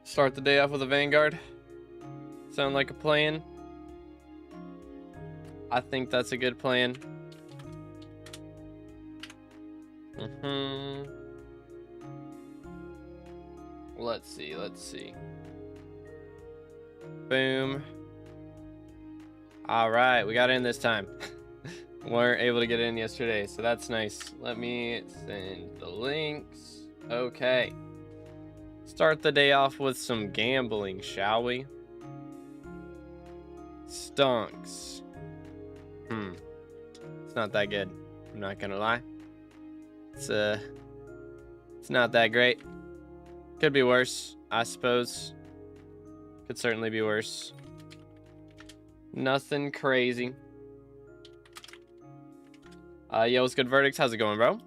Start the day off with a Vanguard. Sound like a plan? I think that's a good plan. Let's see. Boom. All right, we got in this time. Weren't able to get in yesterday, so that's nice. Let me send the links. Okay. Start the day off with some gambling, shall we? Stonks. It's not that good. I'm not gonna lie. It's not that great. Could be worse, I suppose. Could certainly be worse. Nothing crazy. Yo, what's good, Verdicts? How's it going, bro?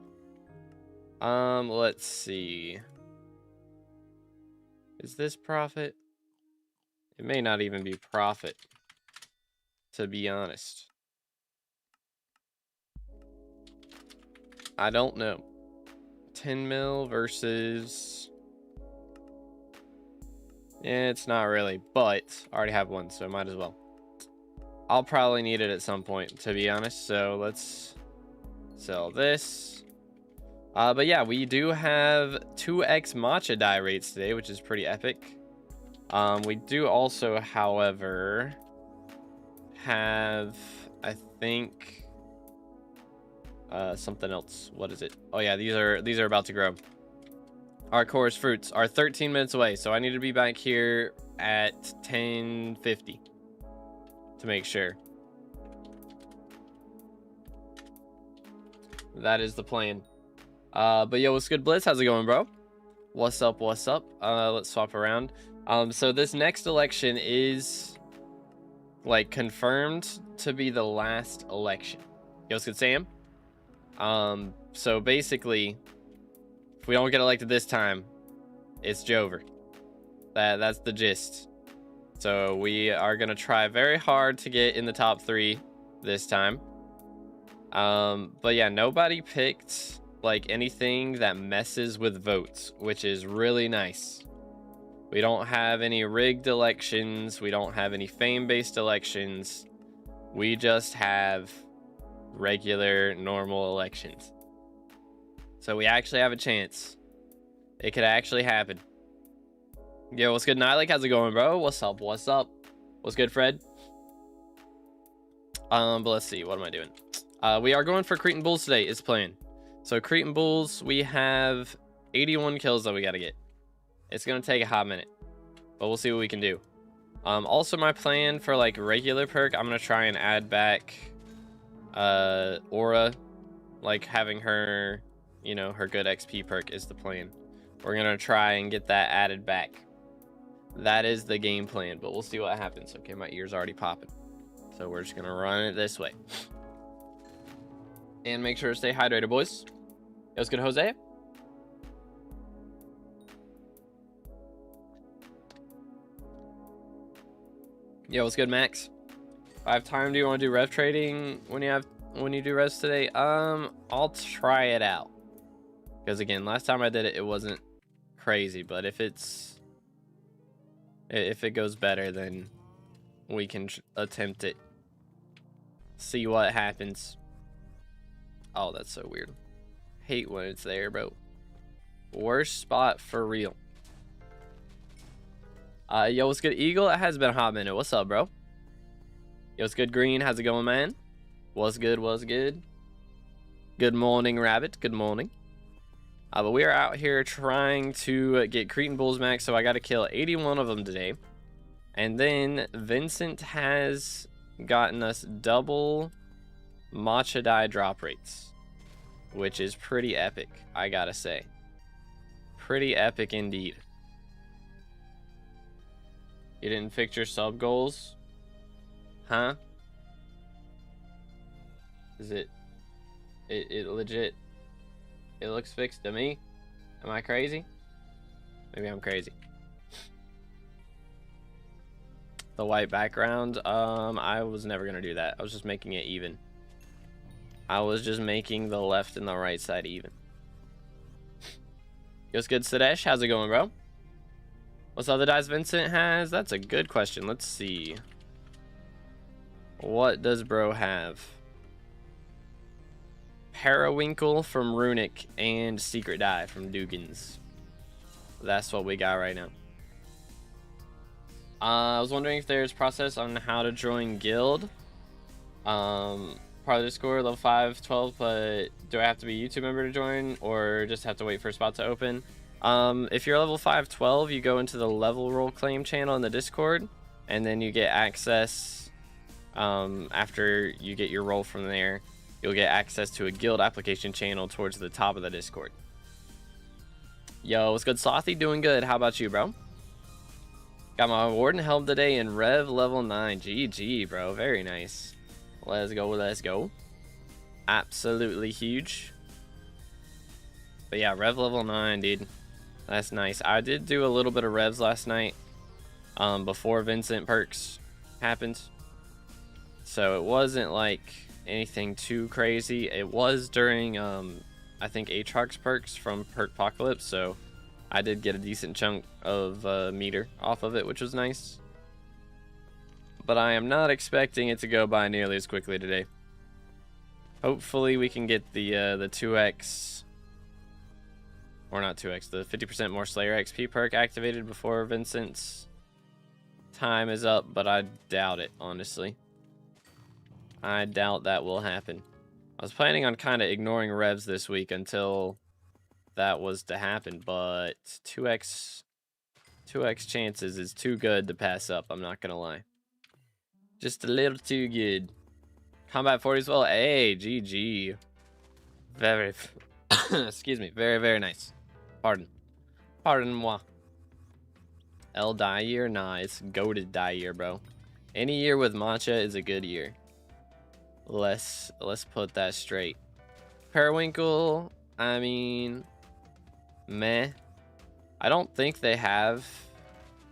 Let's see. Is this profit? It may not even be profit, to be honest. I don't know. 10 mil versus... Yeah, it's not really, but I already have one, so might as well. I'll probably need it at some point, to be honest, so let's sell this. But yeah, we do have 2x Matcha die rates today, which is pretty epic. We do also, however, have, I think, something else. What is it? Oh yeah, these are about to grow. Our chorus fruits are 13 minutes away, so I need to be back here at 10:50 to make sure. That is the plan. But yo, what's good, Blitz? How's it going, bro? What's up? What's up? Let's swap around. So this next election is like confirmed to be the last election. Yo, what's good, Sam? So basically, if we don't get elected this time, it's Jover. That's the gist. So we are gonna try very hard to get in the top 3 this time. But yeah, nobody picked like anything that messes with votes, which is really nice. We don't have any rigged elections. We don't have any fame-based elections. We just have regular, normal elections. So we actually have a chance. It could actually happen. Yo, what's good, Nilek? How's it going, bro? What's up? What's up? What's good, Fred? But let's see. What am I doing? We are going for Cretan Bulls today is plan. So Cretan Bulls, we have 81 kills that we got to get. It's going to take a hot minute, but we'll see what we can do. Also, my plan for like regular perk, I'm going to try and add back Aura, like having her, you know, her good XP perk is the plan. We're going to try and get that added back. That is the game plan, but we'll see what happens. Okay, my ear's already popping. So we're just going to run it this way. And make sure to stay hydrated, boys. It was good, Jose. Yo, what's good, Max? If I have time, do you want to do rev trading when you do revs today? I'll try it out. Because again, last time I did it, it wasn't crazy. But if it goes better, then we can attempt it. See what happens. Oh, that's so weird. Hate when it's there, bro. Worst spot for real. Yo, what's good, Eagle? It has been a hot minute. What's up, bro? Yo, what's good, Green? How's it going, man? What's good? What's good? Good morning, Rabbit. Good morning. But we are out here trying to get Cretan Bulls max, so I got to kill 81 of them today. And then Vincent has gotten us double Matcha die drop rates, which is pretty epic, I gotta say. Pretty epic indeed. You didn't fix your sub goals? Huh? Is it legit? It looks fixed to me. Am I crazy? Maybe I'm crazy. The white background, I was never gonna do that. I was just making it even. I was just making the left and the right side even. What's good, Sadesh? How's it going, bro? What's other dice Vincent has? That's a good question. Let's see. What does bro have? Periwinkle from Runic and Secret Die from Dugan's. That's what we got right now. I was wondering if there's process on how to join guild. Part of the Discord, level 5, 12, but do I have to be a YouTube member to join or just have to wait for a spot to open? If you're level 5, 12, you go into the level roll claim channel in the Discord, and then you get access, after you get your roll from there, you'll get access to a guild application channel towards the top of the Discord. Yo, what's good, Slothy? Doing good. How about you, bro? Got my Warden Helm today in Rev level 9. GG, bro. Very nice. Let's go, let's go. Absolutely huge. But yeah, Rev level 9, dude. That's nice. I did do a little bit of Revs last night, before Vincent perks happened. So it wasn't like anything too crazy. It was during, I think, Aatrox perks from Perkpocalypse, so I did get a decent chunk of meter off of it, which was nice. But I am not expecting it to go by nearly as quickly today. Hopefully we can get the 2x, or not 2x, the 50% more Slayer XP perk activated before Vincent's time is up, but I doubt it, honestly. I doubt that will happen. I was planning on kind of ignoring Revs this week until that was to happen, but 2x chances is too good to pass up, I'm not gonna lie. Just a little too good. Combat 40 as well. Hey, GG. Very, excuse me, very, very nice. Pardon moi. L die year? Nah, it's goated die year, bro. Any year with Matcha is a good year. Let's put that straight. Periwinkle, I mean, meh. I don't think they have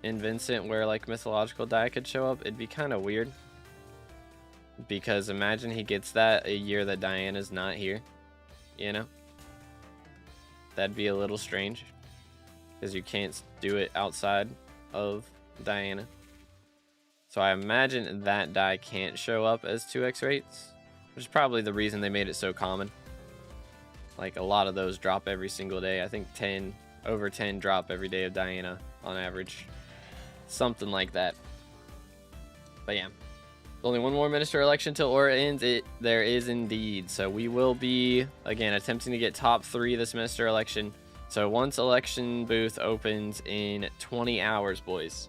in Vincent where like mythological die could show up. It'd be kind of weird, because imagine he gets that a year that Diana's not here, you know? That'd be a little strange, because you can't do it outside of Diana. So I imagine that die can't show up as 2x rates, which is probably the reason they made it so common. Like, a lot of those drop every single day. I think 10, over 10 drop every day of Diana on average. Something like that. But yeah. Only one more minister election till Aura ends. There is indeed. So we will be, again, attempting to get top 3 this minister election. So once election booth opens in 20 hours, boys,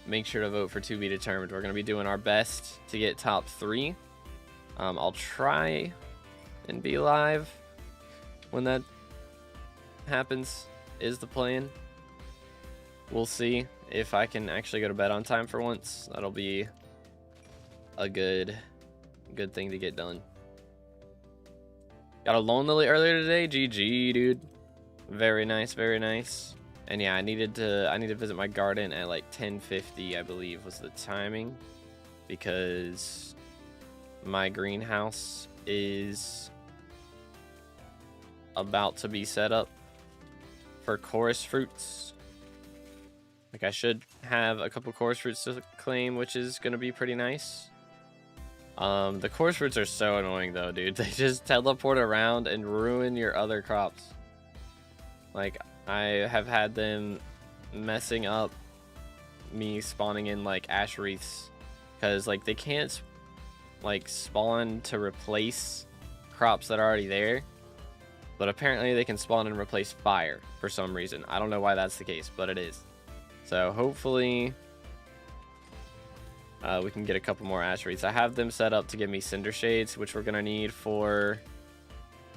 make sure to vote for to be determined. We're going to be doing our best to get top 3. I'll try and be live when that happens, is the plan. We'll see if I can actually go to bed on time for once. That'll be a good thing to get done. Got a Lone Lily earlier today. GG, dude. Very nice, very nice. And yeah, I need to visit my garden at like 10:50, I believe was the timing, because my greenhouse is about to be set up for chorus fruits. Like, I should have a couple chorus fruits to claim, which is going to be pretty nice. The chorus fruits are so annoying though, dude. They just teleport around and ruin your other crops. Like, I have had them messing up me spawning in like ash wreaths, because like they can't like spawn to replace crops that are already there, but apparently they can spawn and replace fire for some reason. I don't know why that's the case, but it is. So hopefully we can get a couple more ash wreaths. I have them set up to give me cinder shades, which we're gonna need for,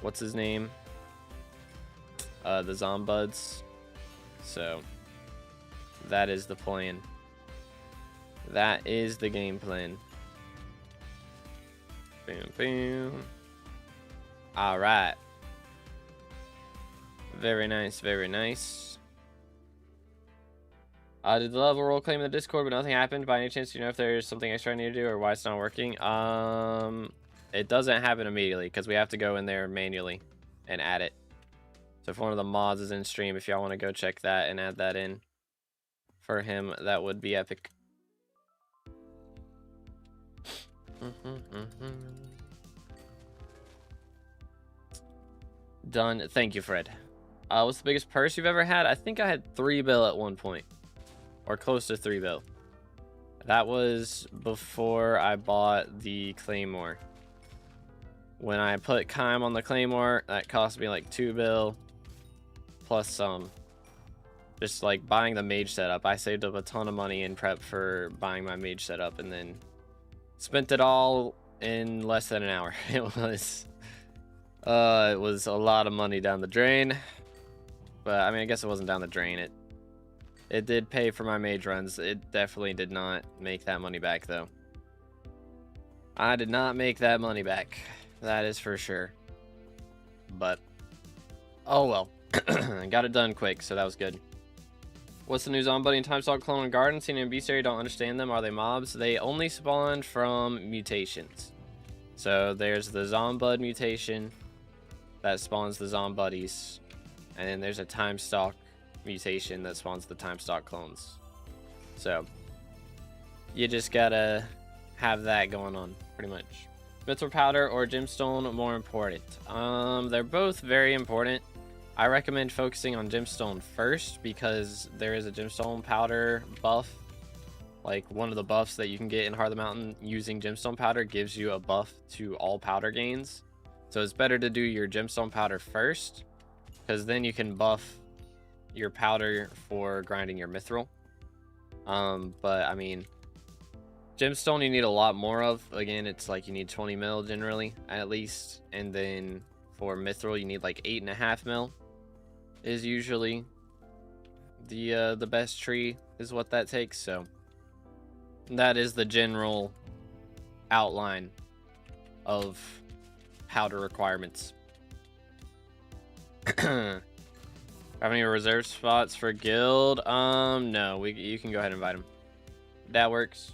what's his name, the Zombuds. So that is the plan. That is the game plan. Boom, boom. All right. Very nice, very nice. Did the level roll claim in the Discord, but nothing happened? By any chance, do you know if there's something extra I need to do or why it's not working? It doesn't happen immediately because we have to go in there manually and add it. So if one of the mods is in stream, if y'all want to go check that and add that in for him, that would be epic. Done. Thank you, Fred. What's the biggest purse you've ever had? I think I had 3 bill at one point, or close to 3 bill. That was before I bought the Claymore. When I put Kime on the Claymore, that cost me like 2 bill plus some. Just like buying the mage setup. I saved up a ton of money in prep for buying my mage setup and then spent it all in less than an hour. It was a lot of money down the drain. But I mean, I guess it wasn't down the drain. It did pay for my mage runs. It definitely did not make that money back though. I did not make that money back. That is for sure. But oh well. I got it done quick, so that was good. What's the news on Buddy and Timestalk Clone and Garden? Seen in Beastiary, don't understand them. Are they mobs? They only spawn from mutations. So there's the Zombud mutation that spawns the Zombuddies. And then there's a Timestalk mutation that spawns the Timestalk clones. So you just gotta have that going on, pretty much. Mithril powder or gemstone more important? They're both very important. I recommend focusing on gemstone first because there is a gemstone powder buff. Like one of the buffs that you can get in Heart of the Mountain using gemstone powder gives you a buff to all powder gains. So it's better to do your gemstone powder first because then you can buff your powder for grinding your mithril. But I mean, gemstone you need a lot more of. Again, it's like you need 20 mil generally at least, and then for mithril you need like 8.5 mil is usually the best tree is what that takes. So that is the general outline of powder requirements. Have any reserve spots for guild? No, you can go ahead and invite him. That works.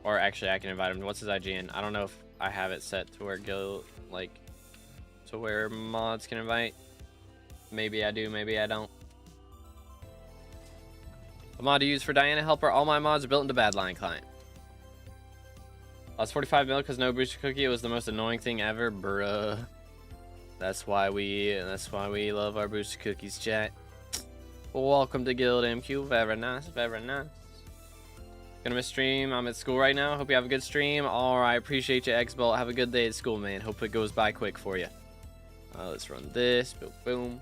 Or actually I can invite him. What's his IGN? I don't know if I have it set to where guild, like, to where mods can invite. Maybe I do, maybe I don't. A mod to use for Diana Helper. All my mods are built into Badline client. Lost 45 mil because no booster cookie. It was the most annoying thing ever, bruh. That's why we love our booster cookies, chat. Welcome to Guild MQ. Very nice, very nice. Gonna miss stream. I'm at school right now. Hope you have a good stream. Alright, appreciate you, X-Bolt. Have a good day at school, man. Hope it goes by quick for you. Let's run this. Boom, boom.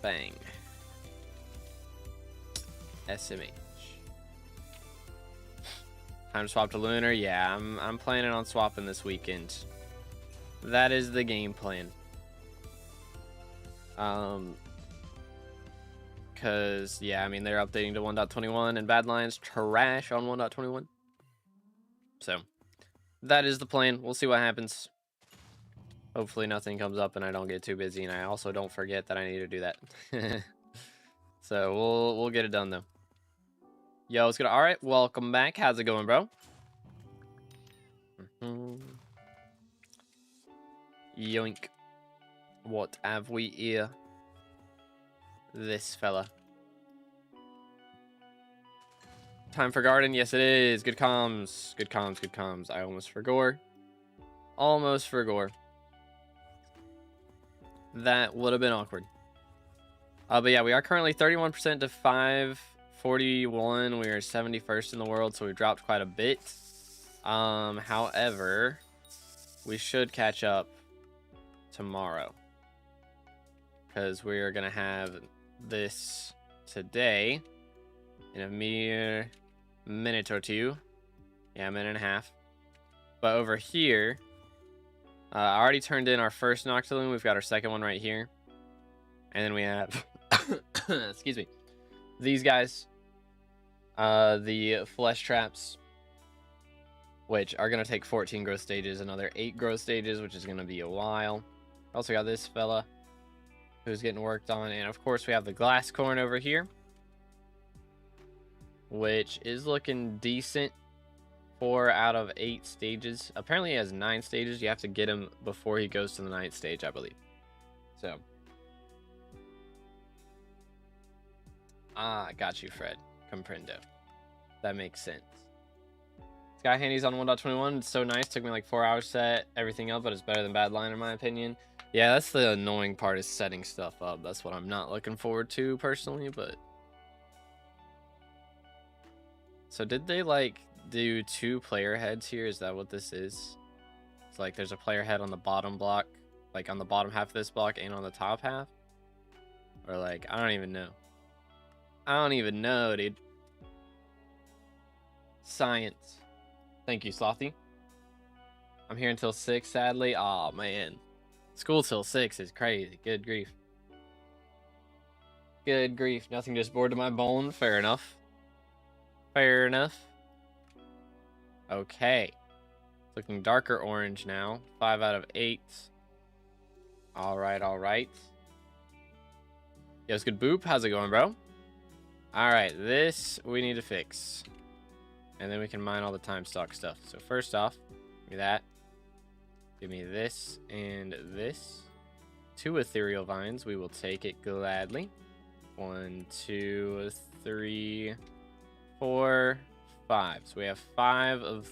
Bang. SMH. Time to swap to Lunar. Yeah, I'm planning on swapping this weekend. That is the game plan. Cause yeah, I mean they're updating to 1.21 and Badline's trash on 1.21. So that is the plan. We'll see what happens. Hopefully nothing comes up and I don't get too busy, and I also don't forget that I need to do that. So we'll get it done though. Yo, it's gonna. All right, welcome back. How's it going, bro? Yoink. What have we here? This fella. Time for garden. Yes, it is. Good comms. Good comms. Good comms. I almost forgot. Almost forgot. That would have been awkward. But yeah, we are currently 31% to 541. We are 71st in the world, so we've dropped quite a bit. However, we should catch up tomorrow because we are gonna have this today in a mere minute or two. Yeah, a minute and a half. But over here, I already turned in our first Noctilume. We've got our second one right here. And then we have, excuse me, these guys, the flesh traps, which are going to take 14 growth stages, another 8 growth stages, which is going to be a while. Also got this fella who's getting worked on. And of course we have the glass corn over here, which is looking decent. 4 out of 8 stages. Apparently he has 9 stages. You have to get him before he goes to the 9th stage, I believe. So Ah, got you, Fred. Comprendo. That makes sense. Sky Handy's on 1.21. It's so nice. Took me like 4 hours to set everything up, but it's better than Badline in my opinion. Yeah, that's the annoying part, is setting stuff up. That's what I'm not looking forward to personally, but... So did they like do 2 player heads here? Is that what this is? It's like there's a player head on the bottom block, like on the bottom half of this block and on the top half? Or like, I don't even know. I don't even know, dude. Science. Thank you, Slothy. I'm here until 6, sadly. Aw, man. School till 6 is crazy. Good grief. Good grief. Nothing just bored to my bone. Fair enough. Fair enough. Okay. It's looking darker orange now. 5 out of 8. Alright, alright. Yo, it's good boop. How's it going, bro? Alright, this we need to fix. And then we can mine all the time stock stuff. So first off, give me that. Give me this and this. 2 ethereal vines. We will take it gladly. 1, 2, 3, 4, 5. So we have 5 of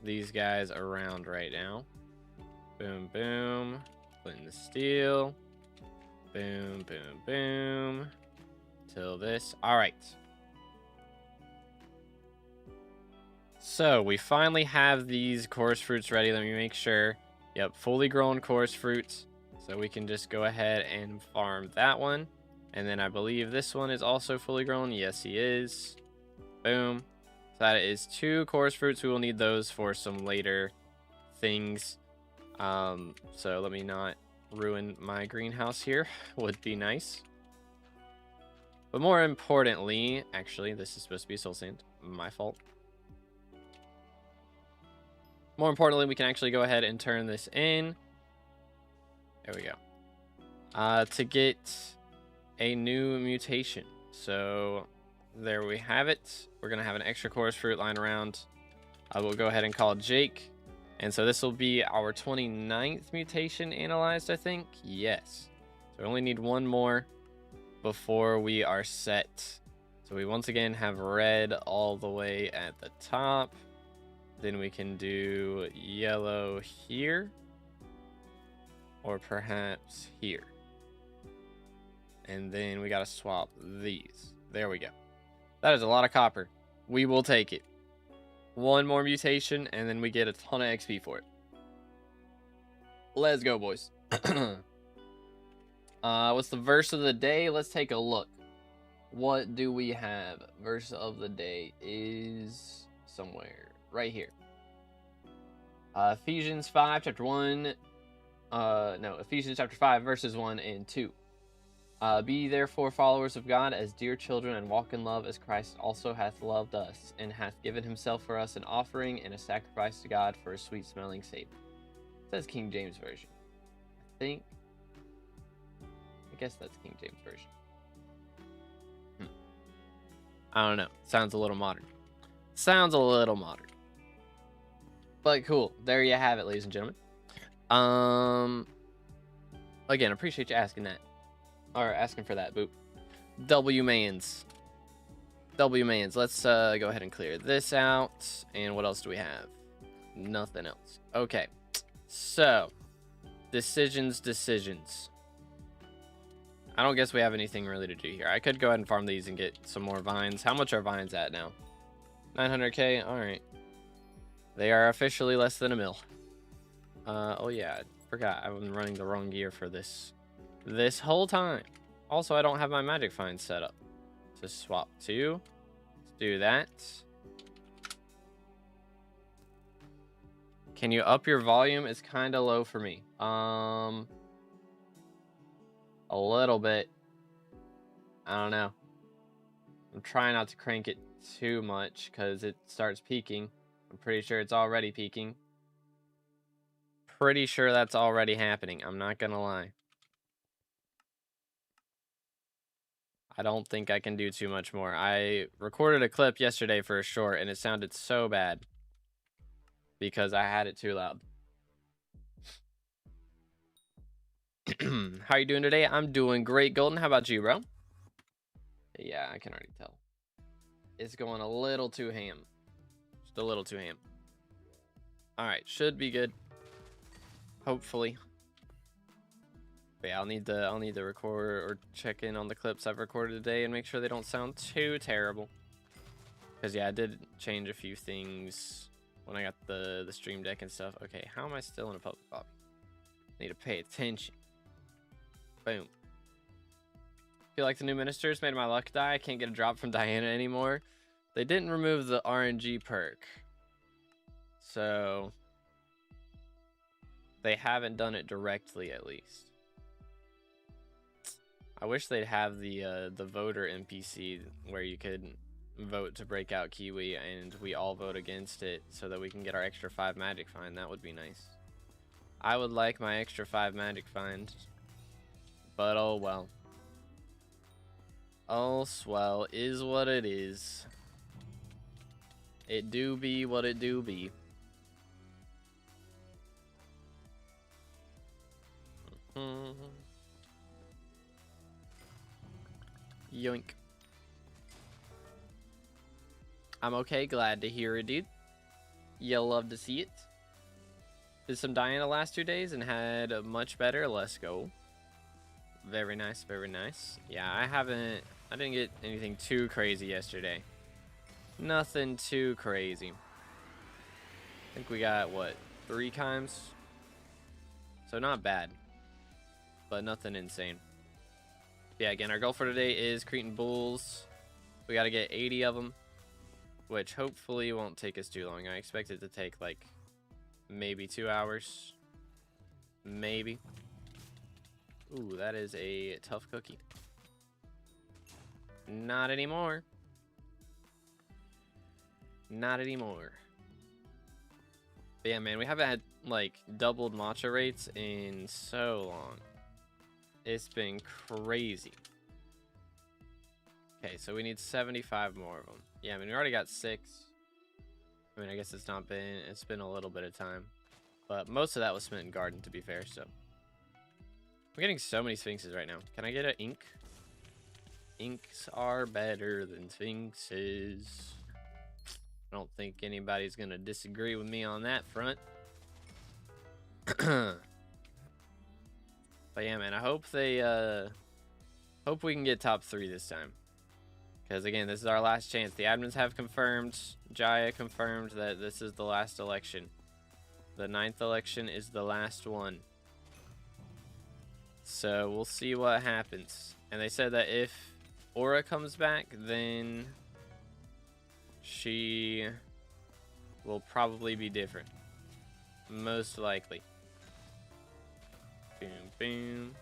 these guys around right now. Boom, boom. Put in the steel. Boom, boom, boom. Till this. All right. So we finally have these chorus fruits ready. Let me make sure. Yep, fully grown chorus fruits. So we can just go ahead and farm that one. And then I believe this one is also fully grown. Yes, he is. Boom. So that is 2 chorus fruits. We will need those for some later things. So let me not ruin my greenhouse here. Would be nice. But more importantly, actually, this is supposed to be soul sand. My fault. More importantly, we can actually go ahead and turn this in. There we go. To get a new mutation. So there we have it. We're going to have an extra chorus fruit lying around. I will go ahead and call Jake. And so this will be our 29th mutation analyzed, I think. Yes. So we only need 1 more before we are set. So we once again have red all the way at the top. Then we can do yellow here. Or perhaps here. And then we got to swap these. There we go. That is a lot of copper. We will take it. 1 more mutation, and then we get a ton of XP for it. Let's go, boys. What's the verse of the day? Let's take a look. What do we have? Verse of the day is somewhere right here. Ephesians 5, chapter 1. Ephesians chapter 5, verses 1 and 2. Be therefore followers of God as dear children, and walk in love as Christ also hath loved us, and hath given himself for us an offering and a sacrifice to God for a sweet-smelling savor. It says King James Version. I guess that's King James Version. I don't know. Sounds a little modern. Sounds a little modern. But cool. There you have it, ladies and gentlemen. Again, appreciate you asking that. Or asking for that, boop. W-Mans. W-Mans. Let's go ahead and clear this out. And what else do we have? Nothing else. Okay. So, decisions. I don't guess we have anything really to do here. I could go ahead and farm these and get some more vines. How much are vines at now? 900k? Alright. They are officially less than a mil. Oh yeah, I forgot. I've been running the wrong gear for this whole time. Also, I don't have my magic find set up. To swap to. Let's do that. Can you up your volume? It's kind of low for me. A little bit. I don't know. I'm trying not to crank it too much because it starts peaking. I'm pretty sure it's already peaking. Pretty sure that's already happening. I'm not gonna lie. I don't think I can do too much more. I recorded a clip yesterday for a short and it sounded so bad because I had it too loud. How you doing today? I'm doing great, Golden. How about you, bro? Yeah, I can already tell. It's going a little too ham. Just a little too ham. Alright, should be good. Hopefully. But yeah, I'll need to record or check in on the clips I've recorded today and make sure they don't sound too terrible. Because yeah, I did change a few things when I got the stream deck and stuff. Okay, how am I still in a public lobby? Need to pay attention. Boom. Feel like the new ministers made my luck die. I can't get a drop from Diana anymore. They didn't remove the RNG perk. So they haven't done it directly, at least. I wish they'd have the voter NPC where you could vote to break out Kiwi and we all vote against it so that we can get our extra 5 magic find. That would be nice. I would like my extra 5 magic find, but oh well. Oh swell is what it is. It do be what it do be. Yoink. I'm okay, glad to hear it, dude. You'll love to see it. Did some Diana last 2 days and had a much better. Let's go. Very nice, very nice. Yeah, I didn't get anything too crazy yesterday. Nothing too crazy. I think we got, what, 3 times? So not bad. But nothing insane. Yeah, again, our goal for today is Cretan bulls. We got to get 80 of them, which hopefully won't take us too long. I expect it to take like maybe 2 hours. Maybe. Ooh, that is a tough cookie. Not anymore. Not anymore. But yeah, man, we haven't had like doubled matcha rates in so long. It's been crazy. Okay, so we need 75 more of them. Yeah, I mean, we already got 6. I mean, I guess it's been a little bit of time. But most of that was spent in garden, to be fair, so. I'm getting so many sphinxes right now. Can I get an ink? Inks are better than sphinxes. I don't think anybody's gonna disagree with me on that front. But yeah, man, I hope hope we can get top 3 this time. Because again, this is our last chance. The admins have confirmed, Jaya confirmed that this is the last election. The 9th election is the last one. So we'll see what happens. And they said that if Aura comes back, then she will probably be different. Most likely. Boom, boom.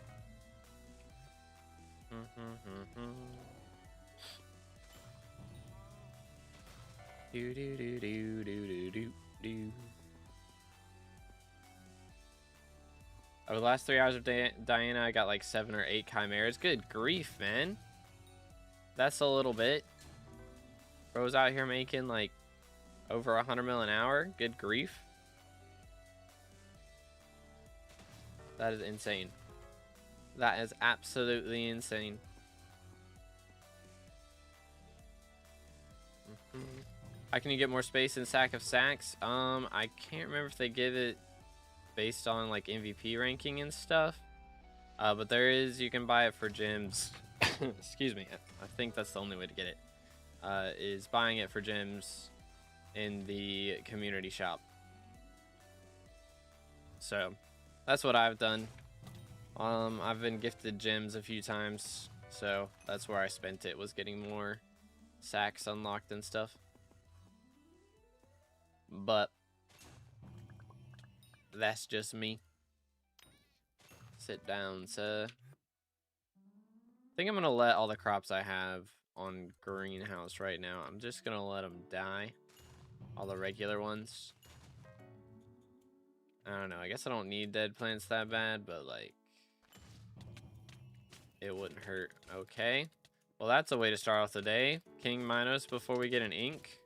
Do do do do do do do. Over the last 3 hours of Diana, I got like 7 or 8 chimeras. Good grief, man. That's a little bit. Bro's out here making like over 100 mil an hour. Good grief. That is insane. That is absolutely insane. How can you get more space in Sack of Sacks? I can't remember if they give it based on like MVP ranking and stuff. But there is, you can buy it for gyms. Excuse me. I think that's the only way to get it. Is buying it for gyms in the community shop. So that's what I've done. I've been gifted gems a few times, so that's where I spent it, was getting more sacks unlocked and stuff. But that's just me. Sit down, sir. I think I'm gonna let all the crops I have on greenhouse right now. I'm just gonna let them die. All the regular ones. I don't know. I guess I don't need dead plants that bad, but like, it wouldn't hurt. Okay. Well, that's a way to start off the day. King Minos before we get an ink.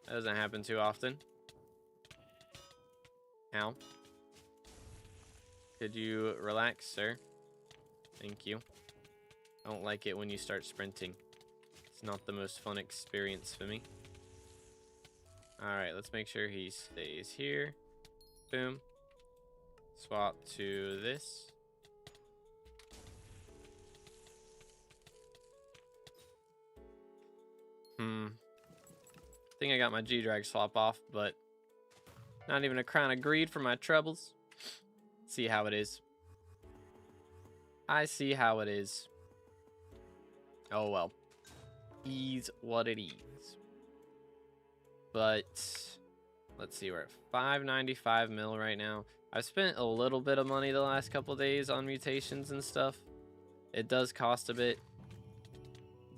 That doesn't happen too often. How? Could you relax, sir? Thank you. I don't like it when you start sprinting. It's not the most fun experience for me. Alright, let's make sure he stays here. Boom. Swap to this. I think I got my G-Drag swap off, but not even a crown of greed for my troubles. See how it is. I see how it is. Oh well. Is what it is. But let's see, we're at 595 mil right now. I've spent a little bit of money the last couple days on mutations and stuff. It does cost a bit,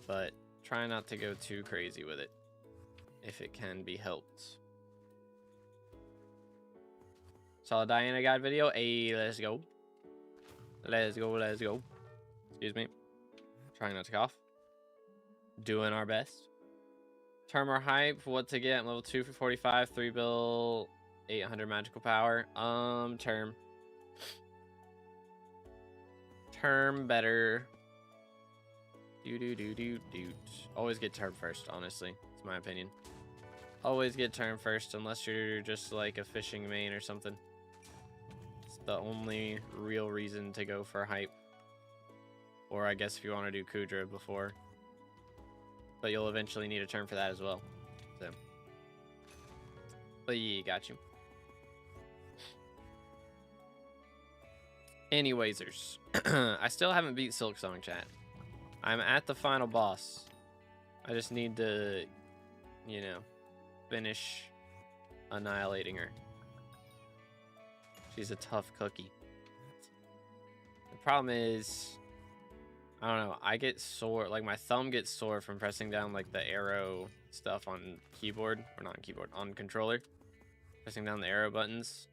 but try not to go too crazy with it if it can be helped. Saw a Diana guide video. Hey, let's go. Let's go, let's go. Excuse me. Trying not to cough. Doing our best. Term or hype, what to get? Level 2 for 45, 3 bill, 800 magical power. Term. Term better. Do. Always get term first, honestly. It's my opinion. Always get term first, unless you're just like a fishing main or something. It's the only real reason to go for hype. Or I guess if you want to do Kudra before. But you'll eventually need a term for that as well. So. But yeah, got you. Anywaysers. I still haven't beat Silksong, chat. I'm at the final boss. I just need to, you know, finish annihilating her. She's a tough cookie. The problem is, I don't know, I get sore, like my thumb gets sore from pressing down like the arrow stuff on keyboard, or not on keyboard, on controller. Pressing down the arrow buttons,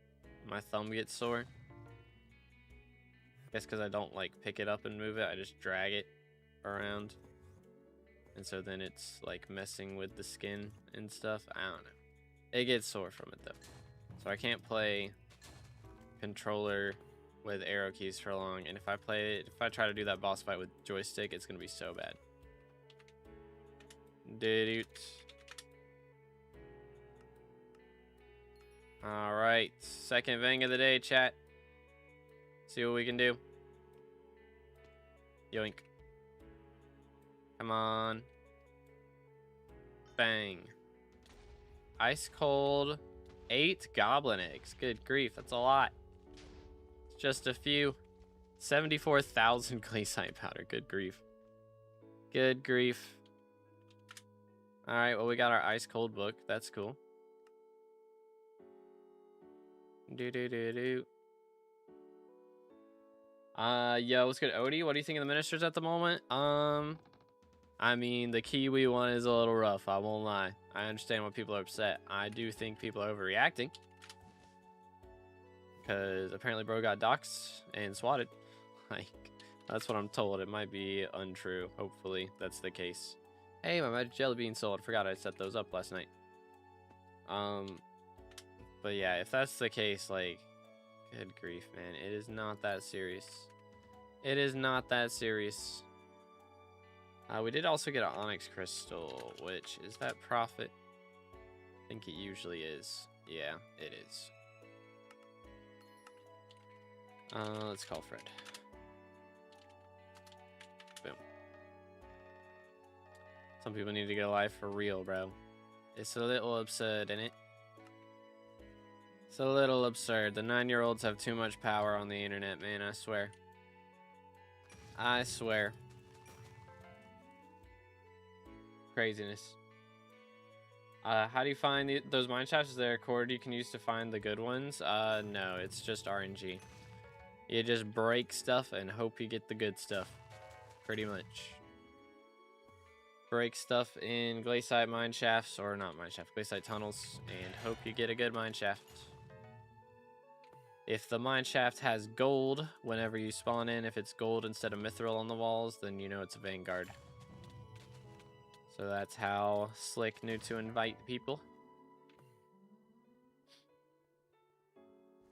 my thumb gets sore. I guess because I don't like pick it up and move it, I just drag it around. And so then it's like messing with the skin and stuff. I don't know. It gets sore from it though. So I can't play controller with arrow keys for long, and if I try to do that boss fight with joystick, it's gonna be so bad. Alright, second Vang of the day, chat. See what we can do. Yoink. Come on. Bang. Ice cold. 8 goblin eggs. Good grief, that's a lot. Just a few. 74,000 glaciite powder. Good grief. Good grief. Alright, well, we got our ice cold book. That's cool. Yo, what's good, Odie? What do you think of the ministers at the moment? I mean, the Kiwi one is a little rough, I won't lie. I understand why people are upset. I do think people are overreacting. Because apparently bro got doxxed and swatted. Like, that's what I'm told. It might be untrue. Hopefully that's the case. Hey, my magic jelly bean sold. Forgot I set those up last night. But yeah, if that's the case, like, good grief, man. It is not that serious. It is not that serious. We did also get an onyx crystal, which is that profit? I think it usually is. Yeah, it is. Let's call Fred. Boom. Some people need to go live for real, bro. It's a little absurd, isn't it? It's a little absurd. The 9-year-olds have too much power on the internet, man. I swear. I swear. Craziness. How do you find those mine shafts? Is there a cord you can use to find the good ones? No, it's just RNG. You just break stuff and hope you get the good stuff. Pretty much. Break stuff in glaciite mine shafts, or not mine shafts, glaciite tunnels, and hope you get a good mine shaft. If the mine shaft has gold whenever you spawn in, if it's gold instead of mithril on the walls, then you know it's a Vanguard. So that's how Slick knew to invite people.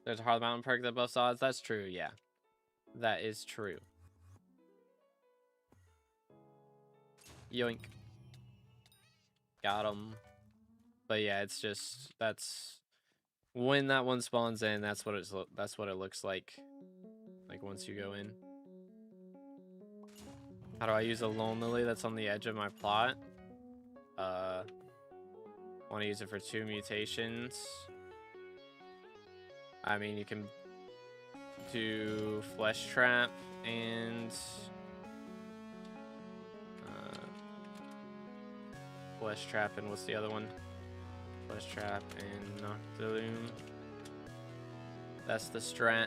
There's a Hard Mountain perk that buffs odds. That's true, yeah. That is true. Yoink. got them. But yeah, it's just, that's when that one spawns in, that's what it looks like once you go in. How do I use a lone lily that's on the edge of my plot? Want to use it for 2 mutations. I mean, you can do flesh trap and flesh trap and what's the other one? Flesh trap and Noctilume. That's the strat.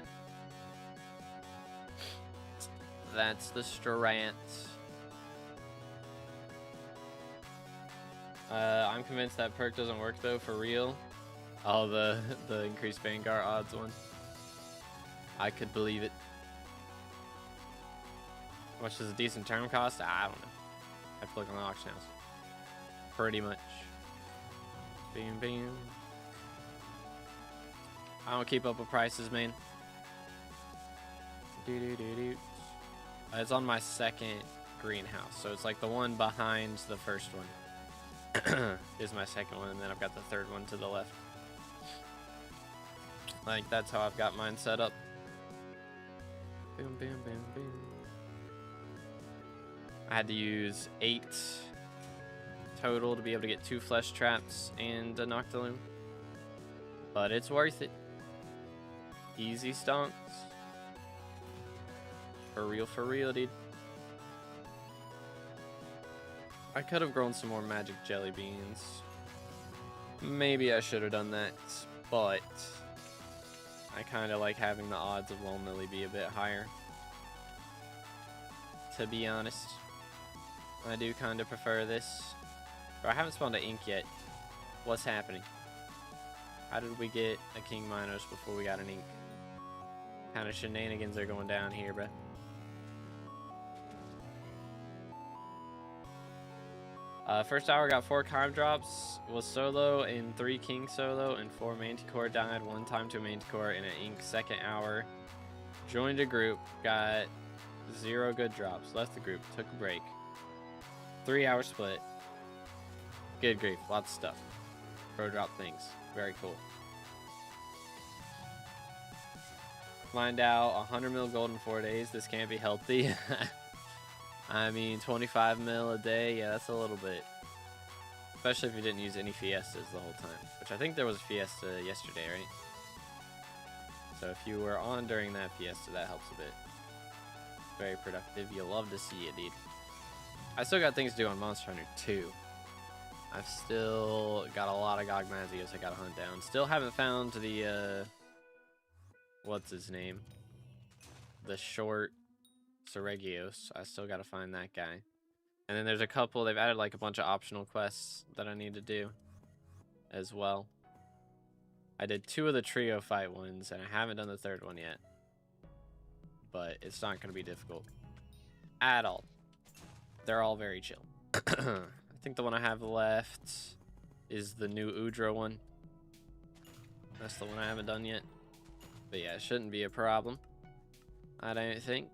That's the strat. I'm convinced that perk doesn't work though, for real. Oh, the increased Vanguard odds one. I could believe it. How much does a decent term cost? I don't know. I have to look on the auction house. Pretty much. Bam, bam. I don't keep up with prices, man. It's on my second greenhouse, so it's like the one behind the first one. Is my second one, and then I've got the third one to the left. Like, that's how I've got mine set up. Boom, bam, bam, boom. I had to use 8 total to be able to get 2 flesh traps and a Noctilume. But it's worth it. Easy stonks. For real, dude. I could have grown some more magic jelly beans. Maybe I should have done that, but I kind of like having the odds of Lone Lily be a bit higher. To be honest, I do kind of prefer this. But I haven't spawned an ink yet. What's happening? How did we get a King Minos before we got an ink? What kind of shenanigans are going down here, bruh? First hour got 4 Chime drops, was solo and 3 King solo, and 4 Manticore died 1 time to a Manticore in an ink. Second hour, joined a group, got 0 good drops, left the group, took a break. 3 hour split. Good grief, lots of stuff. Pro drop things, very cool. Find out 100 mil gold in 4 days, this can't be healthy. I mean, 25 mil a day, yeah, that's a little bit. Especially if you didn't use any fiestas the whole time. Which I think there was a fiesta yesterday, right? So if you were on during that fiesta, that helps a bit. Very productive. You'll love to see it, dude. I still got things to do on Monster Hunter 2. I've still got a lot of Gogmazios I gotta hunt down. Still haven't found the, what's his name? The short Seregios. I still gotta find that guy. And then there's a couple, they've added like a bunch of optional quests that I need to do as well. I did 2 of the trio fight ones, and I haven't done the 3rd one yet. But it's not gonna be difficult at all. They're all very chill. I think the one I have left is the new Udra one. That's the one I haven't done yet. But yeah, it shouldn't be a problem, I don't think.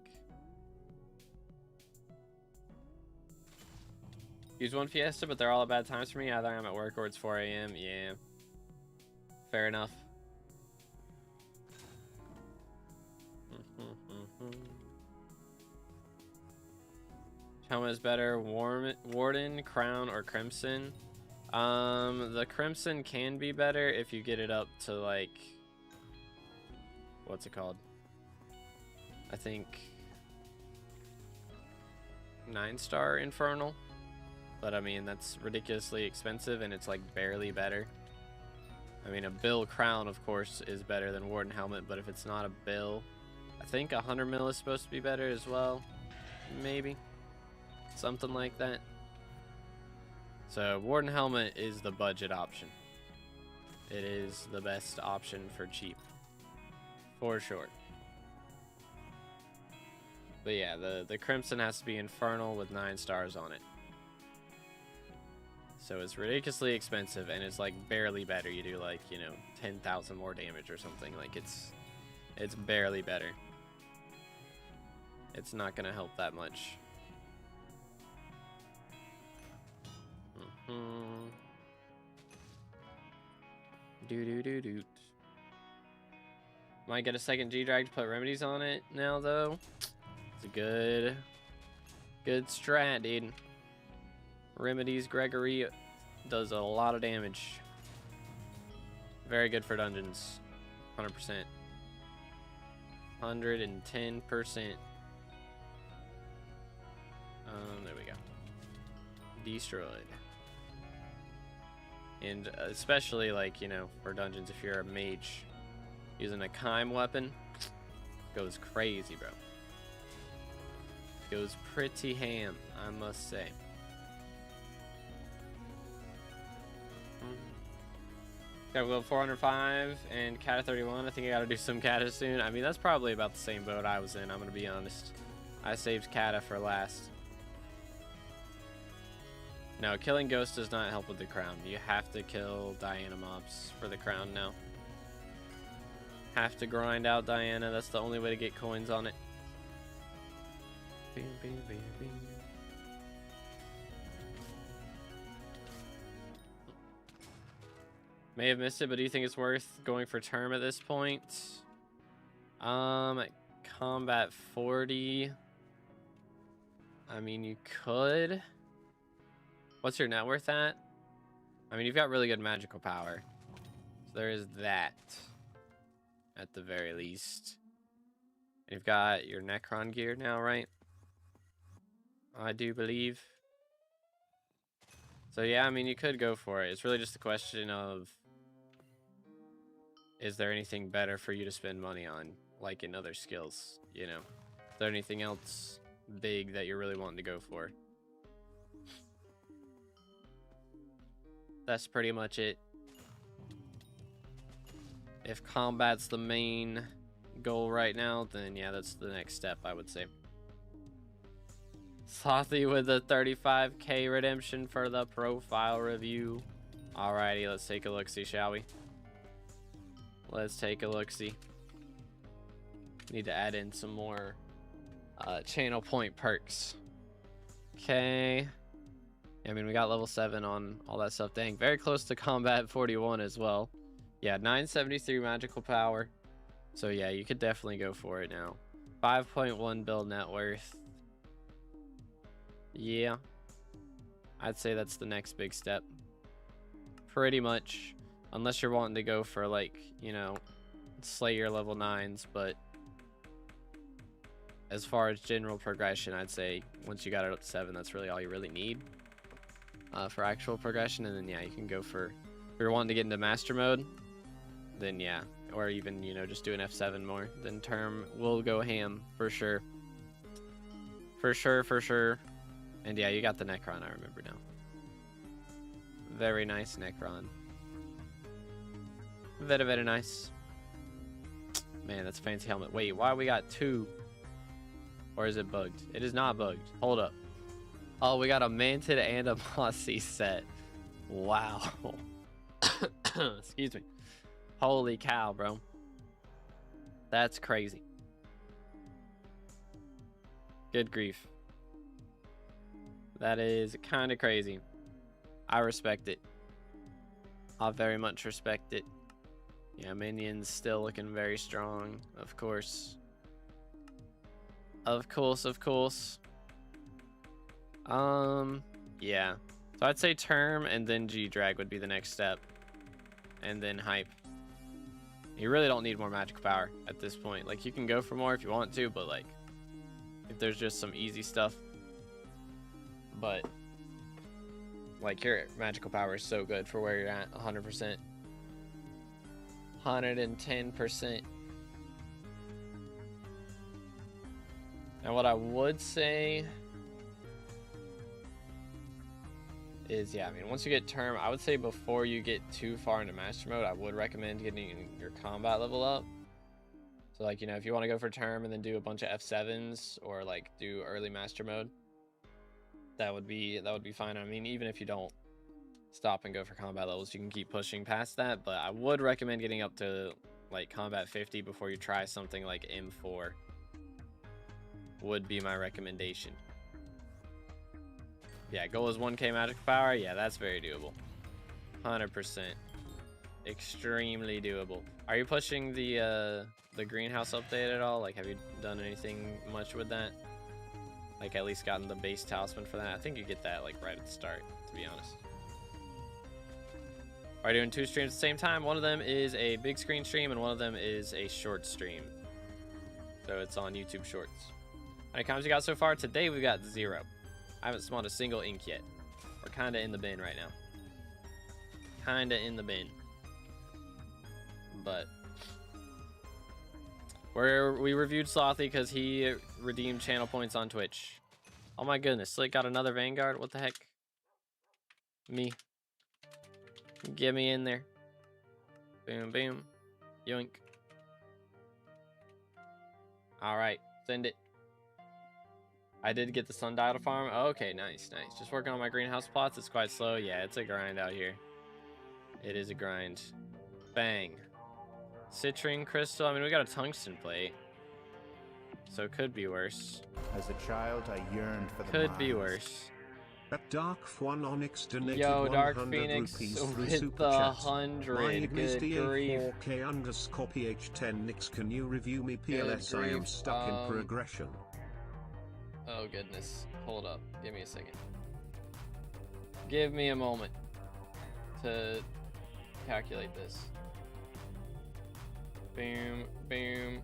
Use 1 fiesta, but they're all at bad times for me. Either I'm at work or it's 4 a.m. Yeah. Fair enough. Helmet is better. Warden, Crown, or Crimson? The Crimson can be better if you get it up to, like... What's it called? I think... 9-star Infernal. But I mean, that's ridiculously expensive, and it's like barely better. I mean, a Bill Crown, of course, is better than Warden Helmet, but if it's not a Bill, I think 100 mil is supposed to be better as well. Maybe. Something like that. So, Warden Helmet is the budget option. It is the best option for cheap. For sure. But yeah, the Crimson has to be Infernal with 9 stars on it. So it's ridiculously expensive, and it's like barely better. You do like, you know, 10,000 more damage or something. Like it's barely better. It's not gonna help that much. Do. Might get a second G-Drag to put remedies on it now, though. It's a good strat, dude. Remedies Gregory does a lot of damage. Very good for dungeons. 100%. 110%. There we go. Destroyed. And especially, like, you know, for dungeons, if you're a mage, using a Chime weapon goes crazy, bro. Goes pretty ham, I must say. Got Will 405 and Kata 31. I think I gotta do some Kata soon. I mean, that's probably about the same boat I was in, I'm gonna be honest. I saved Kata for last. No, killing ghosts does not help with the crown. You have to kill Diana mobs for the crown now. Have to grind out Diana. That's the only way to get coins on it. Bing, bing, bing, bing. May have missed it, but do you think it's worth going for term at this point? Combat 40. I mean, you could. What's your net worth at? I mean, you've got really good magical power. So there is that. At the very least. And you've got your Necron gear now, right? I do believe. So yeah, I mean, you could go for it. It's really just a question of, is there anything better for you to spend money on? Like in other skills, you know? Is there anything else big that you're really wanting to go for? That's pretty much it. If combat's the main goal right now, then yeah, that's the next step, I would say. Slothy with a 35k redemption for the profile review. Alrighty, let's take a look-see, shall we? Let's take a look-see. Need to add in some more channel point perks. Okay. I mean, we got level 7 on all that stuff. Dang, very close to combat 41 as well. Yeah, 973 magical power. So yeah, you could definitely go for it now. 5.1 build net worth. Yeah. I'd say that's the next big step. Pretty much. Unless you're wanting to go for, like, you know, slay your level 9s, but as far as general progression, I'd say once you got it up to 7, that's really all you really need for actual progression. And then yeah, you can go for, if you're wanting to get into master mode, then yeah, or even, you know, just do an F7 more, then term will go ham for sure. For sure. And yeah, you got the Necron, I remember now. Very nice Necron. Very, very nice. Man, that's a fancy helmet. Wait, why we got 2? Or is it bugged? It is not bugged. Hold up. Oh, we got a Manted and a Mossy set. Wow. Excuse me. Holy cow, bro. That's crazy. Good grief. That is kind of crazy. I respect it. I very much respect it. Yeah, minions still looking very strong, of course. Of course. Yeah. So I'd say term and then G-Drag would be the next step. And then hype. You really don't need more magical power at this point. Like, you can go for more if you want to, but like, if there's just some easy stuff. But like, your magical power is so good for where you're at. 100%. 110%. Now what I would say is, yeah, I mean, once you get term, I would say before you get too far into master mode, I would recommend getting your combat level up. So like, you know, if you want to go for term and then do a bunch of F7s or like do early master mode, that would be fine. I mean, even if you don't stop and go for combat levels, you can keep pushing past that, but I would recommend getting up to like combat 50 before you try something like M4. Would be my recommendation. Yeah, goal is 1k magic power. Yeah, that's very doable. 100%. extremely doable. Are you pushing the greenhouse update at all? Like, have you done anything much with that? Like, at least gotten the base talisman for that? I think you get that, like, right at the start, to be honest. Are you doing 2 streams at the same time? One of them is a big screen stream, and one of them is a short stream. So it's on YouTube Shorts. How many comments you got so far? Today we got 0. I haven't spawned a single ink yet. We're kind of in the bin right now. Kind of in the bin. But we reviewed Slothy because he redeemed channel points on Twitch. Oh my goodness, Slick got another Vanguard. What the heck? Me. Get me in there. Boom, boom. Yoink. Alright, send it. I did get the sundial to farm. Oh, okay, nice, nice. Just working on my greenhouse plots. It's quite slow. Yeah, it's a grind out here. It is a grind. Bang. Citrine crystal. I mean, we got a tungsten plate. So it could be worse. As a child, I yearned for the Could be mines. worse. At Dark One Onyx donated Yo, Dark 100 Phoenix rupees through with Super the Chat. 100. My name is Good grief. DA4K_PH10 Nix. Can you review me PLS? I am grief. stuck in progression. Oh, goodness. Hold up. Give me a second. Give me a moment to calculate this. Boom, boom.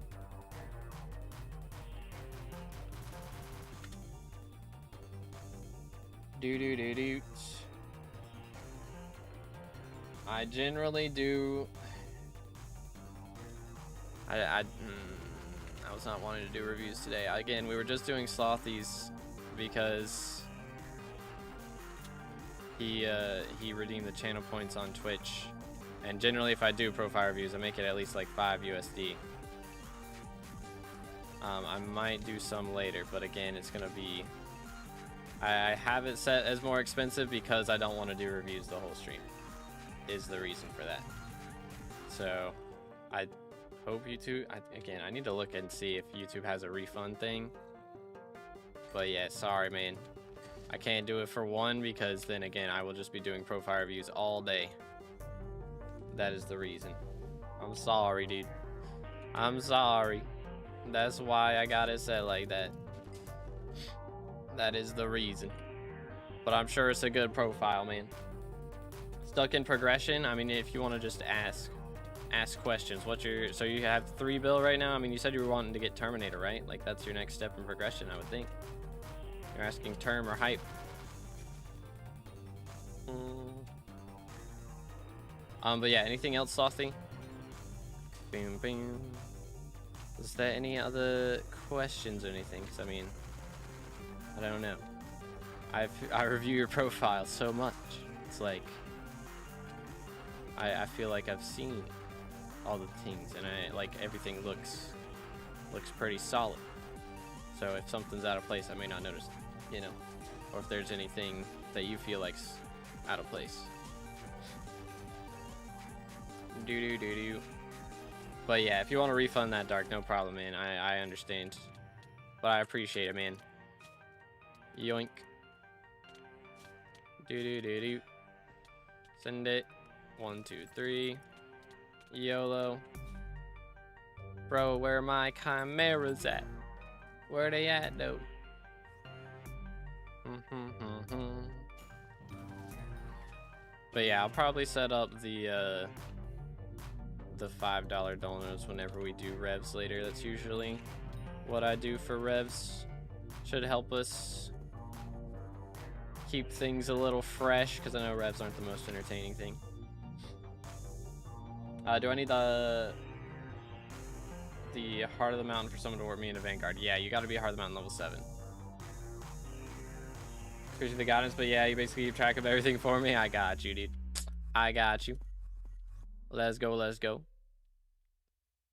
Do. I generally do. I was not wanting to do reviews today. Again, we were just doing Slothy's because he redeemed the channel points on Twitch. And generally, if I do profile reviews, I make it at least like 5 USD. I might do some later, but again, it's gonna be. I have it set as more expensive because I don't want to do reviews the whole stream. Is the reason for that. So, I hope YouTube. Again, I need to look and see if YouTube has a refund thing. But yeah, sorry, man. I can't do it for one because then again, I will just be doing profile reviews all day. That is the reason. I'm sorry, dude. I'm sorry. That's why I got it set like that. That is the reason. But I'm sure it's a good profile, man. Stuck in progression. I mean, if you want to just ask questions. What's your... So you have 3 bill right now? I mean, you said you were wanting to get Terminator, right? Like, that's your next step in progression, I would think. You're asking term or hype. But yeah, anything else, Saucy? Boom, boom. Is there any other questions or anything? Because, I mean, I don't know. I review your profile so much. It's like, I feel like I've seen all the things, and like everything looks pretty solid. So if something's out of place, I may not notice it, you know, or if there's anything that you feel like's out of place. Do. But yeah, if you want to refund that, Dark, no problem, man. I understand, but I appreciate it, man. Yoink. Do. Send it. 1, 2, 3. YOLO. Bro, where my chimeras at? Where they at, though? But yeah, I'll probably set up the $5 donuts whenever we do Revs later. That's usually what I do for Revs. Should help us keep things a little fresh, because I know Revs aren't the most entertaining thing. Do I need the Heart of the Mountain for someone to work me in a Vanguard? Yeah, you got to be Heart of the Mountain level 7. Appreciate the guidance, but yeah, you basically keep track of everything for me. I got you, dude. I got you. Let's go, let's go.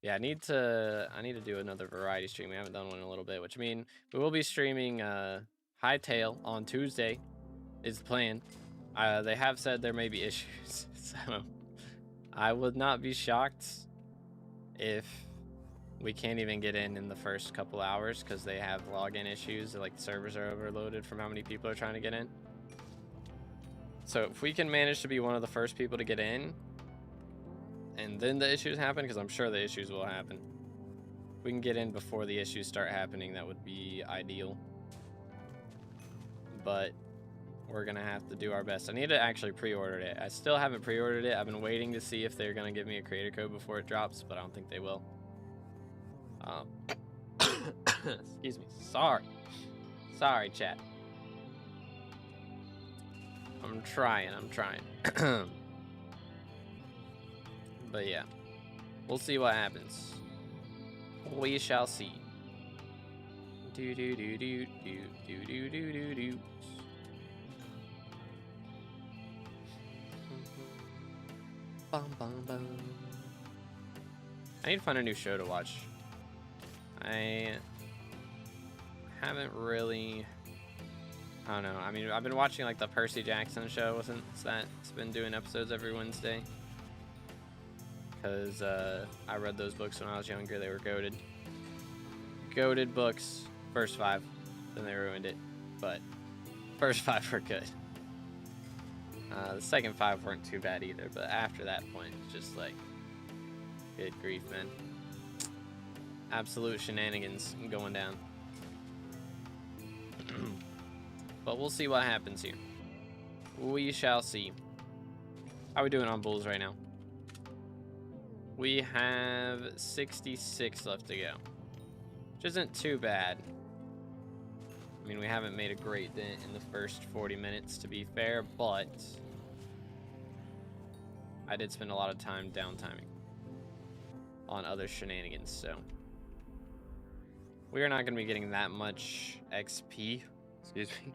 Yeah, I need to do another variety stream. We haven't done one in a little bit, which I mean, we will be streaming Hightail on Tuesday is the plan. They have said there may be issues, so I would not be shocked if we can't even get in the first couple hours because they have login issues. Like, the servers are overloaded from how many people are trying to get in. So if we can manage to be one of the first people to get in, and then the issues happen, because I'm sure the issues will happen. If we can get in before the issues start happening, that would be ideal. But we're gonna have to do our best. I need to actually pre-order it. I still haven't pre-ordered it. I've been waiting to see if they're gonna give me a creator code before it drops, but I don't think they will. Excuse me. Sorry, chat. I'm trying. But yeah, we'll see what happens. We shall see. Do do do do do do do do do do. Bum bum bum. I need to find a new show to watch. I haven't really. I don't know. I mean, I've been watching like the Percy Jackson show since that's been doing episodes every Wednesday. Because I read those books when I was younger. They were goated. Goated books. First 5. Then they ruined it. But first 5 were good. The second 5 weren't too bad either. But after that point, it's just like, good grief, man. Absolute shenanigans going down. But we'll see what happens here. We shall see. How are we doing on bulls right now? We have 66 left to go, which isn't too bad. I mean, we haven't made a great dent in the first 40 minutes, to be fair, but I did spend a lot of time downtiming on other shenanigans, so we are not going to be getting that much XP, excuse me,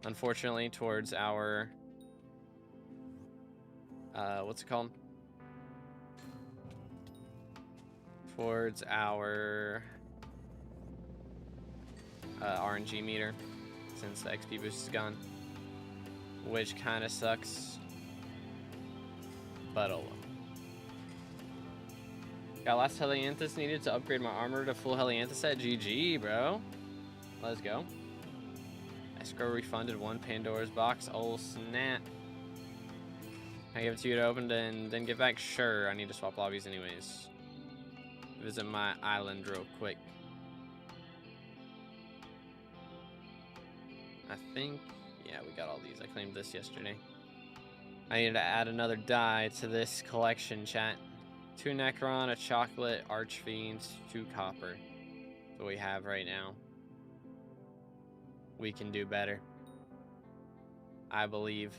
unfortunately, towards our, what's it called? Towards our RNG meter, since the XP boost is gone, which kind of sucks, but oh well. Got last Helianthus needed to upgrade my armor to full Helianthus set. GG, bro. Let's go. Escrow refunded 1 Pandora's box. Oh snap. Can I give it to you to open and then get back? Sure, I need to swap lobbies anyways. Visit my island real quick. I think, yeah, we got all these. I claimed this yesterday. I need to add another die to this collection, chat. 2 Necron, a chocolate, Archfiend, 2 copper. That's what we have right now. We can do better, I believe.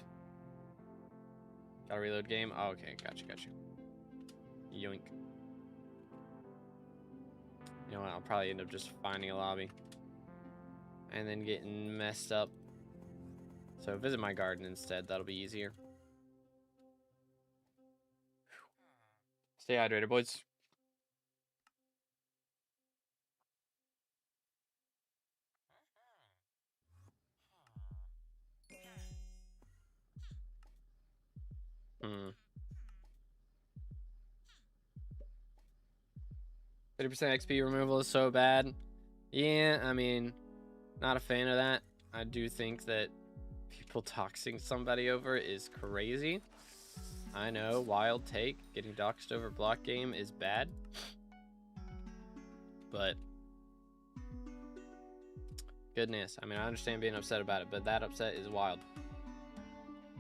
Gotta reload game. Oh, okay, gotcha. Yoink. You know what? I'll probably end up just finding a lobby and then getting messed up. So visit my garden instead. That'll be easier. Stay hydrated, boys. Hmm. 30% XP removal is so bad. Yeah, I mean, not a fan of that. I do think that people doxing somebody over is crazy. I know, wild take. Getting doxed over block game is bad. But goodness, I mean, I understand being upset about it, but that upset is wild.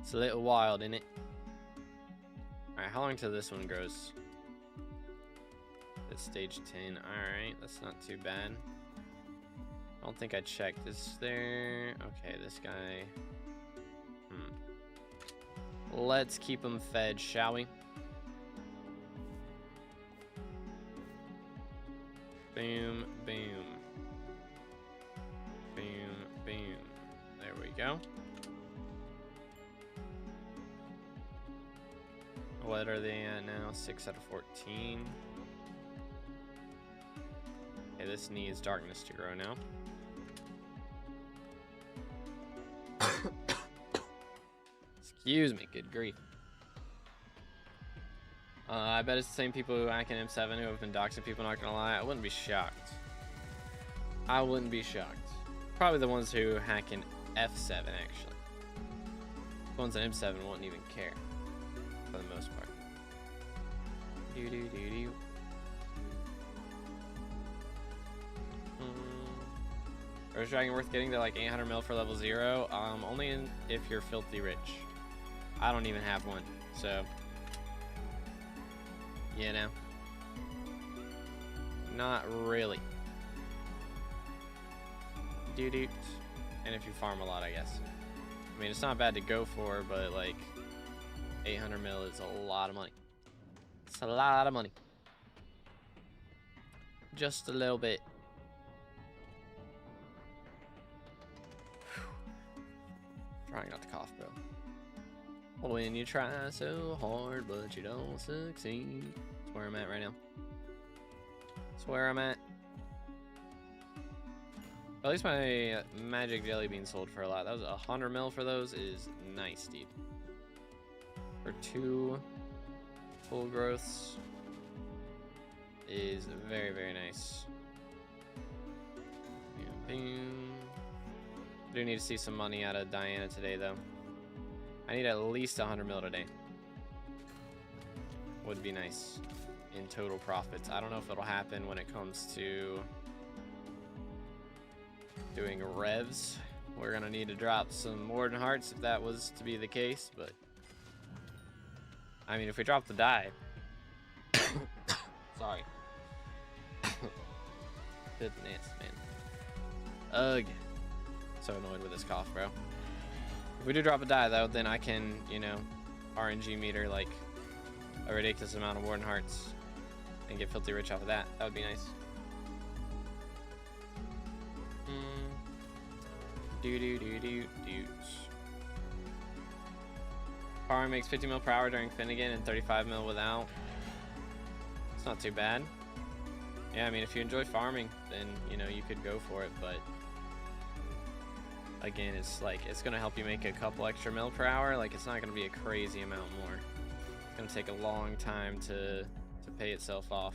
It's a little wild, isn't it? Alright, how long till this one grows? It's stage 10. Alright, that's not too bad. I don't think I checked. Is there... Okay, this guy... Let's keep him fed, shall we? Boom, boom. Boom, boom. There we go. What are they at now? 6 out of 14. Okay, this needs darkness to grow now. Excuse me, good grief. I bet it's the same people who hack in M7 who have been doxing people, not gonna lie. I wouldn't be shocked. I wouldn't be shocked. Probably the ones who hack in F7, actually. The ones in M7 wouldn't even care. for the most part. Do. Rose Dragon worth getting to like 800 mil for level 0. Only if you're filthy rich. I don't even have one, so you know, not really. Doo-doo. And if you farm a lot, I guess. I mean, it's not bad to go for, but like 800 mil is a lot of money. It's a lot of money. Just a little bit. Trying not to cough, bro. When you try so hard, but you don't succeed. That's where I'm at right now. That's where I'm at. At least my magic jelly bean sold for a lot. That was 100 mil for those. Is nice, dude. For 2 full growths is very, very nice. I do need to see some money out of Diana today, though. I need at least 100 mil today. Would be nice in total profits. I don't know if it'll happen when it comes to doing Revs. We're gonna need to drop some Warden Hearts if that was to be the case, but I mean, if we drop the die, sorry. Goodness, man. Ugh. So annoyed with this cough, bro. If we do drop a die, though, then I can, you know, RNG meter like a ridiculous amount of Warden Hearts and get filthy rich off of that. That would be nice. Farming makes 50 mil per hour during Finnegan and 35 mil without. It's not too bad. Yeah, I mean, if you enjoy farming, then, you know, you could go for it, but again, it's like, it's gonna help you make a couple extra mil per hour. Like, it's not gonna be a crazy amount more. It's gonna take a long time to pay itself off.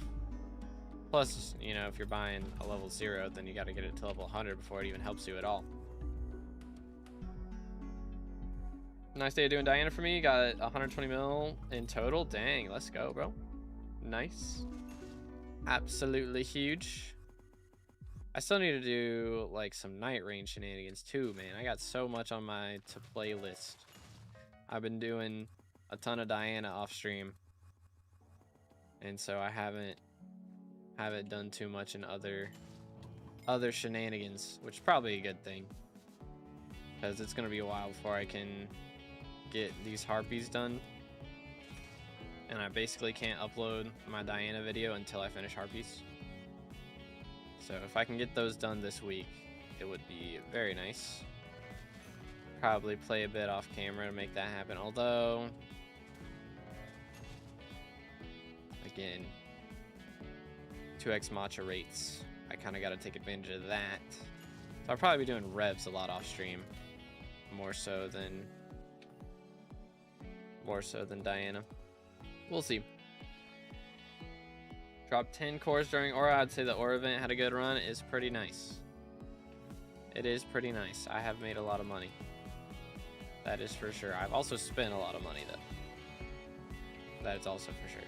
Plus, you know, if you're buying a level 0, then you gotta get it to level 100 before it even helps you at all. Nice day of doing Diana for me. Got 120 mil in total. Dang, let's go, bro. Nice. Absolutely huge. I still need to do like some night range shenanigans too, man. I got so much on my to play list. I've been doing a ton of Diana off stream, and so I haven't done too much in other shenanigans, which is probably a good thing, because it's gonna be a while before I can get these harpies done, and I basically can't upload my Diana video until I finish harpies. So if I can get those done this week, it would be very nice. Probably play a bit off camera to make that happen. Although, again, 2x Matcha rates. I kind of got to take advantage of that. So I'll probably be doing Revs a lot off stream. More so than Diana. We'll see. Dropped 10 cores during Aura. I'd say the Aura event had a good run. It's pretty nice. It is pretty nice. I have made a lot of money. That is for sure. I've also spent a lot of money, though. That is also for sure.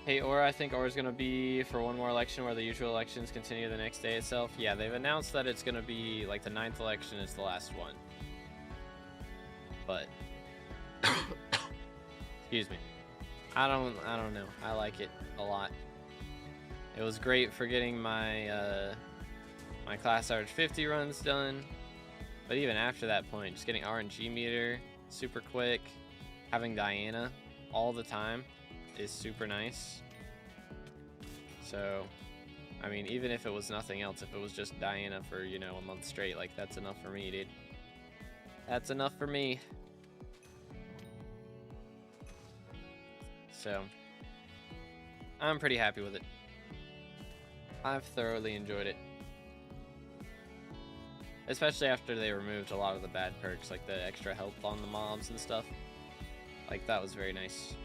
Hey, Aura, I think Aura's going to be for one more election where the usual elections continue the next day itself. Yeah, they've announced that it's going to be like the 9th election is the last one. But excuse me. I don't know. I like it a lot. It was great for getting my my class average 50 runs done. But even after that point, just getting RNG meter super quick, having Diana all the time is super nice. So, I mean, even if it was nothing else, if it was just Diana for, you know, a month straight, like, that's enough for me, dude. That's enough for me. So, I'm pretty happy with it. I've thoroughly enjoyed it. Especially after they removed a lot of the bad perks, like the extra health on the mobs and stuff. Like, that was very nice.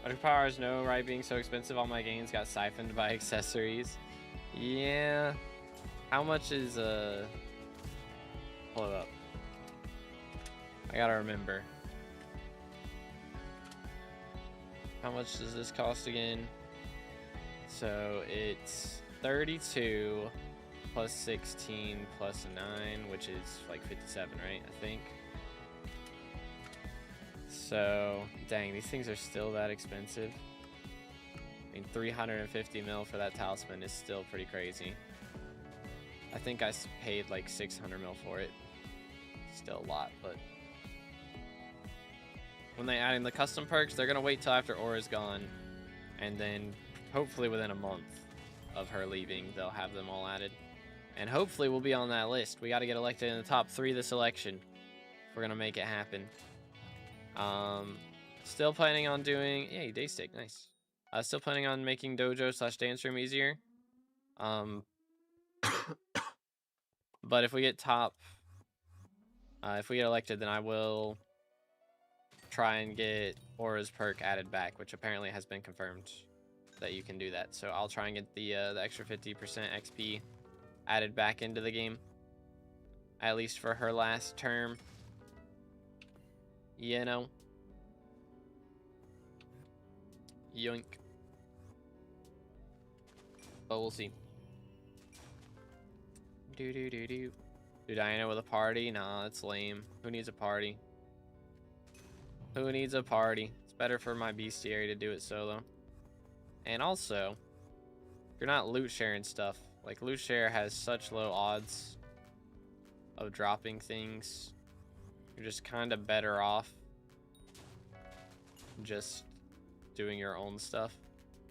Electric powers, no, right, being so expensive, all my gains got siphoned by accessories. Yeah. How much is pull it up. I gotta remember. How much does this cost again? So it's 32 plus 16 plus 9, which is like 57, right? I think. So, dang, these things are still that expensive. I mean, 350 mil for that talisman is still pretty crazy. I think I paid like 600 mil for it. Still a lot, but when they add in the custom perks, they're gonna wait till after Aura's gone, and then hopefully within a month of her leaving, they'll have them all added. And hopefully we'll be on that list. We got to get elected in the top 3 this election if we're gonna make it happen. Still planning on doing, yeah, Daystik, nice. Still planning on making dojo / dance room easier. But if we get if we get elected, then I will try and get Aura's perk added back, which apparently has been confirmed that you can do that. So I'll try and get the extra 50% XP added back into the game, at least for her last term. You know. Yoink. But we'll see. Do. Diana with a party? Nah, that's lame. Who needs a party? Who needs a party? It's better for my Beastiary to do it solo. And also, if you're not loot sharing stuff, like loot share has such low odds of dropping things. You're just kind of better off just doing your own stuff.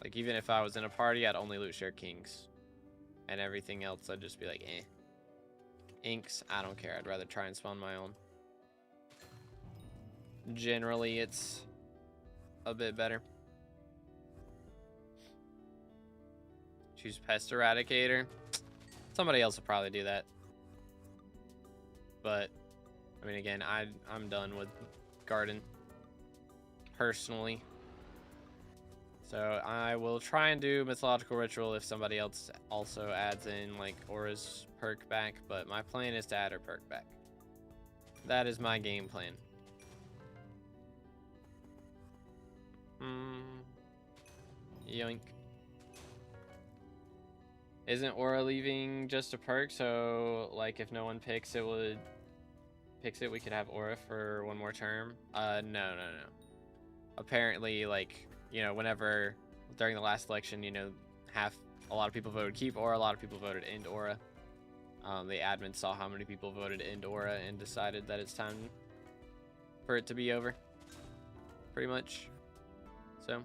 Like even if I was in a party, I'd only loot share kings. And everything else, I'd just be like, eh. Inks, I don't care. I'd rather try and spawn my own. Generally, it's a bit better. Choose Pest Eradicator. Somebody else will probably do that. But, I mean, again, I'm done with Garden. Personally. So I will try and do Mythological Ritual if somebody else also adds in like Aura's perk back, but my plan is to add her perk back. That is my game plan. Yoink. Isn't Aura leaving just a perk? So like if no one picks it, we could have Aura for one more term? No. Apparently, like, you know, whenever during the last election, you know, a lot of people voted keep Aura, a lot of people voted end Aura. The admin saw how many people voted end Aura and decided that it's time for it to be over. Pretty much. So.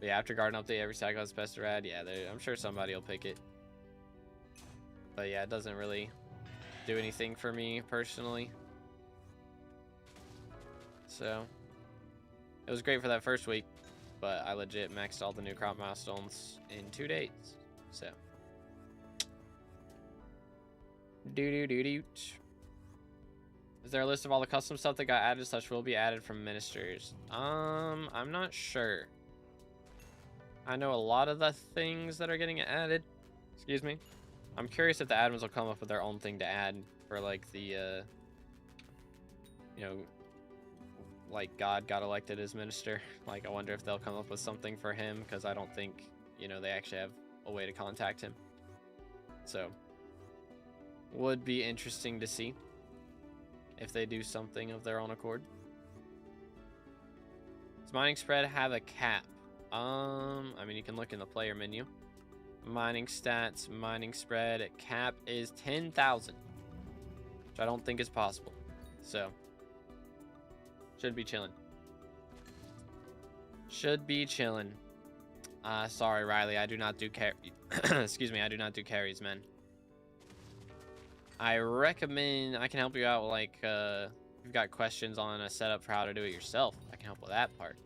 But yeah, after Garden Update, every cycle has Pest Rad. Yeah, I'm sure somebody will pick it. But yeah, it doesn't really do anything for me personally. So. It was great for that first week, but I legit maxed all the new crop milestones in 2 days. So. Is there a list of all the custom stuff that got added / will be added from ministers? I'm not sure. I know a lot of the things that are getting added. Excuse me. I'm curious if the admins will come up with their own thing to add for like the, you know, like God got elected as minister. Like I wonder if they'll come up with something for him, because I don't think, you know, they actually have a way to contact him. So would be interesting to see if they do something of their own accord. Does mining spread have a cap? I mean, you can look in the player menu. Mining stats, mining spread, cap is 10,000, which I don't think is possible. So should be chilling. Should be chilling. Sorry, Riley, I do not do excuse me, I do not do carries, man. I recommend I can help you out, like, if you've got questions on a setup for how to do it yourself, I can help with that part.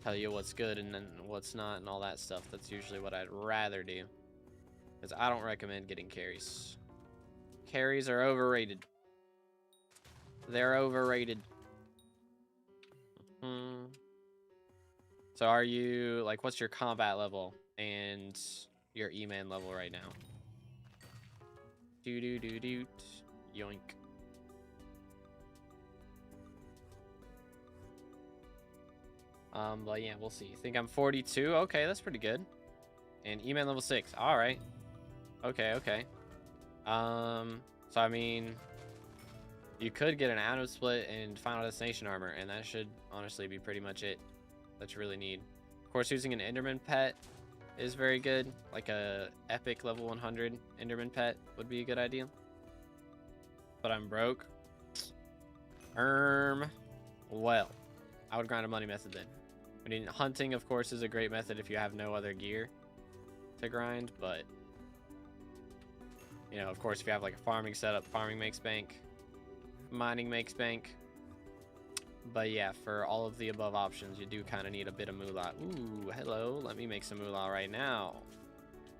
Tell you what's good and then what's not and all that stuff. That's usually what I'd rather do, because I don't recommend getting carries. Carries are overrated. They're overrated. So are you, like, what's your combat level and your E-man level right now? Do. Yoink. But yeah, we'll see. Think I'm 42. Okay, that's pretty good. And E-Man level 6. All right. Okay. So I mean, you could get an Atom Split and Final Destination armor, and that should honestly be pretty much it that you really need. Of course, using an Enderman pet is very good. Like a epic level 100 Enderman pet would be a good idea. But I'm broke. Well, I would grind a money method then. I mean, hunting, of course, is a great method if you have no other gear to grind, but you know, of course, if you have like a farming setup, farming makes bank, mining makes bank. But yeah, for all of the above options, you do kind of need a bit of moolah. Ooh, hello, let me make some moolah right now.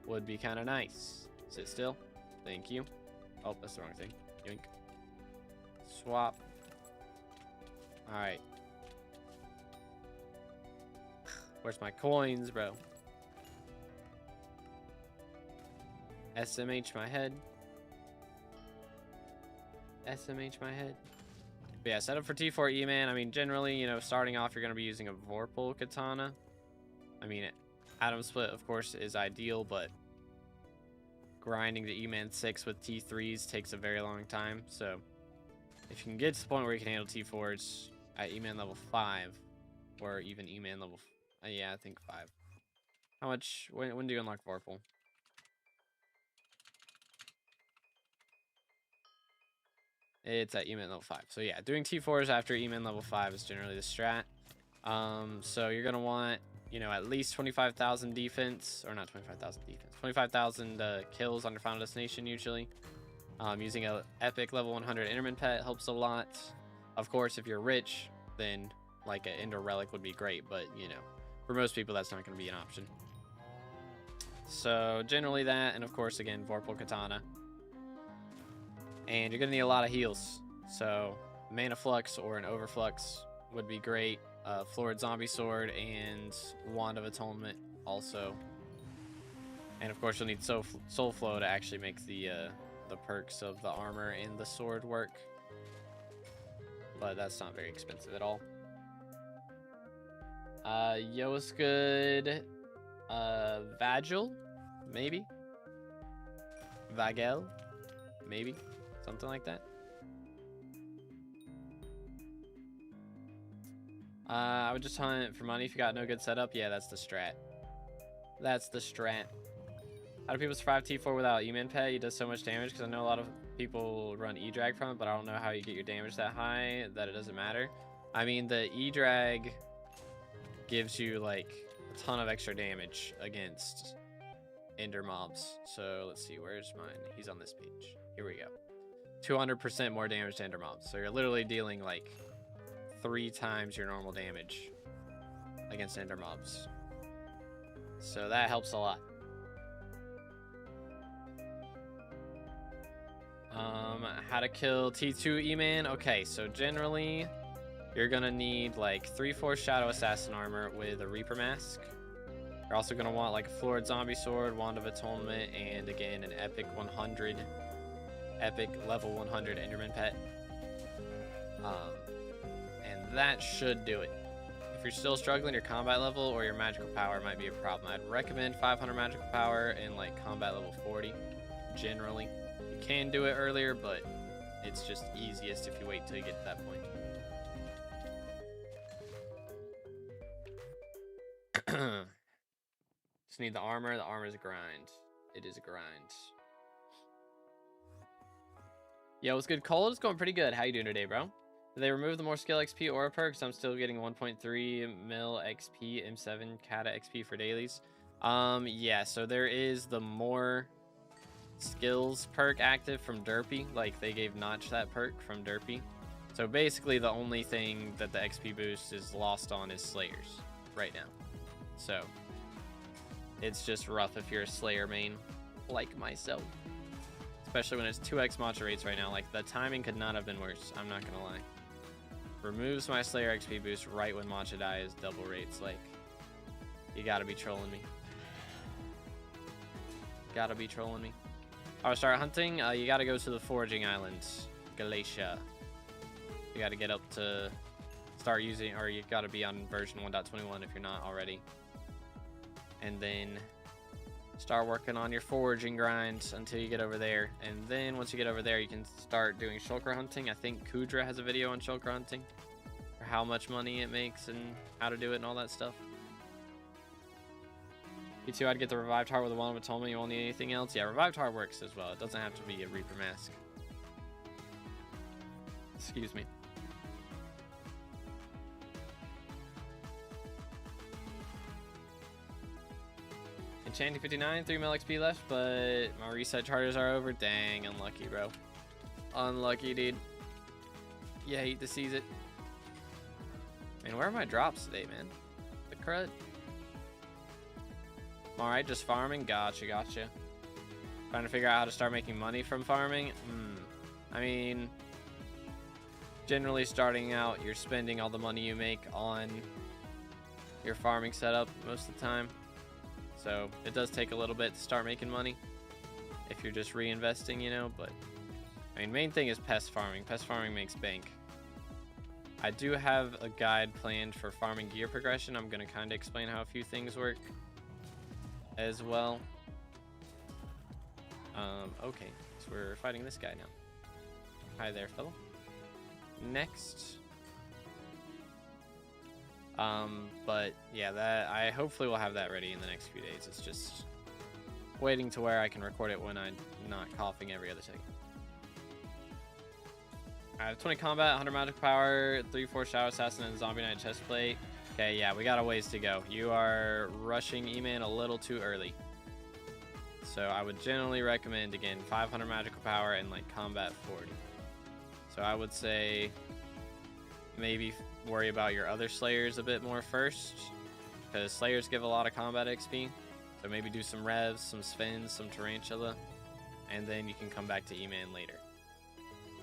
Would be kind of nice. Sit still. Thank you. Oh, that's the wrong thing. Yoink. Swap. All right. Where's my coins, bro? SMH my head. SMH my head. But yeah, set up for T4 E-Man. I mean, generally, you know, starting off, you're going to be using a Vorpal Katana. I mean, Atom Split, of course, is ideal, but grinding the E-Man 6 with T3s takes a very long time. So if you can get to the point where you can handle T4s at E-Man level 5, or even E-Man level... yeah, I think 5. How much... When do you unlock Vorpal? It's at E-Man level 5. So yeah, doing T4s after E-Man level 5 is generally the strat. So you're going to want, you know, at least 25,000 defense, or not 25,000 defense, 25,000 kills on your Final Destination usually. Using an epic level 100 Enderman pet helps a lot. Of course, if you're rich, then like an Ender Relic would be great, but you know, for most people that's not going to be an option. So generally that, and of course again, Vorpal Katana. And you're going to need a lot of heals. So Mana Flux or an Overflux would be great. Florid Zombie Sword and Wand of Atonement also. And of course you'll need Soul Flow to actually make the perks of the armor and the sword work. But that's not very expensive at all. Yo, what's good? Vagel? Maybe? Vagel? Maybe? Something like that. I would just hunt for money if you got no good setup. Yeah, that's the strat. That's the strat. How do people survive T4 without E-Man pet? He does so much damage because I know a lot of people run E-Drag from it, but I don't know how you get your damage that high that it doesn't matter. I mean, the E-Drag gives you like a ton of extra damage against Ender mobs. So let's see, where's mine? He's on this page. Here we go. 200% more damage to Ender mobs. So you're literally dealing like 3 times your normal damage against Ender mobs. So that helps a lot. How to kill T2 E-Man? Okay, so generally you're gonna need like 3/4 Shadow Assassin armor with a Reaper Mask. You're also gonna want like a Florid Zombie Sword, Wand of Atonement, and again an epic level 100 Enderman pet. And that should do it. If you're still struggling, your combat level or your magical power might be a problem. I'd recommend 500 magical power and like combat level 40 generally. You can do it earlier, but it's just easiest if you wait till you get to that point. Just need the armor. The armor is a grind. It is a grind. Yo, what's good, Cole? It's going pretty good. How you doing today, bro? Did they remove the more skill XP aura perks? I'm still getting 1.3 mil XP, M7 Kata XP for dailies. Yeah, so there is the more skills perk active from Derpy. Like, they gave Notch that perk from Derpy. So basically, the only thing that the XP boost is lost on is Slayers right now. So it's just rough if you're a Slayer main like myself. Especially when it's 2x Matcha rates right now. Like, the timing could not have been worse. I'm not gonna lie. Removes my Slayer XP boost right when Matcha dies, double rates. Like, you gotta be trolling me. Gotta be trolling me. Or start hunting, you gotta go to the foraging islands, Galatia. You gotta get up to start using, or you gotta be on version 1.21 if you're not already. And then start working on your foraging grinds until you get over there. And then once you get over there, you can start doing shulker hunting. I think Kudra has a video on shulker hunting, for how much money it makes and how to do it and all that stuff. You too, I'd get the revived heart with the one, but told me you won't need anything else. Yeah, revived heart works as well. It doesn't have to be a Reaper mask. Excuse me. Enchanting 59, 3 mil XP left, but my reset charters are over. Dang, unlucky, bro. Unlucky, dude. You hate to seize it. Man, where are my drops today, man? The crud. Alright, just farming. Gotcha, gotcha. Trying to figure out how to start making money from farming. I mean, generally starting out, you're spending all the money you make on your farming setup most of the time. So it does take a little bit to start making money if you're just reinvesting, you know, but I mean, main thing is pest farming. Pest farming makes bank. I do have a guide planned for farming gear progression. I'm going to kind of explain how a few things work as well. Okay, so we're fighting this guy now. Hi there, fella. Next. But yeah, that I hopefully will have that ready in the next few days. It's just waiting to where I can record it when I'm not coughing every other second. I have 20 combat, 100 magic power, 3-4 shadow assassin, and zombie knight chest plate. Okay, yeah, we got a ways to go. You are rushing E-Man a little too early. So I would generally recommend, again, 500 magical power and like combat 40. So I would say maybe worry about your other slayers a bit more first, because slayers give a lot of combat XP. So maybe do some Revs, some Spins, some Tarantula, and then you can come back to E-Man later.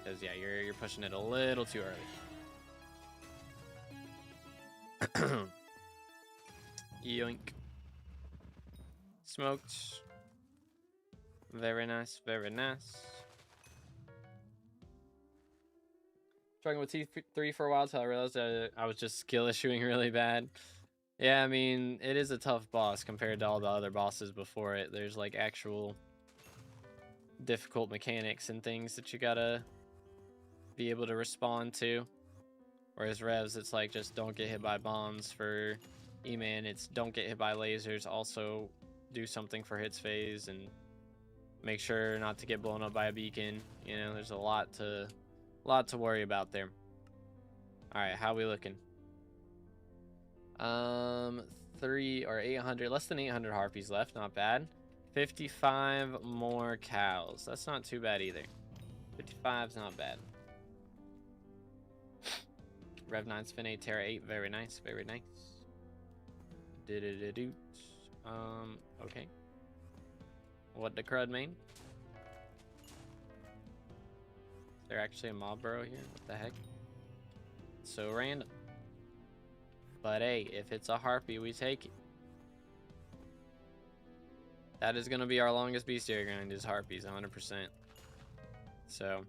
Because yeah, you're pushing it a little too early. Yoink. Smoked. Very nice, very nice. Struggling with T3 for a while until I realized that I was just skill issuing really bad. Yeah, I mean, it is a tough boss compared to all the other bosses before it. There's like actual difficult mechanics and things that you gotta be able to respond to. Whereas Revs, it's like just don't get hit by bombs. For E-Man, it's don't get hit by lasers. Also do something for hits phase and make sure not to get blown up by a beacon. You know, there's a lot to worry about there. All right, how we looking? 800, less than 800 harpies left. Not bad. 55 more cows. That's not too bad either. 55's not bad. Rev 9, Spin 8, Terra 8. Very nice, very nice. Do-do-do-do. Okay. What the crud mean? Is there actually a mob burrow here? What the heck? So random. But hey, if it's a harpy, we take it. That is going to be our longest beastiary grind, is harpies, 100%. So,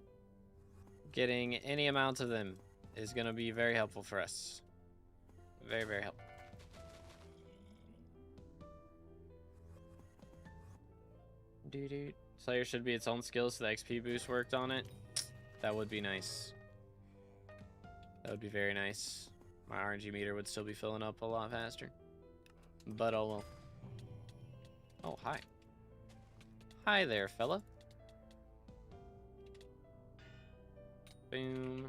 getting any amount of them is going to be very helpful for us. Very, very helpful. Doo-doo. Slayer should be its own skill, so the XP boost worked on it. That would be nice. That would be very nice. My RNG meter would still be filling up a lot faster. But oh well. Oh, hi. Hi there, fella. Boom.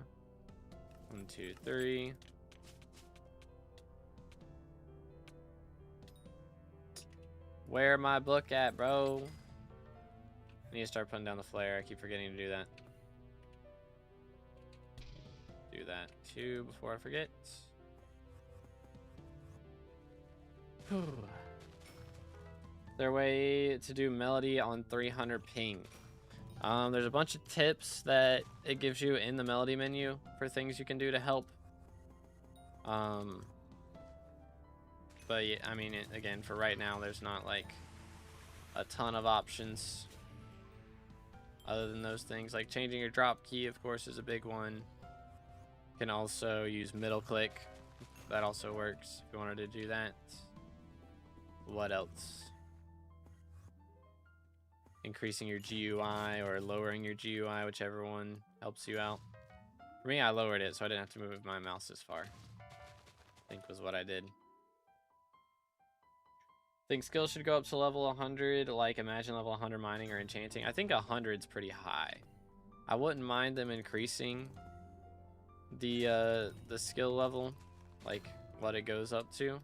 1, 2, 3. Where my book at, bro? I need to start putting down the flare. I keep forgetting to do that. Do that too before I forget. Their way to do melody on 300 ping. There's a bunch of tips that it gives you in the melody menu for things you can do to help. But yeah, I mean, again, for right now, there's not like a ton of options. other than those things. Like changing your drop key, of course, is a big one. You can also use middle click. That also works if you wanted to do that. What else? Increasing your GUI or lowering your GUI, whichever one helps you out. For me, I lowered it so I didn't have to move my mouse as far. I think was what I did. Think skills should go up to level 100, like imagine level 100 mining or enchanting. I think 100 is pretty high. I wouldn't mind them increasing the skill level, like what it goes up to.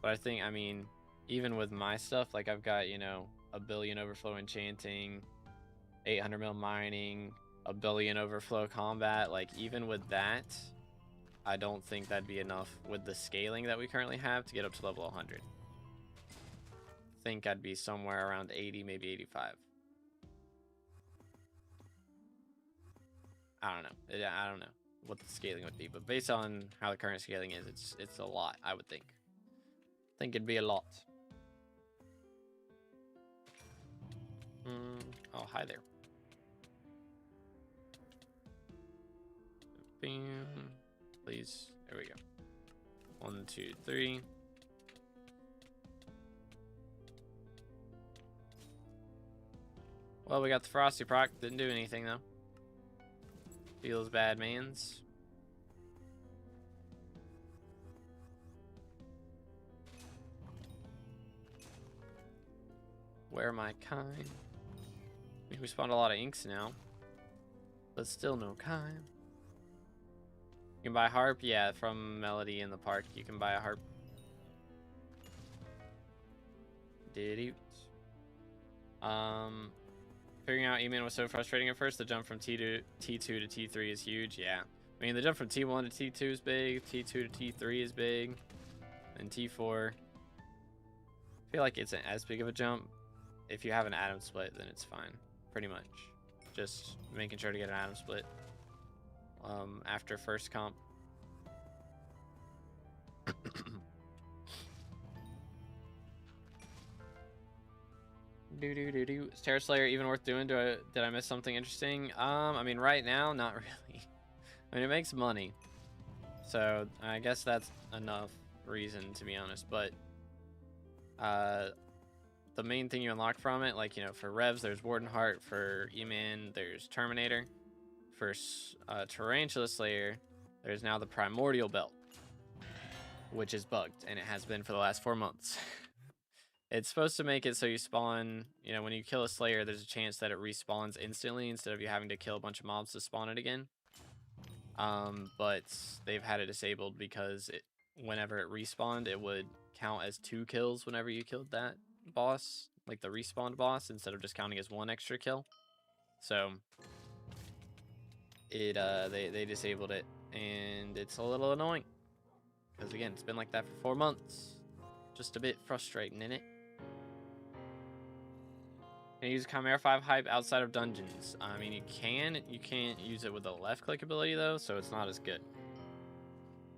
But I think, I mean, even with my stuff, like I've got, you know, 1 billion overflow enchanting, 800 mil mining, 1 billion overflow combat. Like even with that, I don't think that'd be enough with the scaling that we currently have to get up to level 100. Think I'd be somewhere around 80, maybe 85. I don't know. I don't know what the scaling would be, but based on how the current scaling is, it's a lot, I would think. I think it'd be a lot. Oh, hi there. Bam. Please. There we go. 1, 2, 3. Well, we got the Frosty proc. Didn't do anything, though. Feels bad, mans. Where am I kind? We spawned a lot of inks now. But still no kind. You can buy a harp? Yeah, from Melody in the park. You can buy a harp. Did it? Figuring out E-Man was so frustrating at first. The jump from T2 to T3 is huge. Yeah. I mean, the jump from T1 to T2 is big. T2 to T3 is big. And T4. I feel like it's as big of a jump. If you have an atom split, then it's fine. Pretty much. Just making sure to get an atom split. After first comp. Is Terror Slayer even worth doing? Did I miss something interesting? I mean, right now, not really. I mean, it makes money, so I guess that's enough reason, to be honest. But the main thing you unlock from it, like, you know, for Revs, there's Warden Heart. For E-Man, there's Terminator. For Tarantula Slayer, there's now the Primordial Belt, which is bugged, and it has been for the last 4 months. It's supposed to make it so you spawn, you know, when you kill a Slayer, there's a chance that it respawns instantly instead of you having to kill a bunch of mobs to spawn it again. But they've had it disabled because whenever it respawned, it would count as 2 kills whenever you killed that boss, like the respawned boss, instead of just counting as 1 extra kill. So they disabled it, and it's a little annoying because again, it's been like that for 4 months. Just a bit frustrating, innit? Can you use Chimera 5 hype outside of dungeons? I mean, you can. You can't use it with the left click ability though, so it's not as good.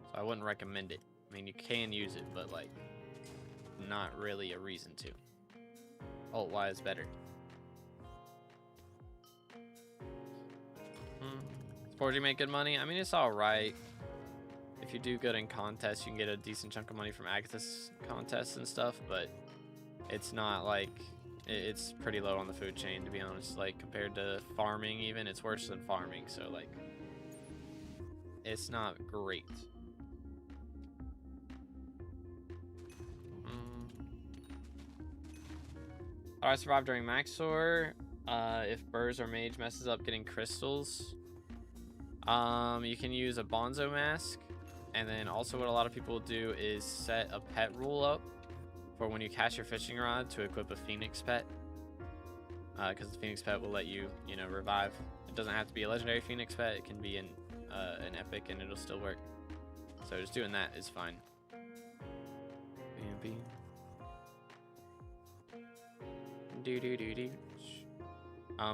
So I wouldn't recommend it. I mean, you can use it, but like, not really a reason to. Alt-Y is better. Does Forging make good money? I mean, it's alright. If you do good in contests, you can get a decent chunk of money from Agathis contests and stuff, but it's not like, it's pretty low on the food chain, to be honest. Like, compared to farming even, it's worse than farming, so like, it's not great. How do I survive during Maxor? If Burrs or Mage messes up getting crystals, you can use a Bonzo Mask. And then also what a lot of people do is set a pet rule up for when you cast your fishing rod to equip a Phoenix pet. Because the Phoenix pet will let you, you know, revive. It doesn't have to be a legendary Phoenix pet. It can be an epic and it'll still work. So just doing that is fine.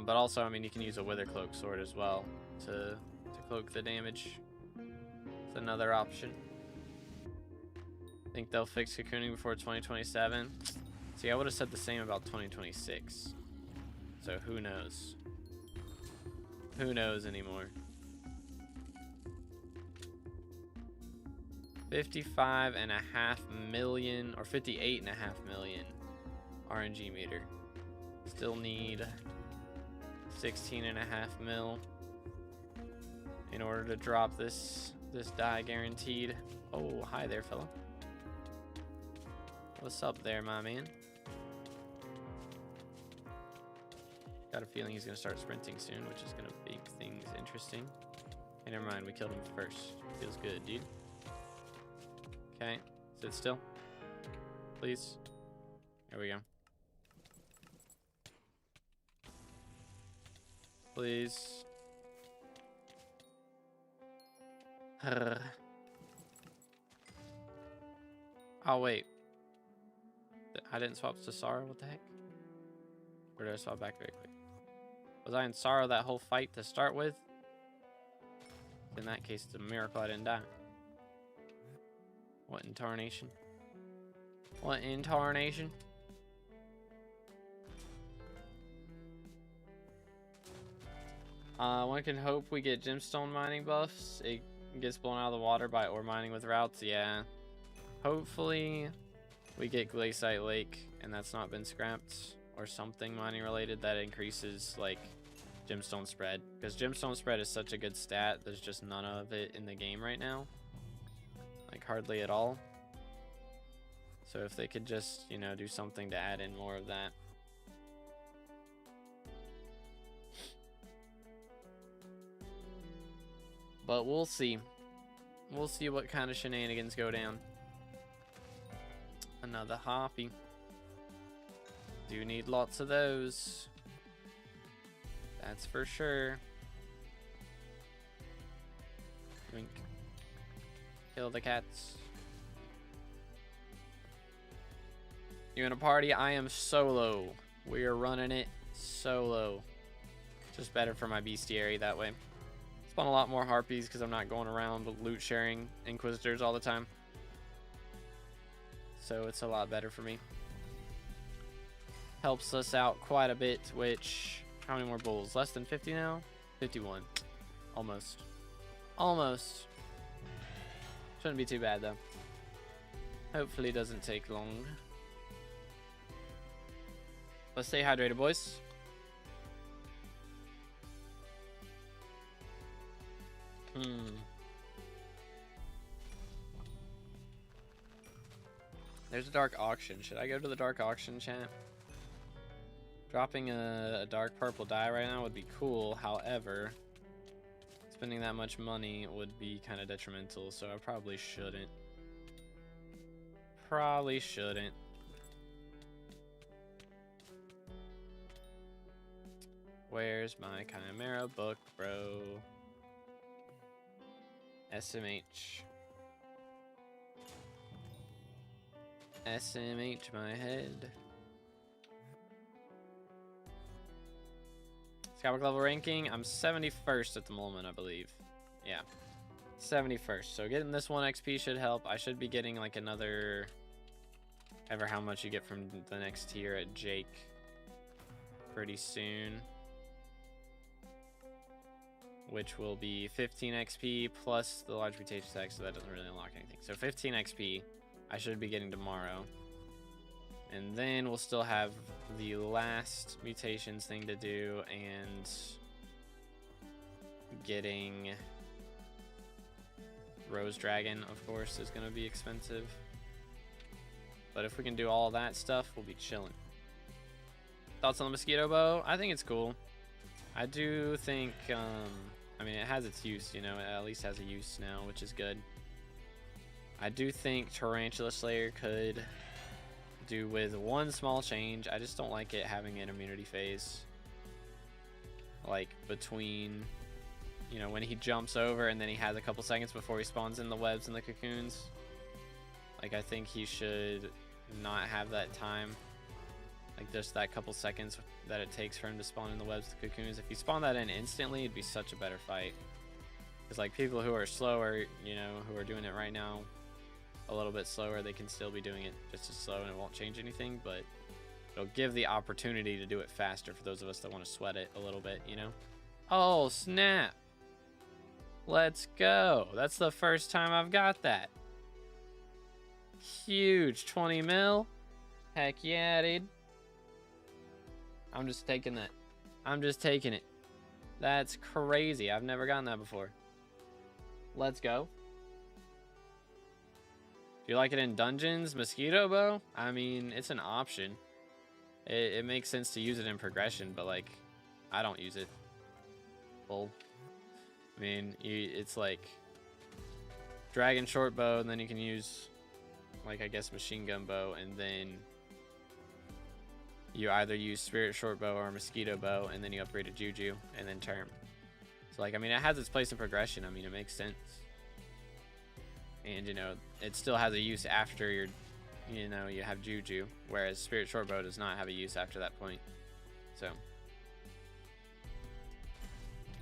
But also, I mean, you can use a Wither Cloak sword as well to cloak the damage. It's another option. Think they'll fix cocooning before 2027? See, I would have said the same about 2026. So who knows? Who knows anymore? 55.5 million or 58.5 million RNG meter. Still need 16.5 mil in order to drop this die guaranteed. Oh, hi there, fella. What's up there, my man? Got a feeling he's gonna start sprinting soon, which is gonna make things interesting. Okay, never mind, we killed him first. Feels good, dude. Okay, sit still. Please. There we go. Please. Oh, wait. I didn't swap to Sorrow, what the heck? Or did I swap back very quick? Was I in Sorrow that whole fight to start with? In that case, it's a miracle I didn't die. What in tarnation? What in tarnation? One can hope we get gemstone mining buffs. It gets blown out of the water by ore mining with routes. Yeah. Hopefully we get Glaciite Lake and that's not been scrapped or something mining related that increases like gemstone spread, because gemstone spread is such a good stat. There's just none of it in the game right now, like hardly at all. So if they could just, you know, do something to add in more of that. But we'll see. We'll see what kind of shenanigans go down. Another harpy. Do need lots of those. That's for sure. Wink. Kill the cats. You in a party? I am solo. We are running it solo. Just better for my Beastiary that way. Spawn a lot more harpies because I'm not going around loot sharing inquisitors all the time. So it's a lot better for me. Helps us out quite a bit, which... How many more bulls? Less than 50 now? 51. Almost. Almost. Shouldn't be too bad, though. Hopefully it doesn't take long. Let's stay hydrated, boys. There's a dark auction. Should I go to the dark auction, chat? Dropping a dark purple die right now would be cool. However, spending that much money would be kind of detrimental, so I probably shouldn't. Probably shouldn't. Where's my Chimera book, bro? SMH. SMH my head. SkyBlock level ranking, I'm 71st at the moment, I believe. Yeah, 71st. So getting this 1 XP should help. I should be getting like another, ever how much you get from the next tier at Jake pretty soon, which will be 15 XP plus the large mutation tag, so that doesn't really unlock anything. So 15 XP I should be getting tomorrow. And then we'll still have the last mutations thing to do, and getting Rose Dragon, of course, is going to be expensive. But if we can do all that stuff, we'll be chilling. Thoughts on the mosquito bow? I think it's cool. I do think, I mean, it has its use, you know, it at least has a use now, which is good. I do think Tarantula Slayer could do with one small change. I just don't like it having an immunity phase, like between, you know, when he jumps over and then he has a couple seconds before he spawns in the webs and the cocoons. Like, I think he should not have that time, like just that couple seconds that it takes for him to spawn in the webs, the cocoons. If you spawn that in instantly, it'd be such a better fight. Because like people who are slower, you know, who are doing it right now a little bit slower, they can still be doing it just as slow and it won't change anything, but it'll give the opportunity to do it faster for those of us that want to sweat it a little bit, you know. Oh, snap. Let's go. That's the first time I've got that. Huge. 20 mil. Heck yeah, dude. I'm just taking that. I'm just taking it. That's crazy. I've never gotten that before. Let's go. Do you like it in dungeons? Mosquito bow? I mean, it's an option. It makes sense to use it in progression, but like, I don't use it. Well, I mean, it's like dragon short bow, and then you can use, like, I guess machine gun bow, and then you either use spirit short bow or mosquito bow, and then you upgrade to juju, and then term. So like, I mean, it has its place in progression. I mean, it makes sense. And, you know, it still has a use after you're, you know, you have juju, whereas spirit short bow does not have a use after that point. So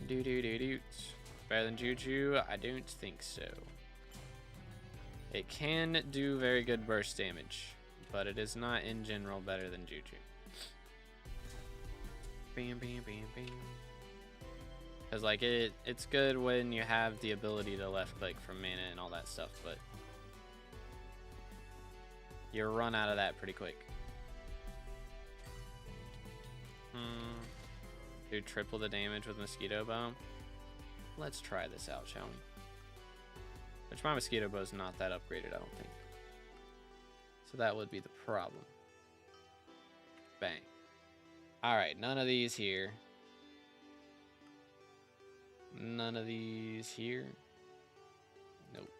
better than juju? I don't think so. It can do very good burst damage, but it is not in general better than juju. Bam, bam, bam, bam. Because like it's good when you have the ability to left click from mana and all that stuff, but you run out of that pretty quick. Do triple the damage with mosquito bow. Let's try this out, shall we? Which my mosquito bow is not that upgraded, I don't think. So that would be the problem. Bang. Alright, none of these here. None of these here. Nope.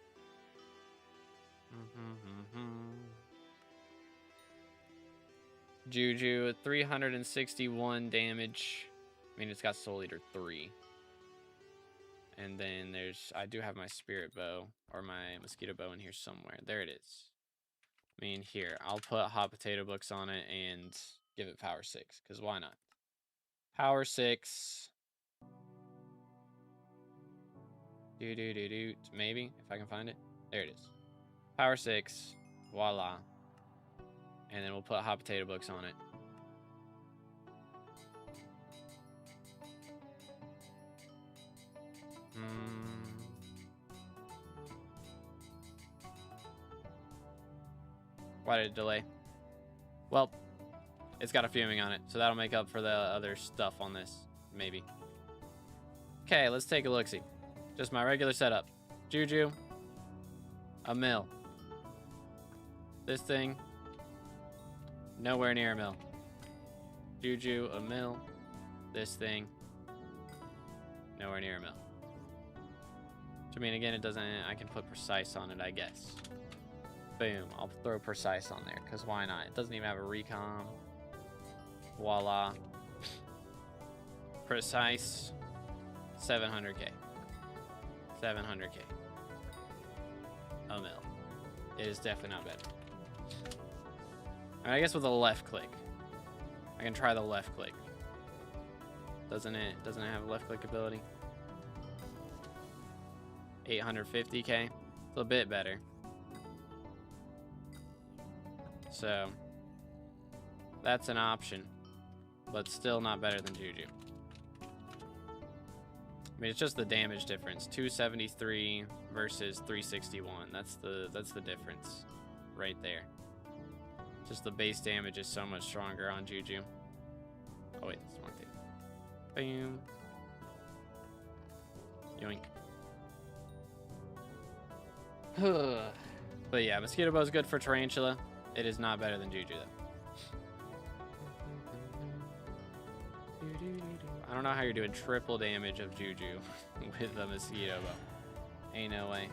Juju at 361 damage. I mean, it's got Soul Eater 3. And then there's, I do have my spirit bow or my mosquito bow in here somewhere. There it is. I mean, here, I'll put hot potato books on it and give it power 6, because why not? Power 6. Maybe, if I can find it. There it is. Power 6. Voila. And then we'll put hot potato books on it. Why did it delay? Well, it's got a fuming on it, so that'll make up for the other stuff on this, maybe. Okay, let's take a look-see. Just my regular setup. Juju. A mill. This thing. Nowhere near a mill. Juju, a mill. This thing. Nowhere near a mill. Which, I mean, again, it doesn't... I can put precise on it, I guess. Boom. I'll throw precise on there, because why not? It doesn't even have a recom. Voila. Precise. 700k. 700k. A mil. It is definitely not better. I guess with a left click. I can try the left click. Doesn't it have a left click ability? 850k. It's a bit better. So that's an option, but still not better than Juju. I mean, it's just the damage difference. 273 versus 361. That's the difference right there. Just the base damage is so much stronger on Juju. Oh wait, that's one thing. Bam. Yoink. But yeah, Mosquito Bow is good for Tarantula. It is not better than Juju though. I don't know how you're doing triple damage of Juju with the Mosquito Bow. Ain't no way.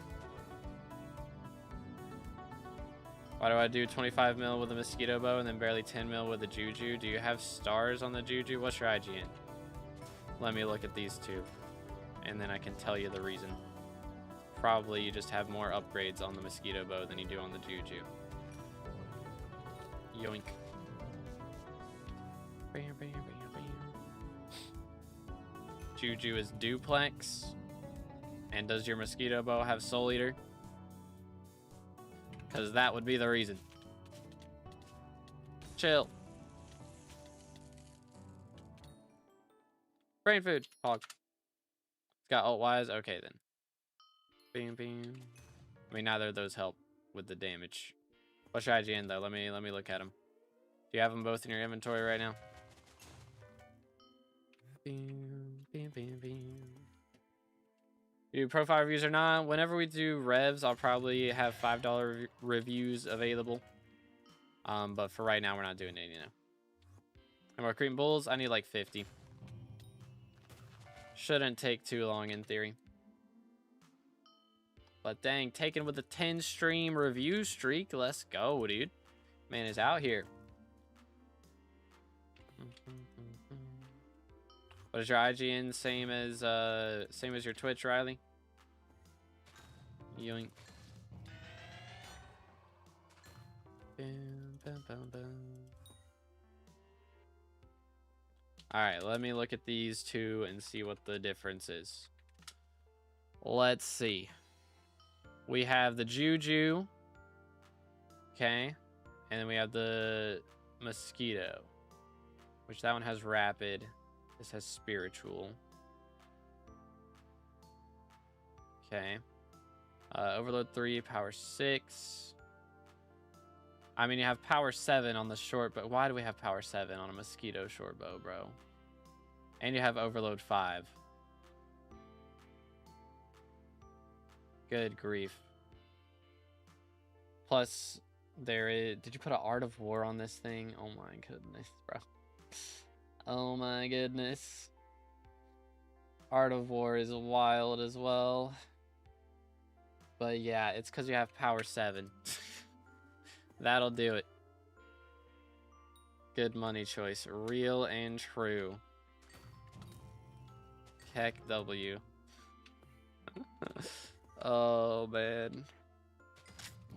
Why do I do 25 mil with a Mosquito Bow and then barely 10 mil with a Juju? Do you have stars on the Juju? What's your IGN? Let me look at these two, and then I can tell you the reason. Probably you just have more upgrades on the Mosquito Bow than you do on the Juju. Yoink. Bam, bam, bam, bam. Juju is duplex. And does your Mosquito Bow have Soul Eater? Because that would be the reason. Chill. Brain food. Hog. It's got alt-wise? Okay, then. Bing, bing. I mean, neither of those help with the damage. What's your IGN, though? Let me look at them. Do you have them both in your inventory right now? Bing, bing, bing, bing. Do profile reviews or not? Whenever we do Revs, I'll probably have $5 reviews available. But for right now, we're not doing any, you know. And more Cretan Bulls, I need like 50. Shouldn't take too long in theory. But dang, taken with a 10 stream review streak. Let's go, dude. Man is out here. What is your IGN? Same as your Twitch, Riley? Yoink. Bam, bam, bam, bam. Alright, let me look at these two and see what the difference is. Let's see. We have the Juju. Okay. And then we have the Mosquito. Which that one has Rapid. This has Spiritual. Okay. Overload 3, Power 6. I mean, you have Power 7 on the short, but why do we have Power 7 on a Mosquito short bow, bro? And you have Overload 5. Good grief. Plus, there is... Did you put an Art of War on this thing? Oh my goodness, bro. Oh my goodness. Art of War is wild as well. But yeah, it's because you have Power 7. That'll do it. Good money choice. Real and true. Heck W. Oh, man.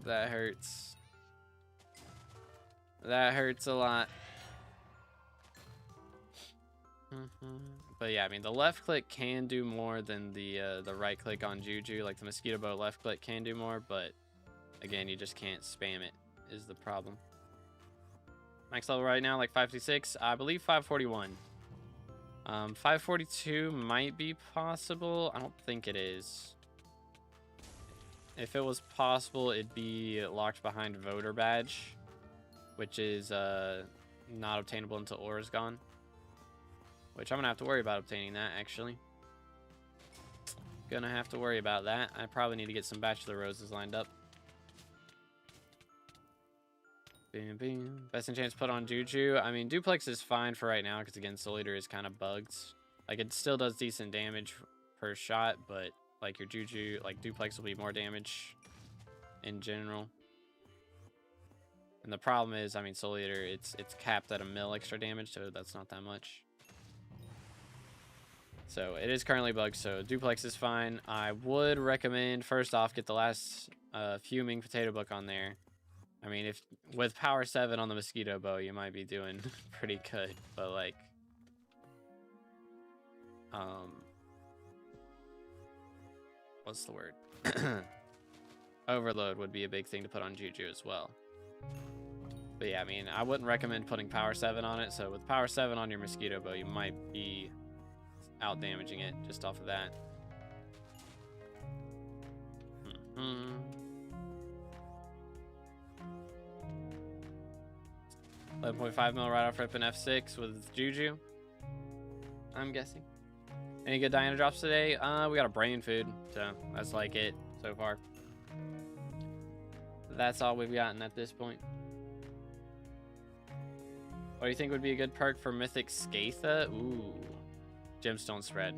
That hurts. That hurts a lot. But yeah, I mean, the left click can do more than the right click on Juju. Like the Mosquito Bow left click can do more, but again, you just can't spam it is the problem. Max level right now, like 556. I believe 541. 542 might be possible. I don't think it is. If it was possible, it'd be locked behind Voter Badge, which is not obtainable until Aura's gone. Which I'm gonna have to worry about obtaining that, actually. Gonna have to worry about that. I probably need to get some Bachelor Roses lined up. Boom, boom. Best enchants put on Juju. I mean, Duplex is fine for right now because, again, Soul Eater is kind of bugged. Like, it still does decent damage per shot, but, like, your Juju, like, Duplex will be more damage in general. And the problem is, I mean, Soul Eater, it's capped at 1 mil extra damage, so that's not that much. So, it is currently bugged, so Duplex is fine. I would recommend, first off, get the last Fuming Potato Book on there. I mean, if with Power 7 on the Mosquito Bow, you might be doing pretty good, but like, what's the word? Overload would be a big thing to put on Juju as well. But yeah, I mean, I wouldn't recommend putting Power 7 on it, so with Power 7 on your Mosquito Bow, you might be out damaging it just off of that. 11.5 mil right off rip in F6 with Juju, I'm guessing. Any good Diana drops today? We got a brain food, so that's like it so far. That's all we've gotten at this point. What do you think would be a good perk for Mythic Skatha? Ooh, Gemstone Spread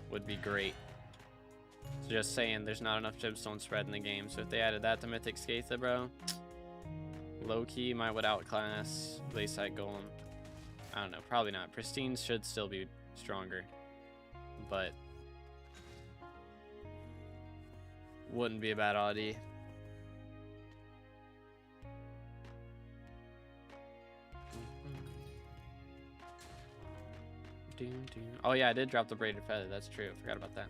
would be great. So just saying, there's not enough Gemstone Spread in the game, so if they added that to Mythic Skatha, bro, low-key might would outclass Layside Golem. I don't know, probably not. Pristine should still be stronger, but wouldn't be a bad oddity. Oh yeah, I did drop the Braided Feather, that's true, I forgot about that.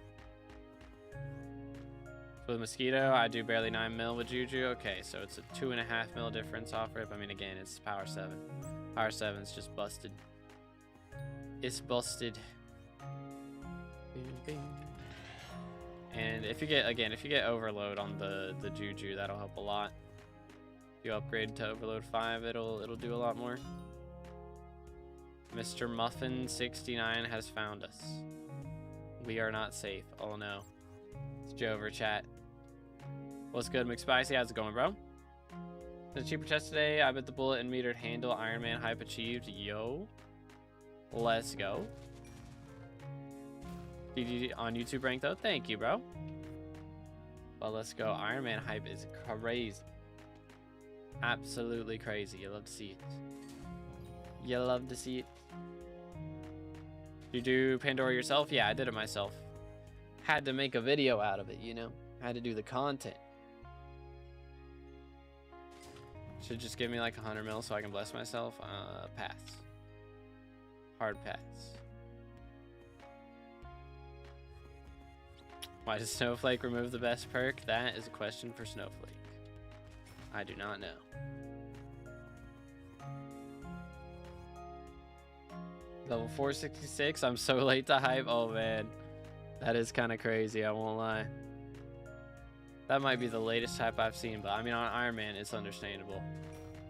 With Mosquito, I do barely 9 mil with Juju. Okay, so it's a 2.5 mil difference off rip. I mean, again, it's Power 7. Power 7's just busted. It's busted. And if you get, again, if you get overload on the Juju, that'll help a lot. If you upgrade to overload 5, it'll do a lot more. Mr. Muffin 69 has found us. We are not safe. Oh no. It's Joe over chat. What's good, McSpicy? How's it going, bro? The cheaper chest today. I bet the bullet and metered handle Iron Man hype achieved. Yo. Let's go. GG on YouTube rank though. Thank you, bro. Well, let's go. Iron Man hype is crazy. Absolutely crazy. You love to see it. You love to see it. You do Pandora yourself? Yeah, I did it myself. Had to make a video out of it, you know? Had to do the content. Should just give me like 100 mil so I can bless myself. Pass. Hard pass. Why does Snowflake remove the best perk? That is a question for Snowflake. I do not know. Level 466. I'm so late to hype. Oh man, that is kind of crazy. I won't lie. That might be the latest hype I've seen, but I mean on Iron Man, it's understandable.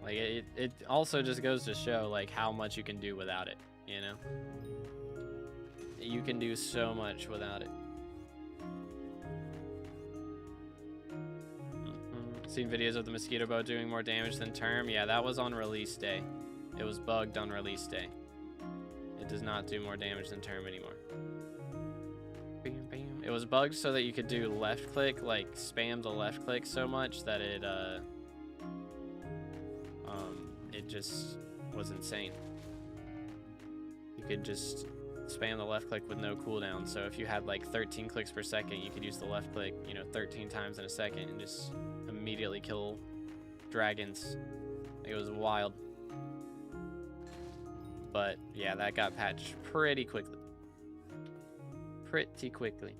Like it also just goes to show like how much you can do without it. You know, you can do so much without it. Seen videos of the mosquito bow doing more damage than Term. Yeah, that was on release day. It was bugged on release day. It does not do more damage than Term anymore. Bam, bam. It was bugged so that you could do left click, like spam the left click so much that it just was insane. You could just spam the left click with no cooldown. So if you had like 13 clicks per second, you could use the left click, you know, 13 times in a second and just immediately kill dragons. It was wild. But yeah, that got patched pretty quickly. Pretty quickly.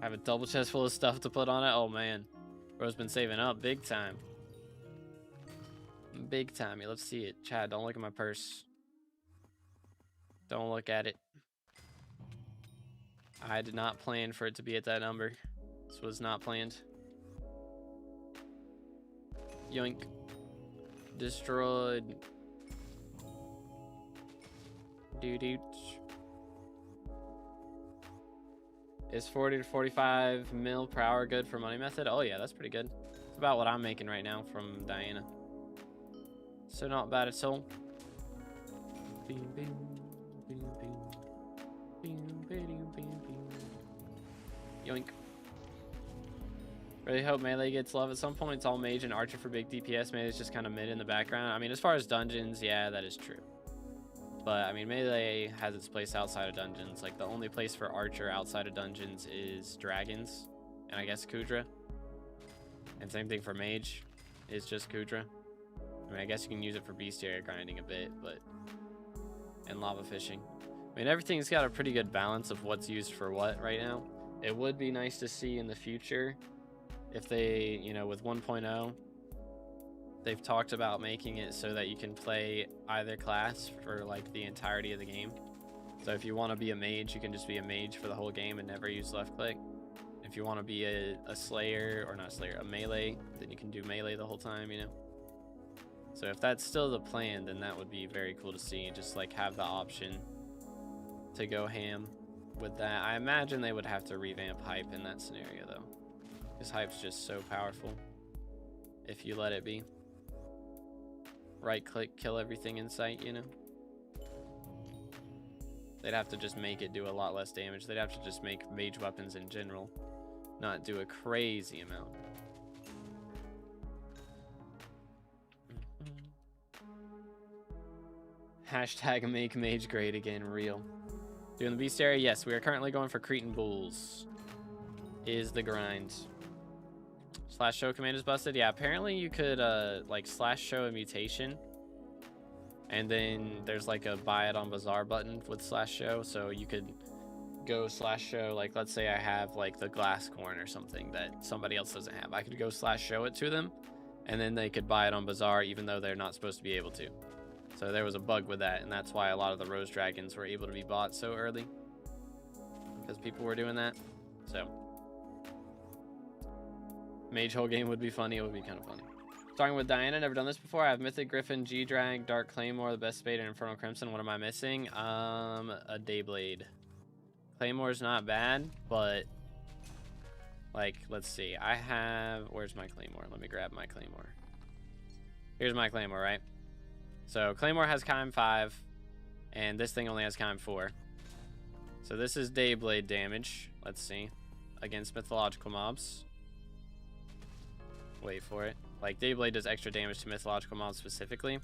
I have a double chest full of stuff to put on it. Oh man. Bro's been saving up big time. Big time. Let's see it. Chad, don't look at my purse. Don't look at it. I did not plan for it to be at that number. This was not planned. Yoink. Destroyed. Doo-doo. Is 40 to 45 mil per hour good for money method? Oh yeah, that's pretty good. It's about what I'm making right now from Diana. So not bad at all. Bing, bing, bing, bing. Bing, bing, bing, bing. Yoink. Really hope melee gets love at some point. It's all mage and archer for big DPS. Melee is just kind of mid in the background. I mean, as far as dungeons, yeah, that is true. But I mean, melee has its place outside of dungeons. Like the only place for archer outside of dungeons is dragons, and I guess Kudra. And same thing for mage, is just Kudra. I mean, I guess you can use it for Beastiary grinding a bit, but and lava fishing. I mean, everything's got a pretty good balance of what's used for what right now. It would be nice to see in the future if they, you know, with 1.0, they've talked about making it so that you can play either class for like the entirety of the game. So if you want to be a mage, you can just be a mage for the whole game and never use left click. If you want to be a slayer, or not slayer, a melee, then you can do melee the whole time, you know. So if that's still the plan, then that would be very cool to see, and just like have the option to go ham with that. I imagine they would have to revamp hype in that scenario though, because hype's just so powerful if you let it be. Right click, kill everything in sight, you know. They'd have to just make it do a lot less damage. They'd have to just make mage weapons in general not do a crazy amount. Hashtag make mage great again, real. Doing the Beastiary? Yes, we are currently going for Cretan bulls. Is the grind. Slash show command is busted. Yeah, apparently you could like slash show a mutation, and then there's like a buy it on Bazaar button with slash show, so you could go slash show, like let's say I have like the glass corn or something that somebody else doesn't have. I could go slash show it to them, and then they could buy it on Bazaar even though they're not supposed to be able to. So there was a bug with that, and that's why a lot of the Rose Dragons were able to be bought so early. Because people were doing that. So Mage whole game would be funny. It would be kind of funny. Starting with Diana, never done this before. I have Mythic Griffin, G-Drag, Dark Claymore, the Best Spade, and Infernal Crimson. What am I missing? A Dayblade. Claymore's not bad, but like, let's see. I have, where's my Claymore? Let me grab my Claymore. Here's my Claymore, right? So Claymore has Chime 5, and this thing only has Chime 4. So this is Dayblade damage. Let's see. Against mythological mobs. Wait for it. Like, Dayblade does extra damage to mythological mobs specifically.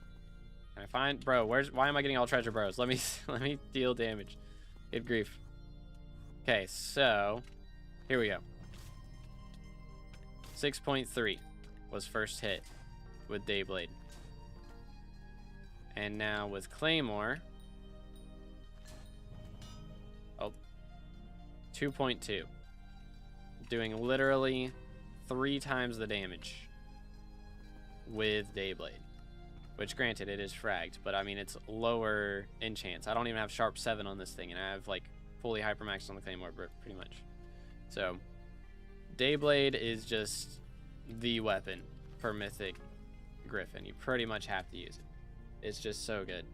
Can I find, bro? Why am I getting all treasure bros? Let me deal damage. Good grief. Okay, so here we go. 6.3 was first hit with Dayblade. And now with Claymore, 2.2. Doing literally 3 times the damage with Dayblade. Which, granted, it is fragged, but I mean, it's lower enchants. I don't even have Sharp 7 on this thing, and I have, like, fully hypermaxed on the Claymore, pretty much. So, Dayblade is just the weapon for Mythic Griffin. You pretty much have to use it. It's just so good.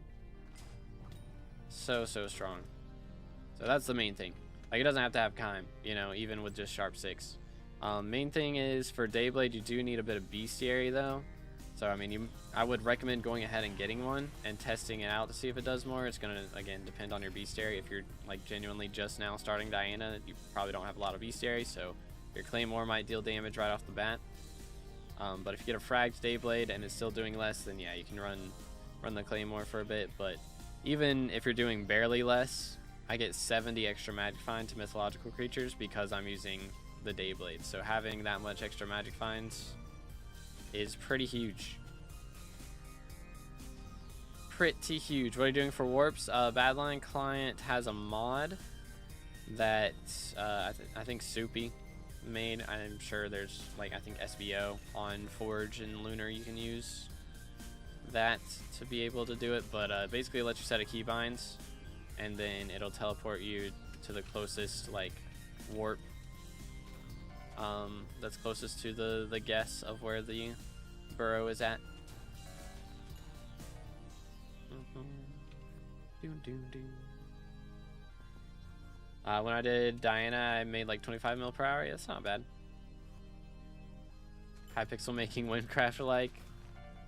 So strong. So that's the main thing. Like, it doesn't have to have Chime, you know, even with just Sharp 6. Main thing is, for Dayblade, you do need a bit of Beastiary, though. So, I mean, I would recommend going ahead and getting one and testing it out to see if it does more. It's going to, again, depend on your Beastiary. If you're, like, genuinely just now starting Diana, you probably don't have a lot of Beastiary, so your Claymore might deal damage right off the bat. But if you get a fragged Dayblade and it's still doing less, then yeah, you can run the Claymore for a bit. But even if you're doing barely less, I get 70 extra magic find to mythological creatures because I'm using the Dayblade. So having that much extra magic finds is pretty huge. Pretty huge. What are you doing for warps? Badline client has a mod that I think Soupy made. I'm sure there's, like, I think SBO on Forge and Lunar you can use that to be able to do it, but basically it lets you set a keybinds and then it'll teleport you to the closest, like, warp that's closest to the guess of where the burrow is at. When I did Diana, I made like 25 mil per hour. Yeah, that's not bad. Hypixel making Windcraft like.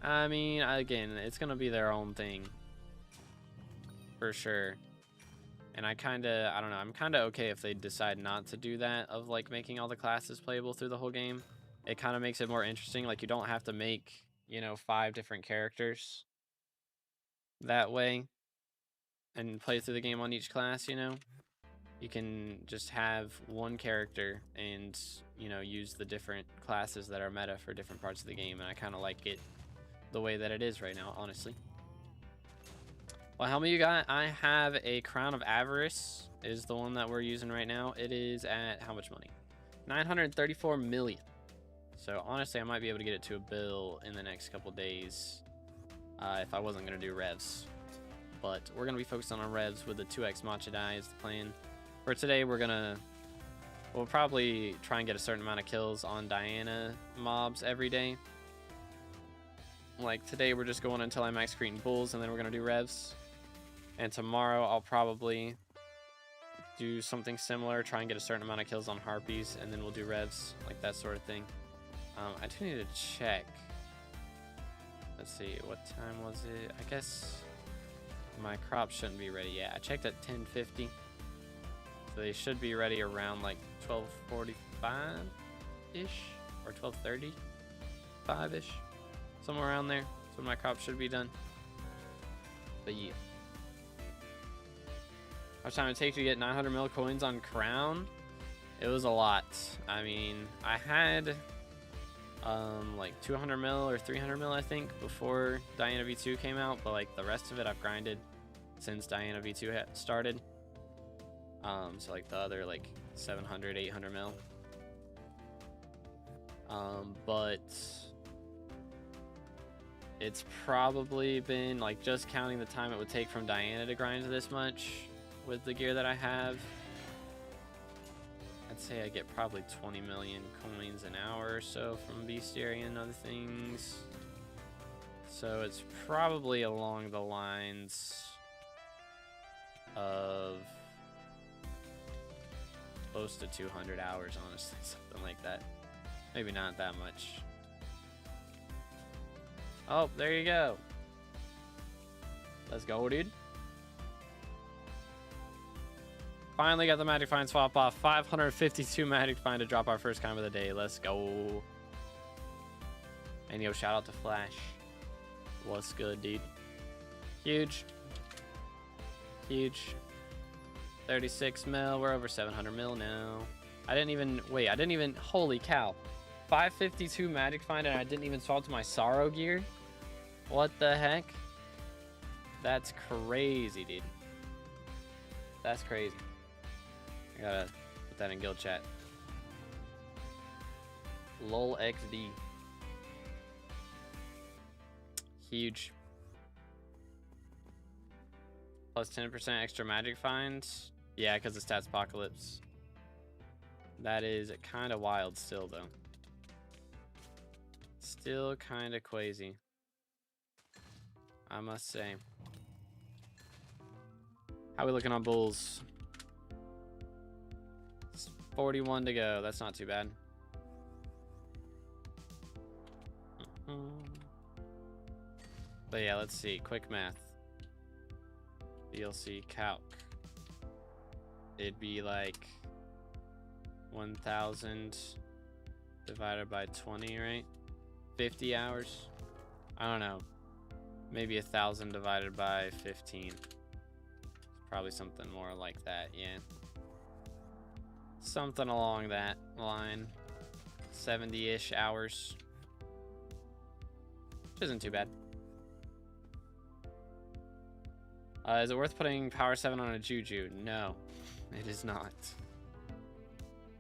I mean, again, it's gonna be their own thing for sure. And I don't know, I'm kinda okay if they decide not to do that, of like making all the classes playable through the whole game. It kind of makes it more interesting. Like, you don't have to make, you know, 5 different characters that way and play through the game on each class, you know. You can just have one character and, you know, use the different classes that are meta for different parts of the game, and I kind of like it the way that it is right now, honestly. What helmet you got? I have a Crown of Avarice is the one that we're using right now. It is at how much money? 934 million. So honestly, I might be able to get it to a bill in the next couple days if I wasn't going to do Revs. But we're going to be focusing on Revs with the 2x Matcha die is the plan. For today, we'll probably try and get a certain amount of kills on Diana mobs every day. Like today, we're just going until I max Cretan Bulls, and then we're going to do Revs. And tomorrow, I'll probably do something similar, try and get a certain amount of kills on Harpies, and then we'll do Revs, like that sort of thing. I do need to check. Let's see, what time was it? I guess my crops shouldn't be ready yet. I checked at 10:50. So they should be ready around like 12:45-ish or 12:35-ish. Somewhere around there. That's when my crops should be done. But yeah. How much time did it take to get 900 mil coins on Crown? It was a lot. I mean, I had like 200 mil or 300 mil, I think, before Diana V2 came out, but like the rest of it I've grinded since Diana V2 started. So like the other like 700, 800 mil. But It's probably been, like, just counting the time it would take from Diana to grind this much with the gear that I have. I'd say I get probably 20 million coins an hour or so from Beastiary and other things. So it's probably along the lines of close to 200 hours, honestly, something like that. Maybe not that much. Oh, there you go. Let's go, dude. Finally got the Magic Find swap off. 552 Magic Find to drop our first time of the day. Let's go. And yo, shout out to Flash. What's good, dude? Huge. Huge. 36 mil. We're over 700 mil now. I didn't even, holy cow. 552 Magic Find and I didn't even swap to my Sorrow gear? What the heck? That's crazy, dude. That's crazy. I gotta put that in guild chat. LOL XD. Huge. Plus 10% extra magic finds. Yeah, because of stats apocalypse. That is kind of wild still, though. Still kind of crazy, I must say. How we looking on bulls? 41 to go. That's not too bad. But yeah, let's see. Quick math. DLC calc. It'd be like 1,000 divided by 20, right? 50 hours? I don't know. Maybe 1,000 divided by 15. Probably something more like that, yeah. Something along that line. 70-ish hours. Which isn't too bad. Is it worth putting Power 7 on a Juju? No, it is not.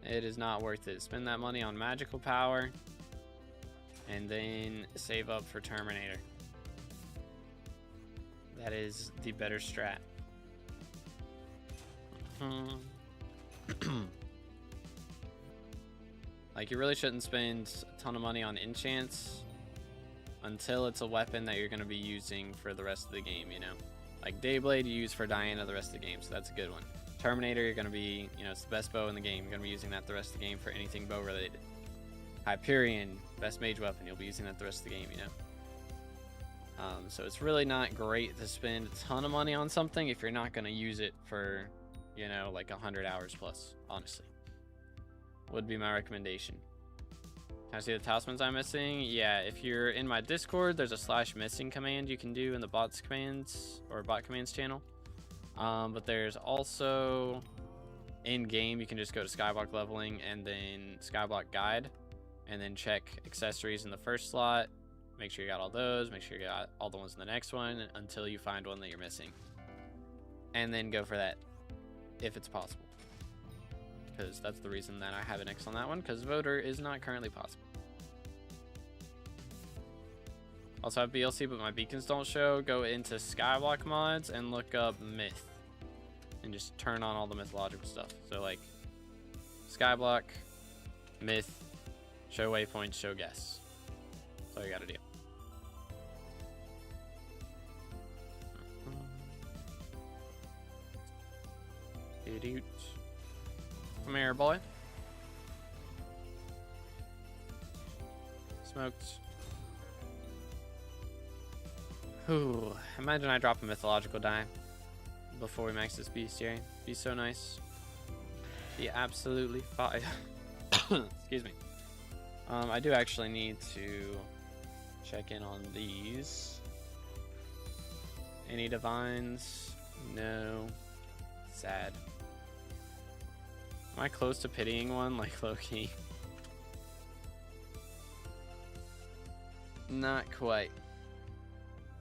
It is not worth it. Spend that money on magical power and then save up for Terminator. That is the better strat. Like, you really shouldn't spend a ton of money on enchants until it's a weapon that you're going to be using for the rest of the game, you know? Like Dayblade you use for Diana the rest of the game, so that's a good one. Terminator, you're going to be, you know, it's the best bow in the game. You're going to be using that the rest of the game for anything bow related. Hyperion, best mage weapon, you'll be using that the rest of the game, you know? So it's really not great to spend a ton of money on something if you're not going to use it for, you know, like 100 hours plus, honestly. Would be my recommendation. Can I see the talismans I'm missing? Yeah, if you're in my Discord, there's a /missing command you can do in the bots commands or bot commands channel. But there's also in game, you can just go to SkyBlock leveling and then SkyBlock guide and then check accessories in the first slot. Make sure you got all those, make sure you got all the ones in the next one until you find one that you're missing. And then go for that if it's possible. Because that's the reason that I have an X on that one, because voter is not currently possible. Also have BLC, but my beacons don't show. Go into Skyblock mods and look up myth. And just turn on all the mythological stuff. So like Skyblock, myth, show waypoints, show guess. That's all you gotta do. Come here, boy. Smoked. Ooh, imagine I drop a mythological die before we max this Beastiary. Be so nice. Be absolutely fire. Excuse me. I do actually need to check in on these. Any divines? No. Sad. Am I close to pitying one, like low-key? Not quite.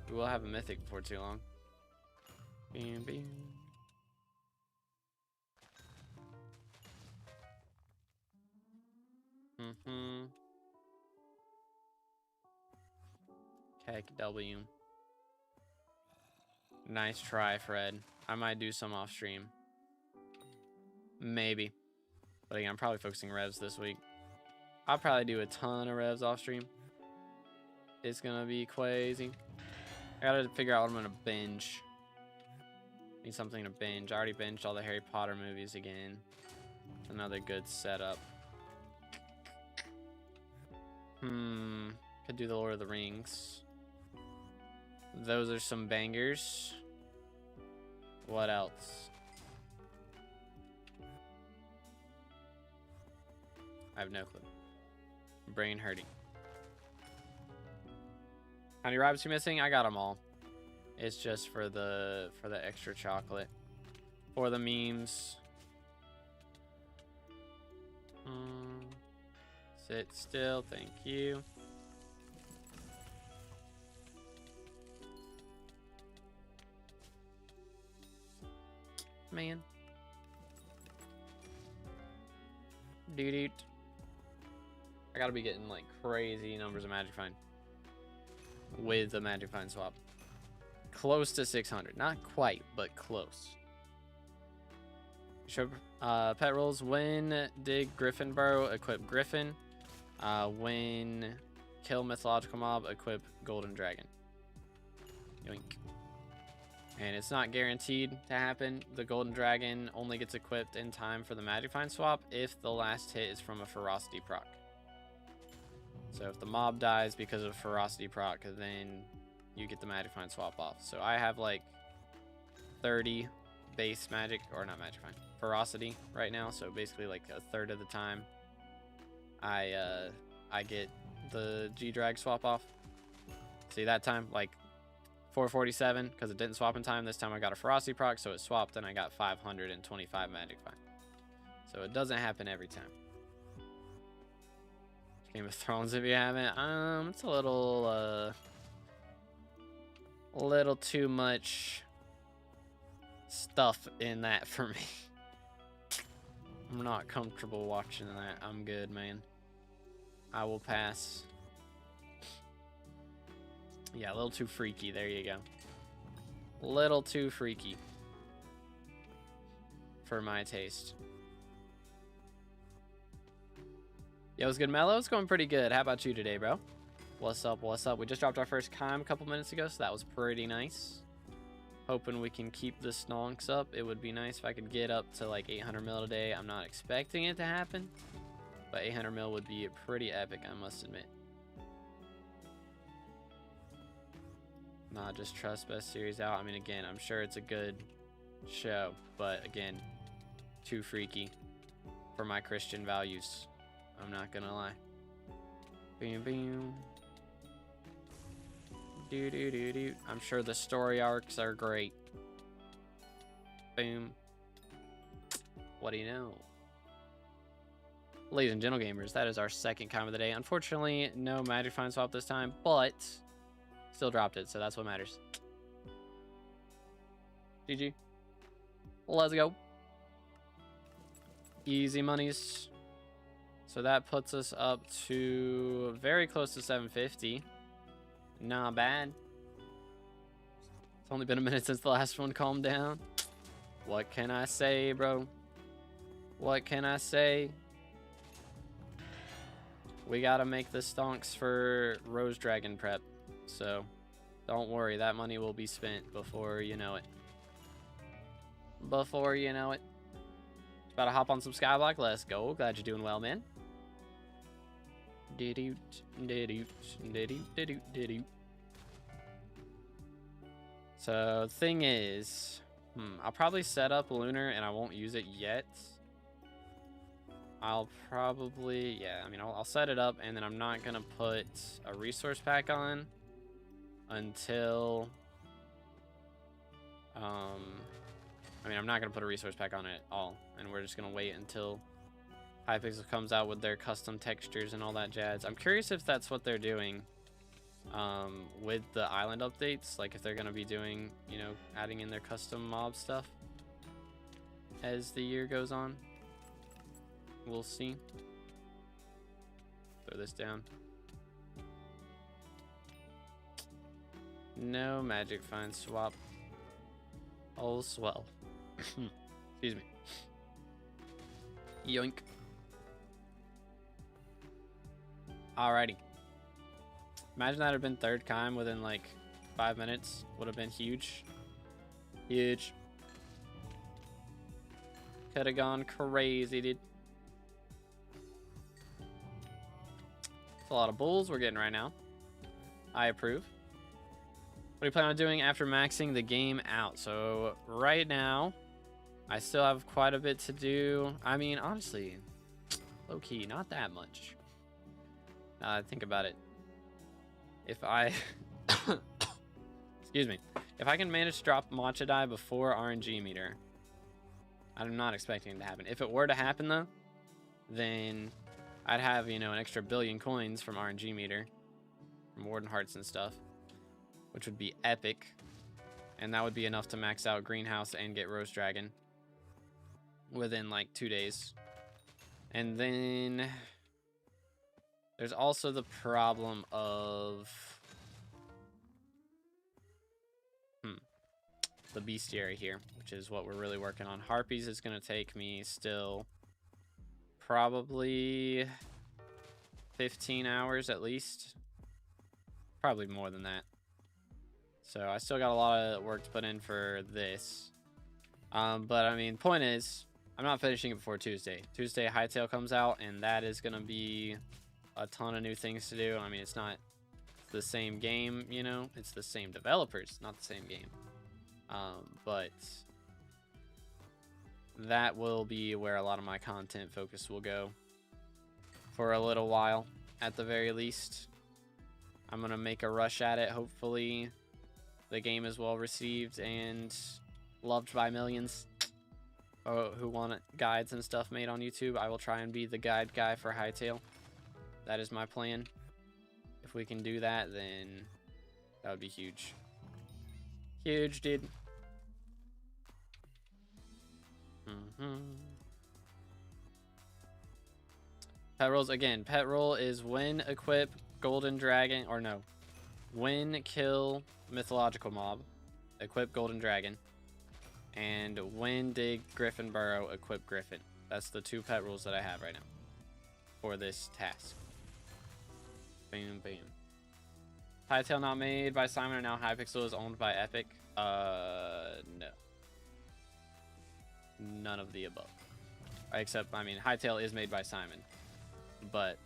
We will have a mythic before too long. Bam, bam. Heck W. Nice try, Fred. I might do some off stream. Maybe. But again, I'm probably focusing Revs this week. I'll probably do a ton of Revs off stream. It's gonna be crazy. I gotta figure out what I'm gonna binge. Need something to binge. I already binged all the Harry Potter movies again. Another good setup. Could do the Lord of the Rings. Those are some bangers. What else? I have no clue. Brain hurting. How many rabbits you missing? I got them all. It's just for the extra chocolate. For the memes. Sit still, thank you. Man. Dude. I gotta be getting like crazy numbers of Magic Find. With the Magic Find swap. Close to 600. Not quite, but close. Show pet rules. When dig Griffin Burrow, equip Griffin. When kill mythological mob, equip Golden Dragon. Yoink. And it's not guaranteed to happen. The Golden Dragon only gets equipped in time for the Magic Find swap if the last hit is from a Ferocity proc. So if the mob dies because of Ferocity proc, then you get the Magic Find swap off. So I have like 30 base magic, or not Magic Find, Ferocity right now. So basically like a third of the time I get the G-Drag swap off. See, that time like 447 because it didn't swap in time. This time I got a Ferocity proc, so it swapped and I got 525 Magic Find. So it doesn't happen every time. Game of Thrones, if you haven't, it's a little too much stuff in that for me. I'm not comfortable watching that. I'm good, man. I will pass. Yeah, a little too freaky. There you go. A little too freaky for my taste. Yo, it's good, Mello. It's going pretty good. How about you today, bro? What's up? What's up? We just dropped our first Chime a couple minutes ago, so that was pretty nice. Hoping we can keep the stonks up. It would be nice if I could get up to like 800 mil today. I'm not expecting it to happen, but 800 mil would be pretty epic, I must admit. Nah, just trust Beastiary out. I mean, again, I'm sure it's a good show, but again, too freaky for my Christian values. I'm not gonna lie. Boom, boom. Do do do do. I'm sure the story arcs are great. Boom. What do you know? Ladies and gentle gamers, that is our second Chime of the day. Unfortunately, no Magic Find swap this time, but still dropped it, so that's what matters. GG. Let's go. Easy monies. So that puts us up to very close to 750. Not bad. It's only been a minute since the last one calmed down. What can I say, bro? What can I say? We gotta make the stonks for Rose Dragon prep. So don't worry, that money will be spent before you know it. Before you know it. About to hop on some SkyBlock. Let's go. Glad you're doing well, man. So the thing is, I'll probably set up Lunar and I won't use it yet. I'll probably, yeah, I mean, I'll set it up and then I'm not gonna put a resource pack on until I mean, I'm not gonna put a resource pack on it at all, and we're just gonna wait until Hypixel comes out with their custom textures and all that jazz. I'm curious if that's what they're doing with the island updates, like if they're gonna be doing, you know, adding in their custom mob stuff as the year goes on. We'll see. Throw this down. No magic find swap. Oh, swell. Excuse me. Yoink. Alrighty. Imagine that had been third time within like 5 minutes. Would have been huge. Huge. Could have gone crazy, dude. It's a lot of bulls we're getting right now. I approve. What do you plan on doing after maxing the game out? So right now, I still have quite a bit to do. I mean, honestly, low key, not that much. Think about it. If I, excuse me, if I can manage to drop Matcha die before RNG meter, I'm not expecting it to happen. If it were to happen though, then I'd have, you know, an extra billion coins from RNG meter, from Warden Hearts and stuff, which would be epic. And that would be enough to max out Greenhouse and get Rose Dragon within like 2 days. And then there's also the problem of the Beastiary here, which is what we're really working on. Harpies is going to take me still probably 15 hours at least. Probably more than that. So I still got a lot of work to put in for this. But I mean, point is, I'm not finishing it before Tuesday. Tuesday, Hytale comes out, and that is going to be a ton of new things to do. I mean, it's not the same game, you know? It's the same developers, not the same game. But that will be where a lot of my content focus will go for a little while, at the very least. I'm going to make a rush at it. Hopefully the game is well received and loved by millions who want guides and stuff made on YouTube. I will try and be the guide guy for Hytale. That is my plan. If we can do that, then that would be huge. Huge, dude. Pet rolls again. Pet roll is win, equip, golden dragon, or no. Win, kill, mythological mob, equip golden dragon, and win, dig, griffin burrow, equip griffin. That's the 2 pet rules that I have right now for this task. Boom, boom. Hytale not made by Simon, and now Hypixel is owned by Epic. No. None of the above. Except, I mean, Hytale is made by Simon, but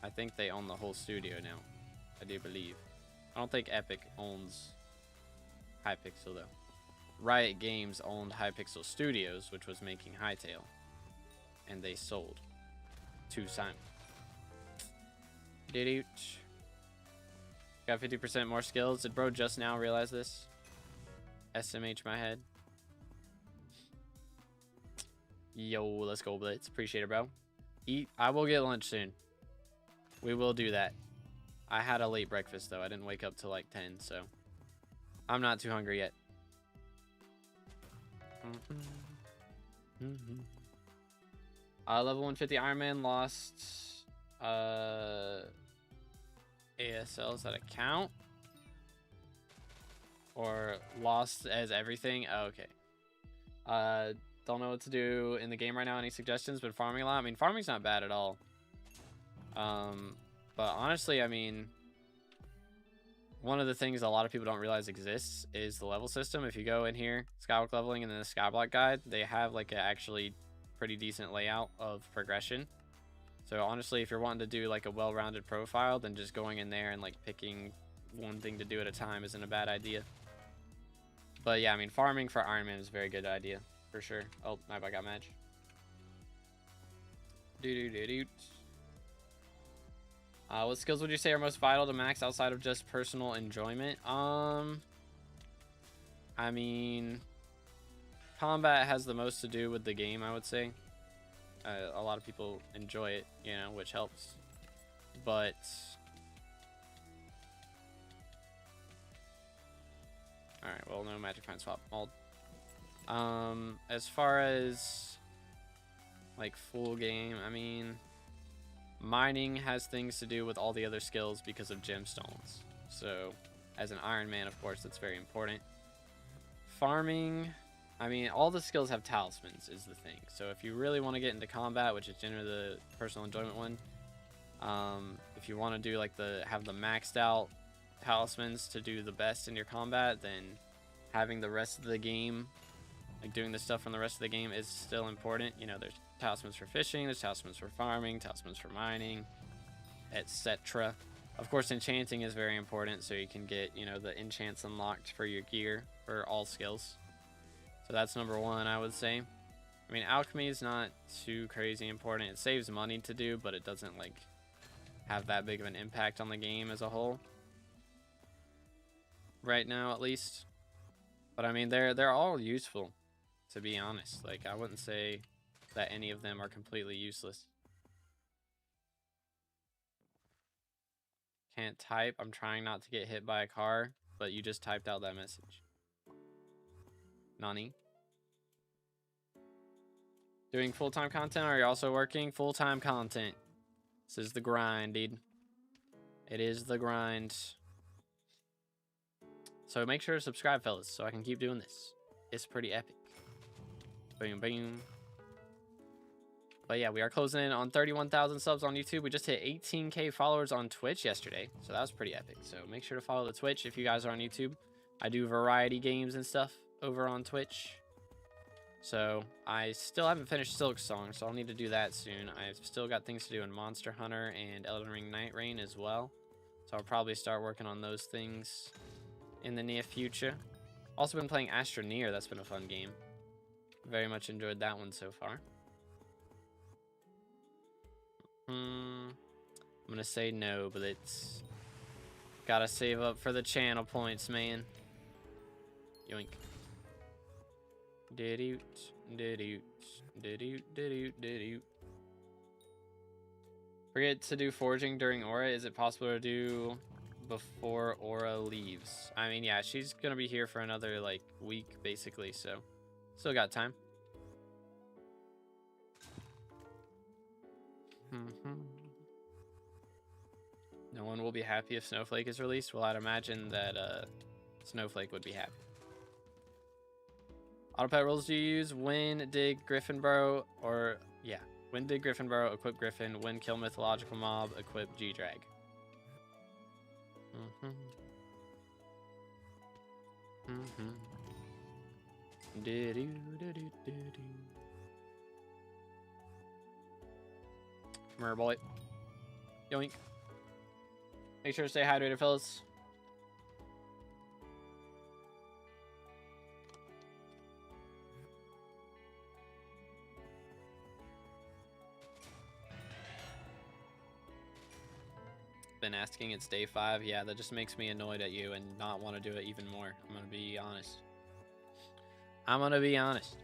I think they own the whole studio now. I do believe. I don't think Epic owns Hypixel though. Riot Games owned Hypixel Studios, which was making Hytale, and they sold to Simon. Got 50% more skills. Did bro just now realize this? SMH my head. Yo, let's go, Blitz. Appreciate it, bro. Eat. I will get lunch soon. We will do that. I had a late breakfast, though. I didn't wake up till like 10, so I'm not too hungry yet. Level 150 Iron Man lost ASLs that account, or lost as everything. Oh, okay. Don't know what to do in the game right now. Any suggestions? Been farming a lot. I mean, farming's not bad at all. But honestly, I mean, one of the things a lot of people don't realize exists is the level system. If you go in here, Skyblock leveling, and then the Skyblock guide, they have like a actually pretty decent layout of progression. So honestly, if you're wanting to do like a well-rounded profile, then just going in there and like picking one thing to do at a time isn't a bad idea. But yeah, I mean, farming for Iron Man is a very good idea for sure. Oh, I got match. What skills would you say are most vital to max outside of just personal enjoyment? I mean, combat has the most to do with the game, I would say. A lot of people enjoy it, you know, which helps. But alright, well, no magic find swap. As far as like full game, I mean, mining has things to do with all the other skills because of gemstones. So, as an Iron Man, of course, that's very important. Farming, I mean, all the skills have talismans is the thing. So if you really want to get into combat, which is generally the personal enjoyment one, if you want to do like have the maxed out talismans to do the best in your combat, then having the rest of the game, like doing the stuff from the rest of the game, is still important. You know, there's talismans for fishing, there's talismans for farming, talismans for mining, etc. Of course, enchanting is very important, so you can get, you know, the enchants unlocked for your gear for all skills. So that's number one, I would say. I mean, alchemy is not too crazy important. It saves money to do, but it doesn't like have that big of an impact on the game as a whole. Right now, at least. But I mean, they're all useful, to be honest. Like, I wouldn't say that any of them are completely useless. Can't type. I'm trying not to get hit by a car, but you just typed out that message. Nani? Doing full-time content, or are you also working full-time content? This is the grind, dude. It is the grind. So make sure to subscribe, fellas, so I can keep doing this. It's pretty epic. Boom, boom. But yeah, we are closing in on 31,000 subs on YouTube. We just hit 18K followers on Twitch yesterday, so that was pretty epic. So make sure to follow the Twitch if you guys are on YouTube. I do variety games and stuff over on Twitch. So I still haven't finished Silksong, so I'll need to do that soon. I've still got things to do in Monster Hunter and Elden Ring Night Rain as well. So I'll probably start working on those things in the near future. Also been playing Astroneer. That's been a fun game. Very much enjoyed that one so far. I'm gonna say no, but it's gotta save up for the channel points, man. Yoink. Did-oot, did-oot, did-oot, did-oot, did-oot. Forget to do foraging during Aura. Is it possible to do before Aura leaves? I mean, yeah, she's gonna be here for another like week basically, so still got time. No one will be happy if Snowflake is released. Well, I'd imagine that Snowflake would be happy. Autopilot rules do you use? Win, dig, Griffin Burrow, or yeah, win, dig, Griffin Burrow, equip Griffin, win, kill mythological mob, equip G-Drag. Murr boy. Yoink. Make sure to stay hydrated, fellas. Been asking, it's day 5. Yeah, that just makes me annoyed at you and not want to do it even more. I'm gonna be honest. I'm gonna be honest.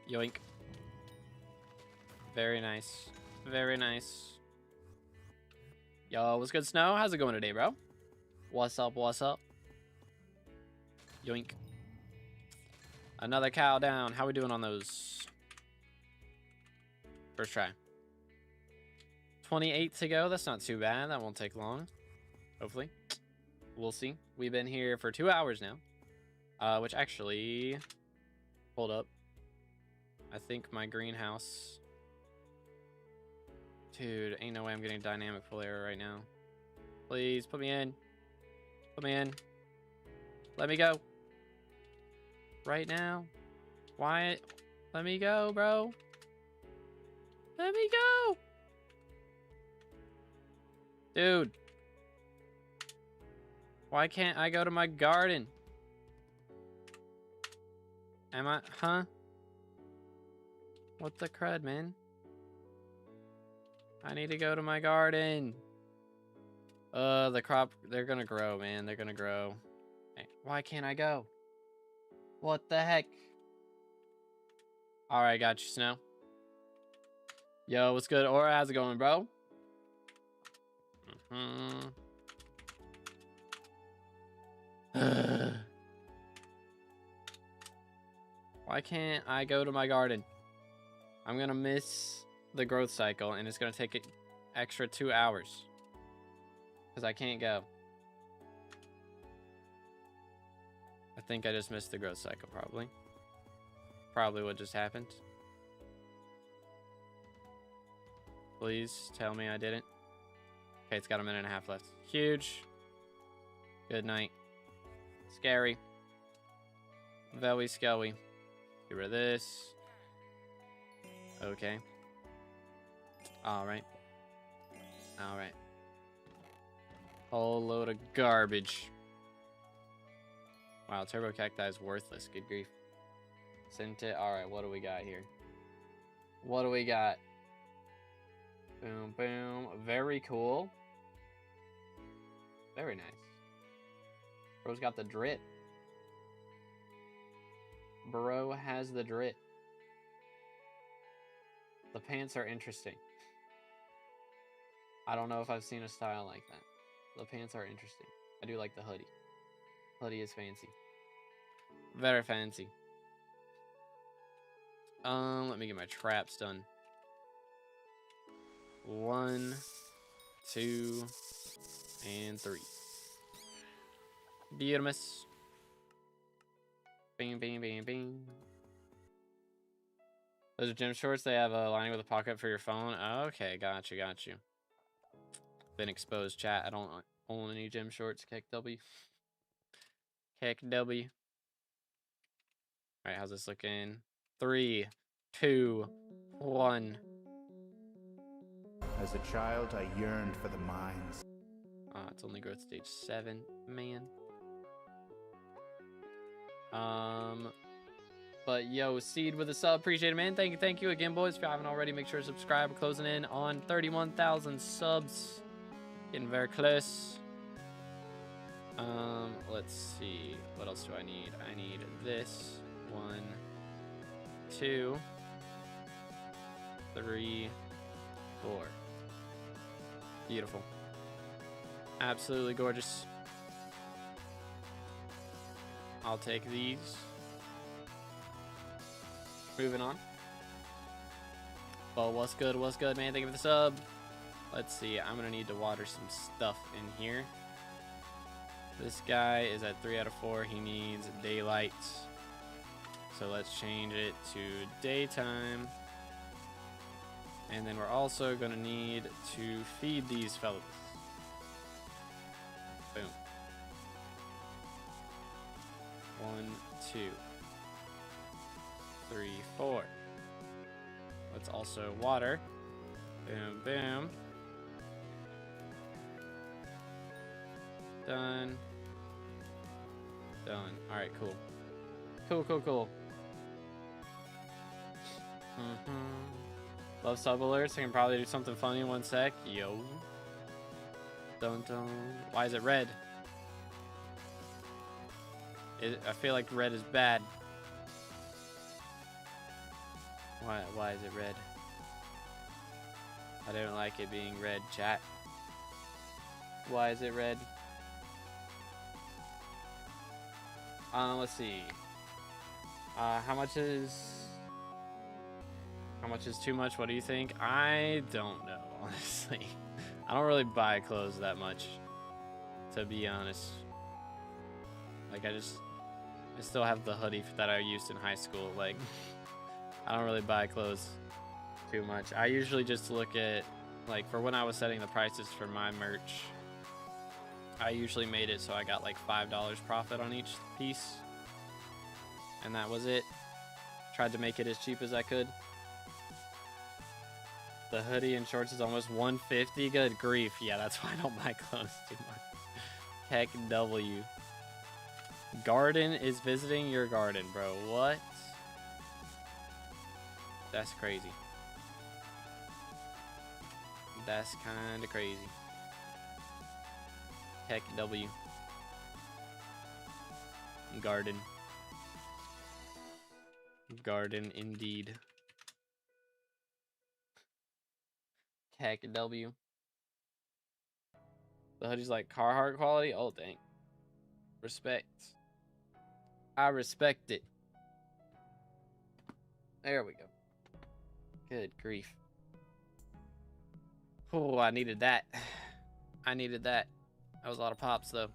Yoink. Very nice. Very nice. Yo, what's good, Snow? How's it going today, bro? What's up? What's up? Yoink. Another cow down. How we doing on those? First try. 28 to go. That's not too bad. That won't take long. Hopefully. We'll see. We've been here for 2 hours now. Which actually... Hold up. I think my greenhouse... Dude, ain't no way I'm getting dynamic full error right now. Please, put me in. Put me in. Let me go. Right now. Why? Let me go, bro. Let me go. Dude. Why can't I go to my garden? Am I? Huh? What the crud, man? I need to go to my garden. The crop, they're gonna grow, man. They're gonna grow. Hey, why can't I go? What the heck? Alright, got you, Snow. Yo, what's good, Aura? How's it going, bro? Why can't I go to my garden? I'm gonna miss the growth cycle, and it's gonna take an extra 2 hours. Because I can't go. I think I just missed the growth cycle, probably. Probably what just happened. Please tell me I didn't. Okay, it's got a minute and a half left. Huge. Good night. Scary. Very scary. Get rid of this. Okay. Alright. Alright. Whole load of garbage. Wow, turbo cacti is worthless. Good grief. Sent it. Alright, what do we got here? What do we got? Boom, boom. Very cool. Very nice. Bro's got the drit. Bro has the drit. The pants are interesting. I don't know if I've seen a style like that. The pants are interesting. I do like the hoodie. Hoodie is fancy. Very fancy. Let me get my traps done. 1, 2, and 3. Beautimous. Bing, bing, bing, bing. Those are gym shorts. They have a lining with a pocket for your phone. Okay, got you, got you. Been exposed, chat. I don't own any gym shorts. Keck W. Keck W. Alright, how's this looking? 3, 2, 1. As a child, I yearned for the mines. It's only growth stage 7, man. But yo, Seed with a sub, appreciate it, man. Thank you again, boys. If you haven't already, make sure to subscribe. We're closing in on 31,000 subs. Getting very close. Let's see. What else do I need? I need this. 1, 2, 3, 4. Beautiful. Absolutely gorgeous. I'll take these. Moving on. Well, what's good, man? Thank you for the sub. Let's see. I'm going to need to water some stuff in here. This guy is at 3 out of 4. He needs daylight. So let's change it to daytime. And then we're also going to need to feed these fellas. Boom. 1, 2, 3, 4. Let's also water. Boom, boom. Done. Done. Alright, cool. Cool. Love sub alerts. I can probably do something funny in 1 sec. Yo. Dun. Why is it red? I feel like red is bad. Why is it red? I don't like it being red, chat. Why is it red? Let's see. How much is too mumuch? What do you think? I don't know, honestly. I don't really buy clothes that much, to be honest. Like, I still have the hoodie that I used in high school. Like, I don't really buy clothes too much. I usually just look at, like, for when I was setting the prices for my merch, I usually made it so I got like $5 profit on each piece. And that was it. Tried to make it as cheap as I could. The hoodie and shorts is almost $150. Good grief. Yeah, that's why I don't buy clothes too much. Heck W. Garden is visiting your garden, bro. What? That's crazy. That's kind of crazy. Heck W. Garden. Garden indeed. Heck W. The hoodie's like Carhartt quality. Oh dang. Respect. I respect it. There we go. Good grief. Oh, I needed that. I needed that. That was a lot of pops, though.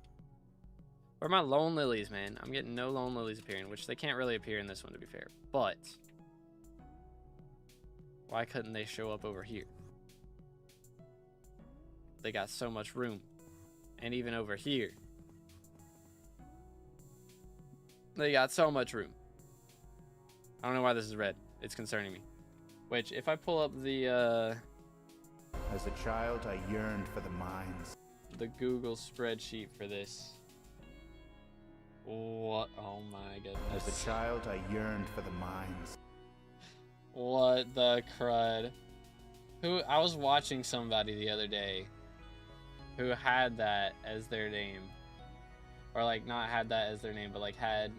Where are my lone lilies, man? I'm getting no lone lilies appearing, which they can't really appear in this one, to be fair. But why couldn't they show up over here? They got so much room. And even over here, they got so much room. I don't know why this is red. It's concerning me. Which, if I pull up the As a child, I yearned for the mines. the Google spreadsheet for this. What? Oh my goodness. As a child, I yearned for the mines. What the crud? I was watching somebody the other day who had that as their name. Or like not had that as their name, but like had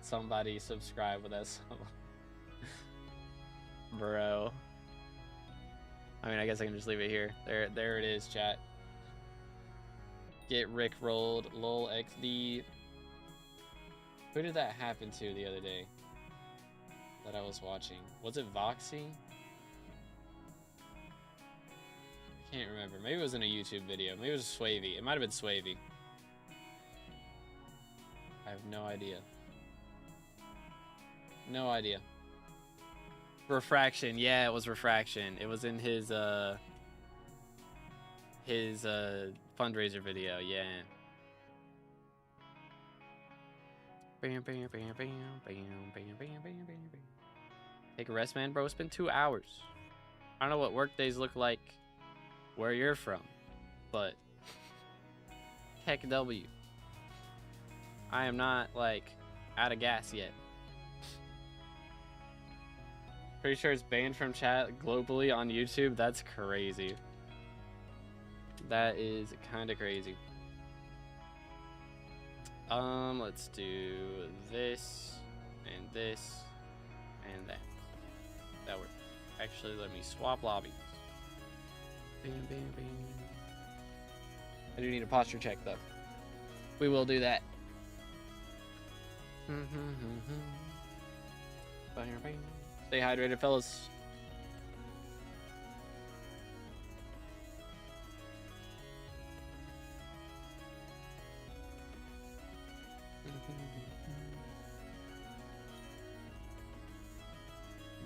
somebody subscribe with us. Bro. I mean, I guess I can just leave it here. There it is, chat. Get Rick rolled. Lol XD. Who did that happen to the other day that I was watching? Was it Voxy? I can't remember. Maybe it was in a YouTube video. Maybe it was Swavy. It might have been Swavy. I have no idea. No idea. Refraction. Yeah, it was Refraction. It was in his fundraiser video. Yeah. Take a rest, man, bro. It's been 2 hours. I don't know what work days look like where you're from, but heck W. I am not like out of gas yet. Pretty sure it's banned from chat globally on YouTube. That's crazy. That is kind of crazy. Let's do this and this and that. That works. Actually, let me swap lobbies. Bam, bam, bam. I do need a posture check though. We will do that. Stay hydrated, fellas.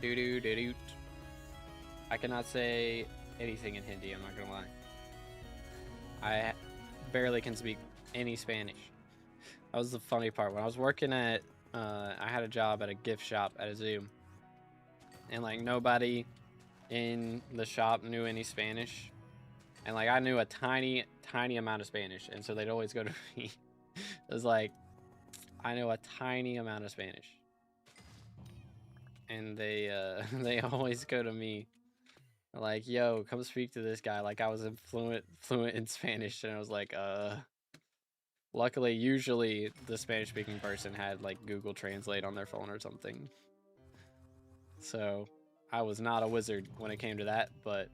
Do do do do. I cannot say anything in Hindi. I'm not gonna lie. I barely can speak any Spanish. That was the funny part. When I was working at, I had a job at a gift shop at a zoo, and like nobody in the shop knew any Spanish, and like I knew a tiny amount of Spanish, and so they'd always go to me. It was like I know a tiny amount of Spanish, and they always go to me, like, yo, come speak to this guy. Like I was fluent in Spanish, and I was like, luckily, usually the Spanish-speaking person had like Google Translate on their phone or something. So I was not a wizard when it came to that, but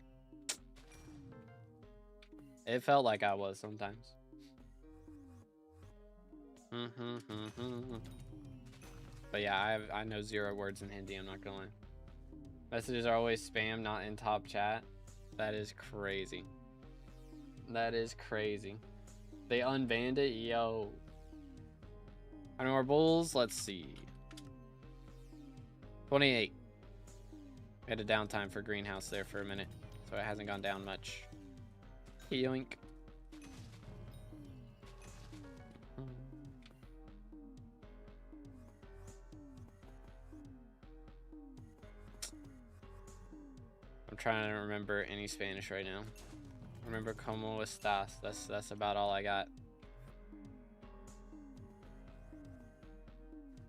it felt like I was sometimes. But yeah, I know 0 words in Hindi, I'm not gonna lie. Messages are always spam, not in top chat. That is crazy. That is crazy. They unbanned it, yo. How many more bulls? Let's see. 28. We had a downtime for greenhouse there for a minute, so it hasn't gone down much. Yoink. I'm trying to remember any Spanish right now. Remember como estás. That's about all I got.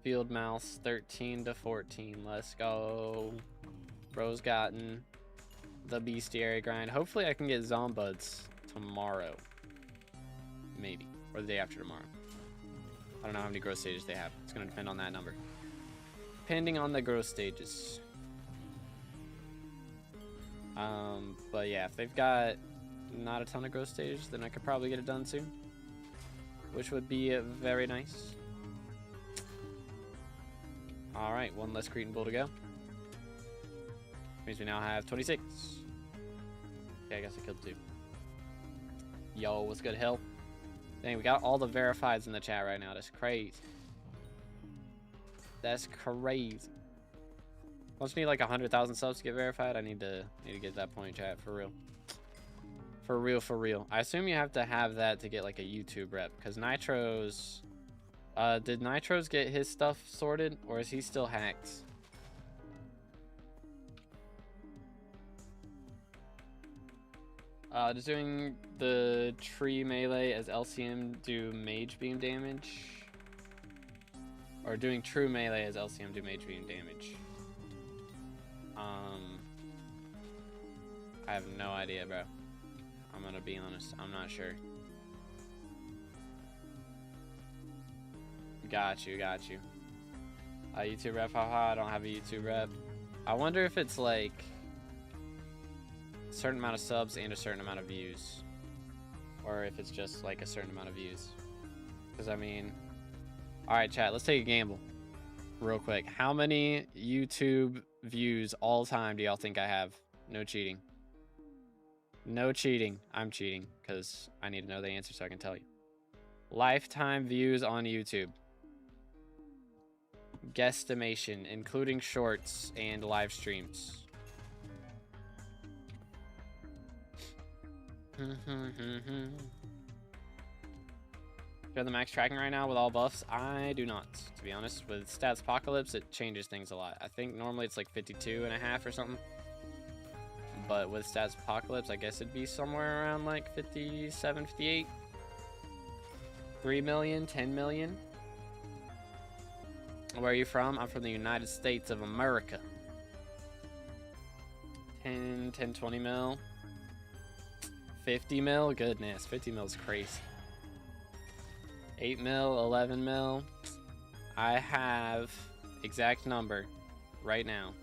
Field mouse 13 to 14. Let's go. Bro's gotten the Beastiary grind. Hopefully I can get Zombuds tomorrow. Maybe. Or the day after tomorrow. I don't know how many growth stages they have. It's going to depend on that number. Depending on the growth stages. But yeah, if they've got not a ton of growth stages, then I could probably get it done soon, which would be very nice. All right, one less Cretan bull to go. Means we now have 26. Okay, I guess I killed 2. Yo, what's good, Hill? Dang, we got all the verifieds in the chat right now. That's crazy. That's crazy. Once we need like 100,000 subs to get verified, I need to get that point, chat, for real. For real, for real. I assume you have to have that to get like a YouTube rep, because Nitro's... did Nitro's get his stuff sorted, or is he still hacked? Does doing the tree melee as LCM do mage beam damage? Or doing true melee as LCM do mage beam damage? I have no idea, bro. I'm gonna be honest, I'm not sure. Got you, got you. YouTube rep, haha, I don't have a YouTube rep. I wonder if it's like a certain amount of subs and a certain amount of views. Or if it's just like a certain amount of views. Because I mean, alright chat, let's take a gamble. Real quick. How many YouTube views all time do y'all think I have? No cheating. No cheating. I'm cheating because I need to know the answer so I can tell you. Lifetime views on YouTube. Guesstimation, including shorts and live streams. Do the max tracking right now with all buffs? I do not, to be honest. With Stats Apocalypse, it changes things a lot. I think normally it's like 52.5 or something. But with Stats Apocalypse, I guess it'd be somewhere around like 57, 58. 3 million, 10 million. Where are you from? I'm from the United States of America. 10, 20 mil. 50 mil? Goodness, 50 mil is crazy. 8 mil, 11 mil. I have exact number right now.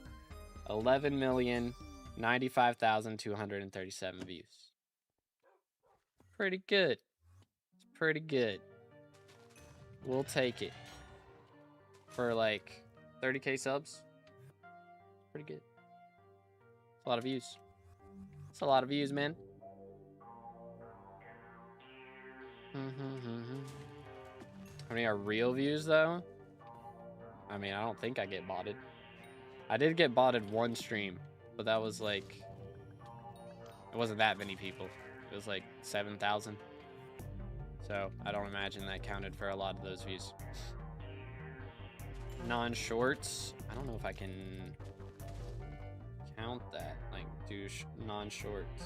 11,095,237 views. Pretty good. It's pretty good. We'll take it. For like 30k subs. Pretty good. It's a lot of views. It's a lot of views, man. How many are real views, though? I mean, I don't think I get botted. I did get botted one stream, but that was like... It wasn't that many people. It was like 7,000. So, I don't imagine that counted for a lot of those views. Non-shorts. I don't know if I can count that. Like, do non-shorts.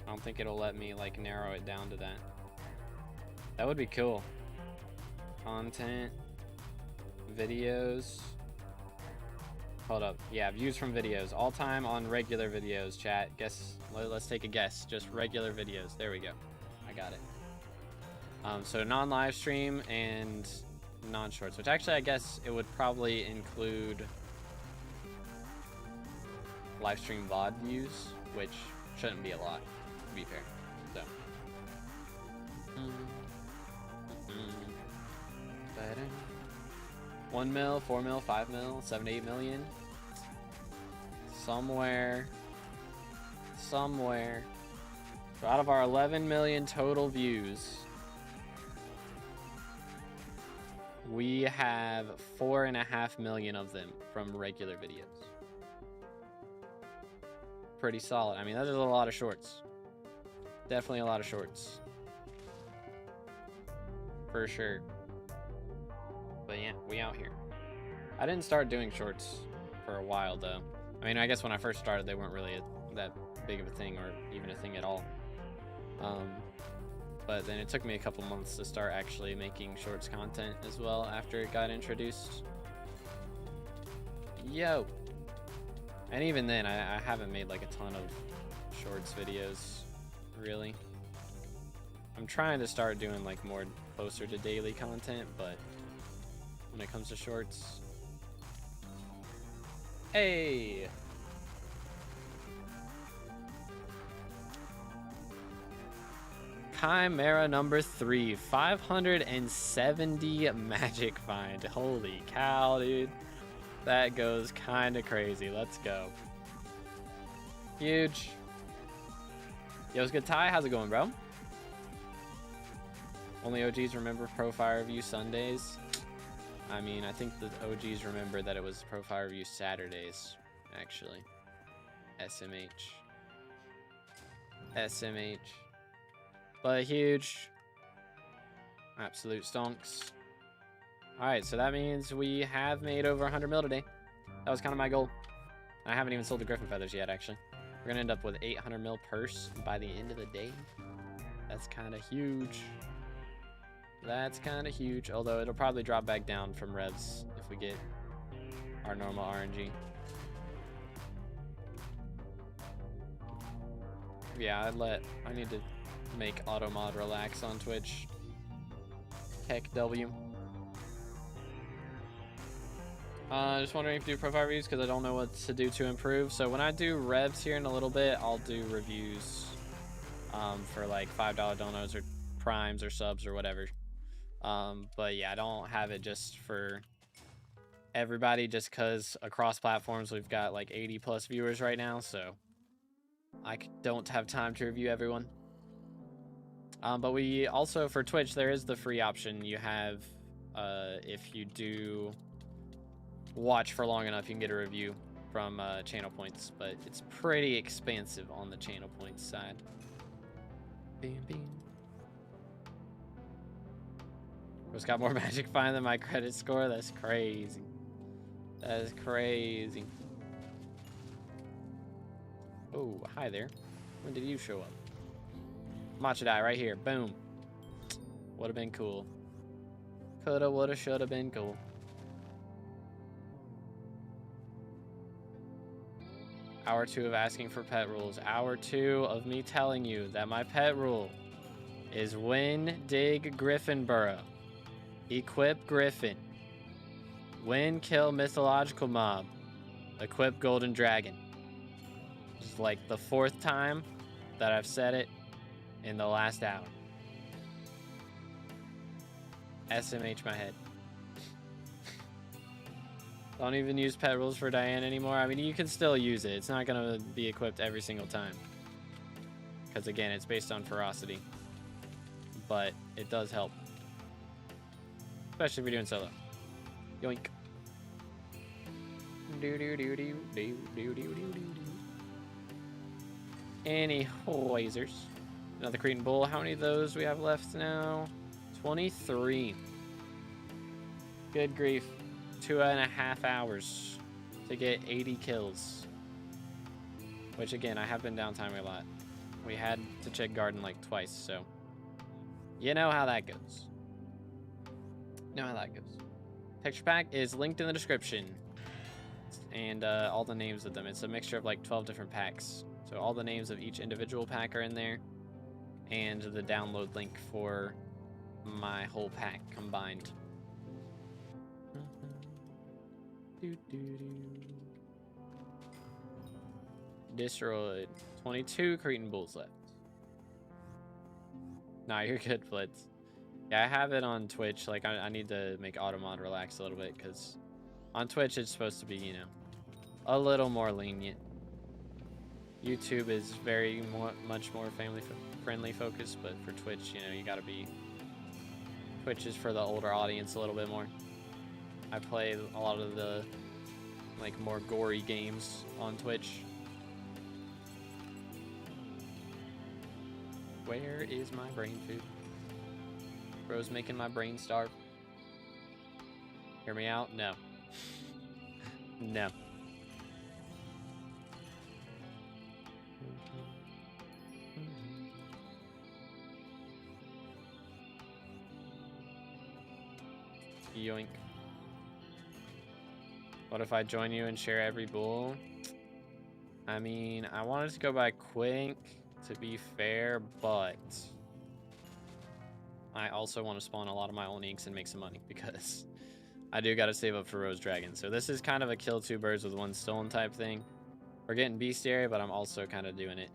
I don't think it'll let me, like, narrow it down to that. That would be cool. Content. Videos. Hold up. Yeah, views from videos. All time on regular videos, chat. Guess. Let's take a guess. Just regular videos. There we go. I got it. So non-live stream and non-shorts, which actually I guess it would probably include live stream VOD views, which shouldn't be a lot, to be fair. So. 1 mil, 4 mil, 5 mil, 7 to 8 million. Somewhere. So out of our 11 million total views, we have 4.5 million of them from regular videos. Pretty solid. I mean, that is a lot of shorts. Definitely a lot of shorts. For sure. But yeah, we out here. I didn't start doing shorts for a while, though. I mean, I guess when I first started, they weren't really that big of a thing, or even a thing at all. But then it took me a couple months to start actually making shorts content as well after it got introduced. Yo! And even then, I haven't made like a ton of shorts videos, really. I'm trying to start doing like more closer to daily content, but when it comes to shorts... Hey! Chimera number 3, 570 magic find. Holy cow, dude. That goes kind of crazy. Let's go. Huge. Yo, it's good, Ty. How's it going, bro? Only OGs remember Profile Review Sundays. I mean, I think the OGs remember that it was Profile Review Saturdays, actually. SMH. SMH. But huge. Absolute stonks. Alright, so that means we have made over 100 mil today. That was kind of my goal. I haven't even sold the Griffin Feathers yet, actually. We're going to end up with 800 mil purse by the end of the day. That's kind of huge. That's kind of huge. Although it'll probably drop back down from Revs if we get our normal RNG. Yeah, I need to make auto mod relax on Twitch. Heck W. Just wondering if you do profile reviews because I don't know what to do to improve. So when I do Revs here in a little bit, I'll do reviews for like $5 donos or primes or subs or whatever. But yeah, I don't have it just for everybody just because across platforms we've got like 80 plus viewers right now, so I don't have time to review everyone. But we also, for Twitch, there is the free option you have. If you do watch for long enough, you can get a review from channel points, but it's pretty expensive on the channel points side. Bam, bam. Bro's got more magic fine than my credit score. That's crazy. That is crazy. Oh, hi there. When did you show up? Matcha die right here. Boom. Would have been cool. Coulda, woulda, shoulda been cool. Hour 2 of asking for pet rules. Hour 2 of me telling you that my pet rule is win, dig, Griffin burrow. Equip Griffin. Win, kill mythological mob. Equip Golden Dragon. It's like the 4th time that I've said it in the last hour. SMH my head. Don't even use pet rules for Diane anymore. I mean, you can still use it. It's not going to be equipped every single time. Because again, it's based on ferocity. But it does help. Especially if you're doing solo. Yoink. Any hoisers. Another Cretan bull. How many of those we have left now? 23. Good grief. 2.5 hours to get 80 kills. Which again, I have been downtiming a lot. We had to check garden like twice, so you know how that goes. You know how that goes. Texture pack is linked in the description. And all the names of them. It's a mixture of like 12 different packs. So all the names of each individual pack are in there. And the download link for my whole pack combined. Destroyed. 22 Cretan bulls left. Nah, you're good, Blitz. Yeah, I have it on Twitch. Like, I need to make Automod relax a little bit, because on Twitch it's supposed to be, you know, a little more lenient. YouTube is very much more family-friendly focused, but for Twitch, you know, you gotta be... Twitch is for the older audience a little bit more. I play a lot of the, like, more gory games on Twitch. Where is my brain food? Bro's making my brain starve. Hear me out? No. No. Yoink. What if I join you and share every bull? I mean, I wanted to go by quick, to be fair, but I also want to spawn a lot of my own inks and make some money, because I do got to save up for Rose Dragon. So this is kind of a kill 2 birds with 1 stone type thing. We're getting Beastiary, but I'm also kind of doing it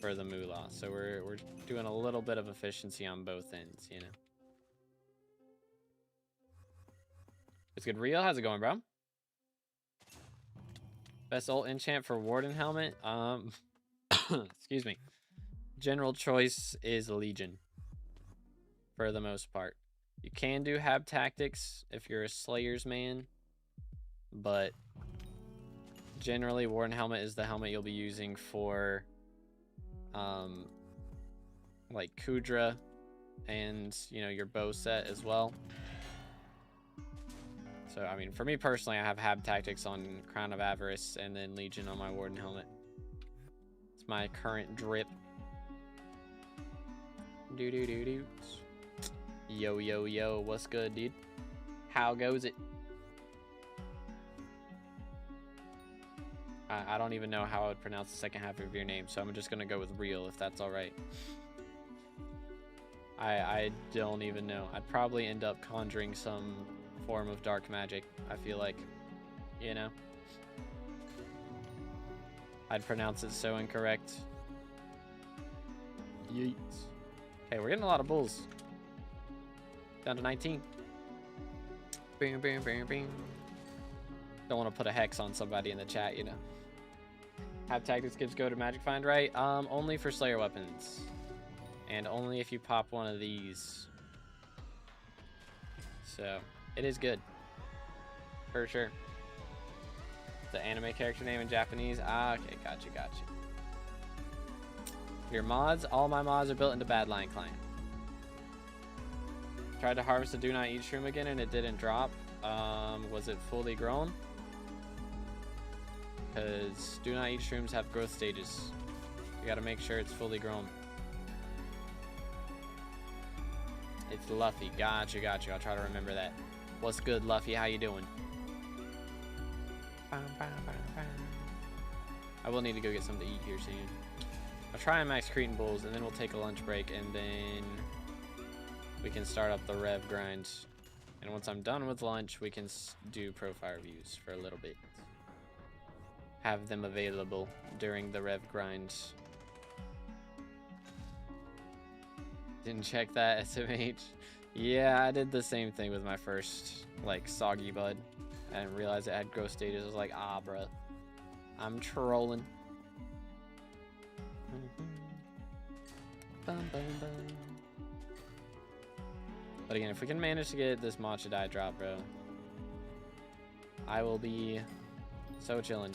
for the moolah. So we're doing a little bit of efficiency on both ends, you know. It's good. Real, how's it going, bro? Best ult enchant for Warden Helmet? Excuse me. general choice is Legion for the most part. You can do Hab Tactics if you're a Slayer's man, but generally Warden Helmet is the helmet you'll be using for like Kudra and, you know, your bow set as well. So, I mean, for me personally, I have Hab Tactics on Crown of Avarice and then Legion on my Warden Helmet. It's my current drip. Do. Yo, what's good, dude? How goes it? I don't even know how I would pronounce the second half of your name, so I'm just gonna go with real, if that's alright. I don't even know. I'd probably end up conjuring some form of dark magic, I feel like. You know? I'd pronounce it so incorrect. Yeet. Okay, we're getting a lot of bulls. Down to 19. Bing. Don't want to put a hex on somebody in the chat, you know. Have tactics gives go to Magic Find, right? Only for Slayer weapons. And only if you pop one of these. So, it is good. For sure. The anime character name in Japanese. Ah, okay, gotcha. Your mods, all my mods are built into Badlion Client. Tried to harvest a Do Not Eat shroom again and it didn't drop. Was it fully grown? Because Do Not Eat shrooms have growth stages. You gotta make sure it's fully grown. It's Luffy. Gotcha. I'll try to remember that. What's good, Luffy? How you doing? I will need to go get something to eat here soon. I'll try and max Cretan bulls, and then we'll take a lunch break, and then we can start up the Rev grind. And once I'm done with lunch, we can do profile reviews for a little bit. Have them available during the Rev grind. Didn't check that, SMH. Yeah, I did the same thing with my first, like, Soggy Bud. I didn't realize it had growth stages. I was like, ah, bruh. I'm trolling. But again, if we can manage to get this Matcha die drop, bro, I will be so chillin'.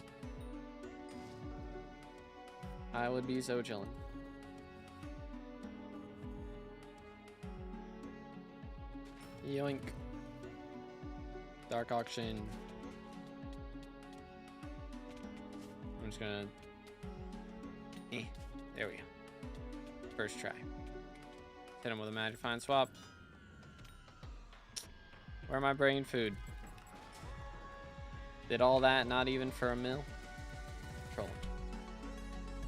I would be so chillin'. Yoink. Dark auction. I'm just gonna... there we go. First try. Hit him with a magic find swap. Where am I bringing food? Did all that not even for a mill?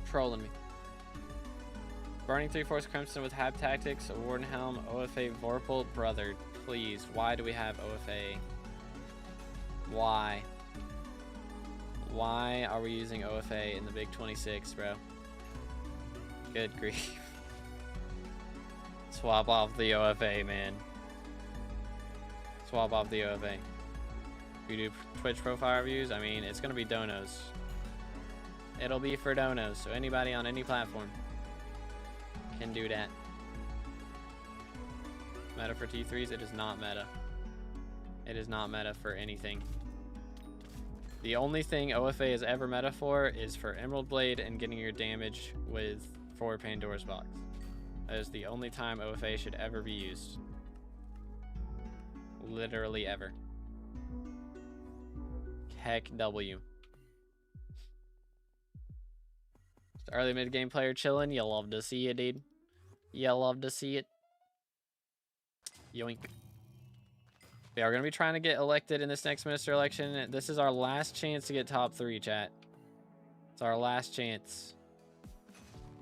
Trolling me. Burning 3/4 Crimson with Hab Tactics, Warden Helm, OFA Vorpal. Brother, please. Why do we have OFA? Why? Why are we using OFA in the Big 26, bro? Good grief. Swap off the OFA, man. Swap off the OFA. We do Twitch profile reviews. I mean, it's gonna be donos. It'll be for donos, so anybody on any platform can do that. Meta for T3s? It is not meta. It is not meta for anything. The only thing OFA is ever meta for is for Emerald Blade and getting your damage for Pandora's Box. That is the only time OFA should ever be used. Literally ever. Heck W. Just early mid-game player chilling. You love to see it, dude. You love to see it. Yoink. Yeah, we're going to be trying to get elected in this next minister election. This is our last chance to get top 3, chat. It's our last chance.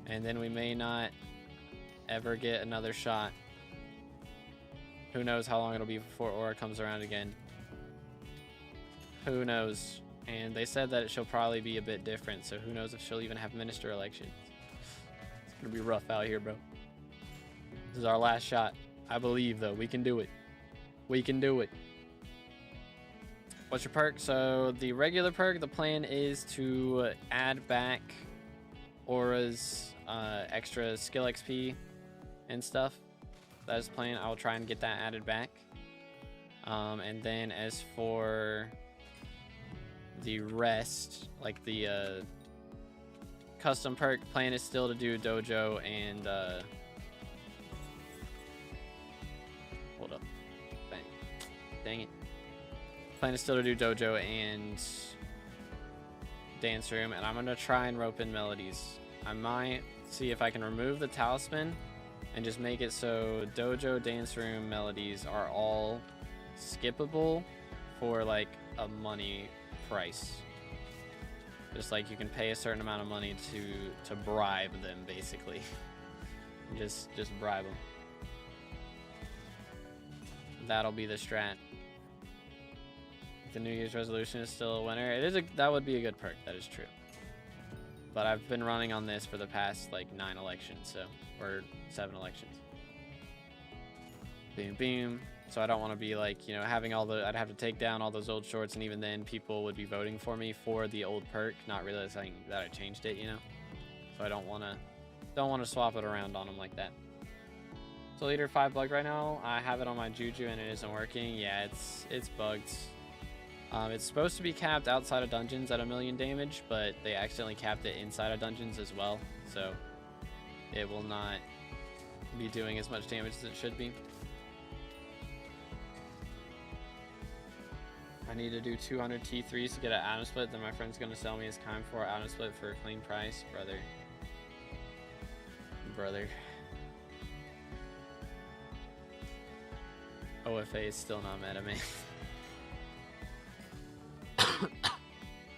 And then we may not ever get another shot. Who knows how long it'll be before Aura comes around again. Who knows? And they said that she'll probably be a bit different, so who knows if she'll even have minister elections. It's going to be rough out here, bro. This is our last shot. I believe, though. We can do it. We can do it. What's your perk? So the regular perk, the plan is to add back auras, extra skill XP and stuff. That is planned. I will try and get that added back. And then as for the rest, like the custom perk, plan is still to do dojo and hold up. Dang it. Plan is still to do dojo and dance room, and I'm gonna try and rope in melodies. I might see if I can remove the talisman and just make it so dojo, dance room, melodies are all skippable for like a money price. Just like you can pay a certain amount of money to bribe them, basically. just bribe them. That'll be the strat. The New Year's resolution is still a winner. That would be a good perk. That is true. But I've been running on this for the past like 9 elections, or 7 elections. Boom, boom. So I don't want to be like, having I'd have to take down all those old shorts, and even then people would be voting for me for the old perk, not realizing that I changed it, So I don't want to swap it around on them like that. So leader 5 bugged right now. I have it on my Juju and it isn't working. Yeah, it's bugged. It's supposed to be capped outside of dungeons at 1,000,000 damage, but they accidentally capped it inside of dungeons as well, so it will not be doing as much damage as it should be. I need to do 200 T3s to get an Atom Split, then my friend's going to sell me his Time 4 Atom Split for a clean price. Brother. OFA is still not mad at me.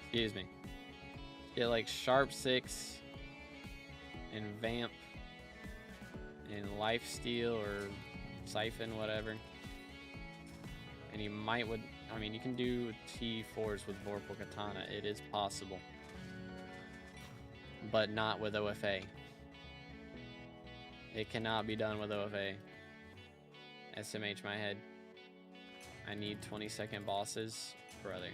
Excuse me. Get like Sharp 6 and Vamp and Lifesteal or Siphon, whatever. And you you can do T4s with Vorpal Katana. It is possible. But not with OFA. It cannot be done with OFA. SMH my head. I need 20-second bosses. Brother.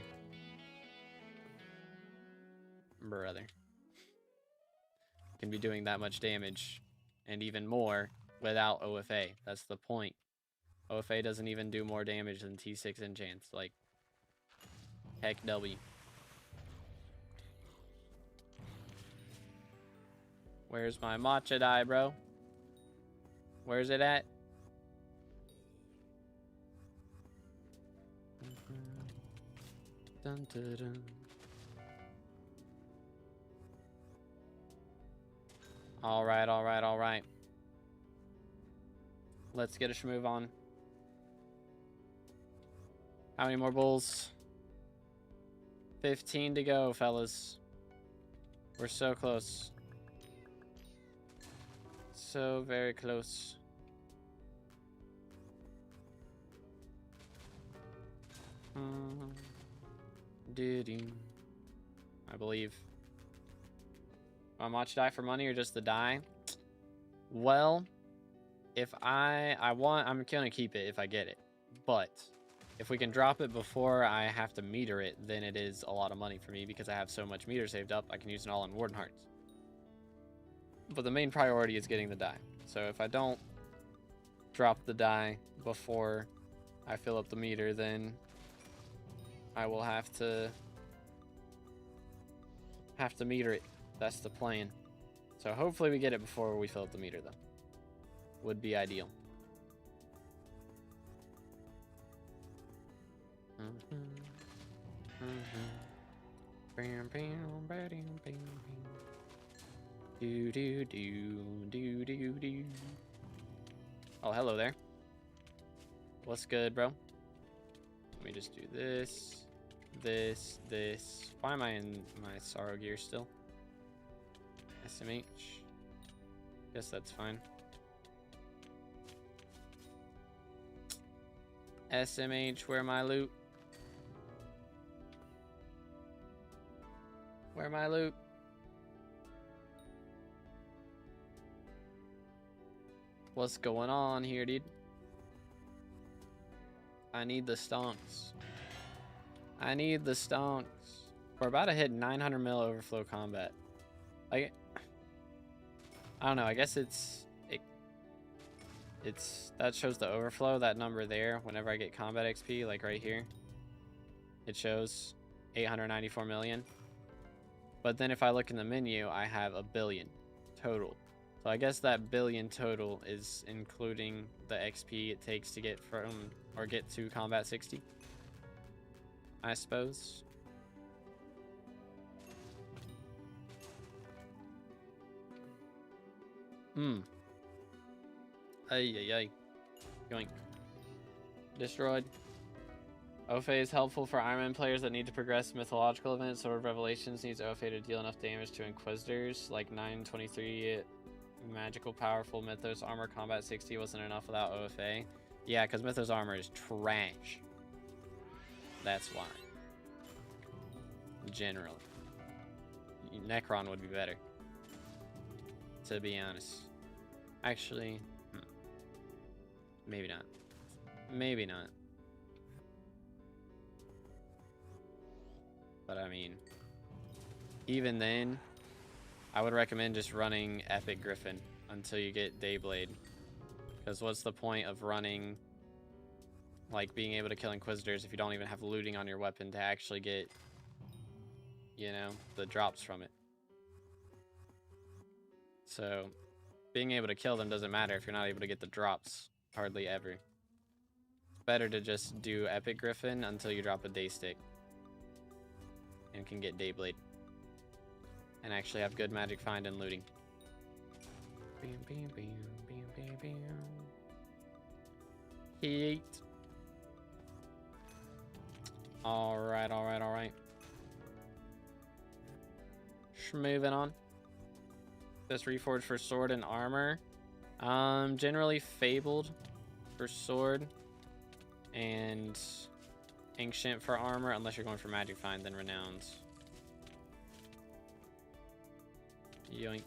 Can be doing that much damage and even more without OFA. That's the point. OFA doesn't even do more damage than T6 enchants. Like, heck W. Where's my matcha die, bro? Where's it at? Dun, dun, dun. All right. Let's get a schmove on. How many more bulls? 15 to go, fellas. We're so close. So very close. I believe. My matcha die for money or just the die? Well, if I'm gonna keep it if I get it. But if we can drop it before I have to meter it, then it is a lot of money for me because I have so much meter saved up. I can use it all on Warden Hearts. But the main priority is getting the die. So if I don't drop the die before I fill up the meter, then I will have to meter it. That's the plan. So hopefully we get it before we fill up the meter, though. Would be ideal. Oh, hello there. What's good, bro? Let me just do this. Why am I in my sorrow gear still? SMH. Guess that's fine. SMH, where my loot? Where my loot? What's going on here, dude? I need the stonks. I need the stonks. We're about to hit 900 mil overflow combat. Like, I don't know. I guess it's that shows the overflow, that number there. Whenever I get combat XP, like right here, it shows 894 million. But then if I look in the menu, I have 1 billion total. So I guess that billion total is including the XP it takes to get from or get to combat 60. I suppose. Ay. Yoink. Destroyed. OFA is helpful for Iron Man players that need to progress mythological events. Sword of Revelations needs OFA to deal enough damage to Inquisitors, like 923 magical powerful Mythos armor. Combat 60 wasn't enough without OFA. Yeah, because Mythos armor is trash. That's why. Generally. Necron would be better. To be honest. Actually, maybe not. Maybe not. But I mean, even then, I would recommend just running Epic Griffin until you get Dayblade. Because what's the point of running, like, being able to kill Inquisitors if you don't even have looting on your weapon to actually get, you know, the drops from it? So, being able to kill them doesn't matter if you're not able to get the drops, hardly ever. It's better to just do Epic Griffin until you drop a Daystick. And can get Dayblade. And actually have good magic find and looting. Heat. Alright. Moving on. Best reforged for sword and armor. Generally fabled for sword. And ancient for armor, unless you're going for magic find, then renowned. Yoink.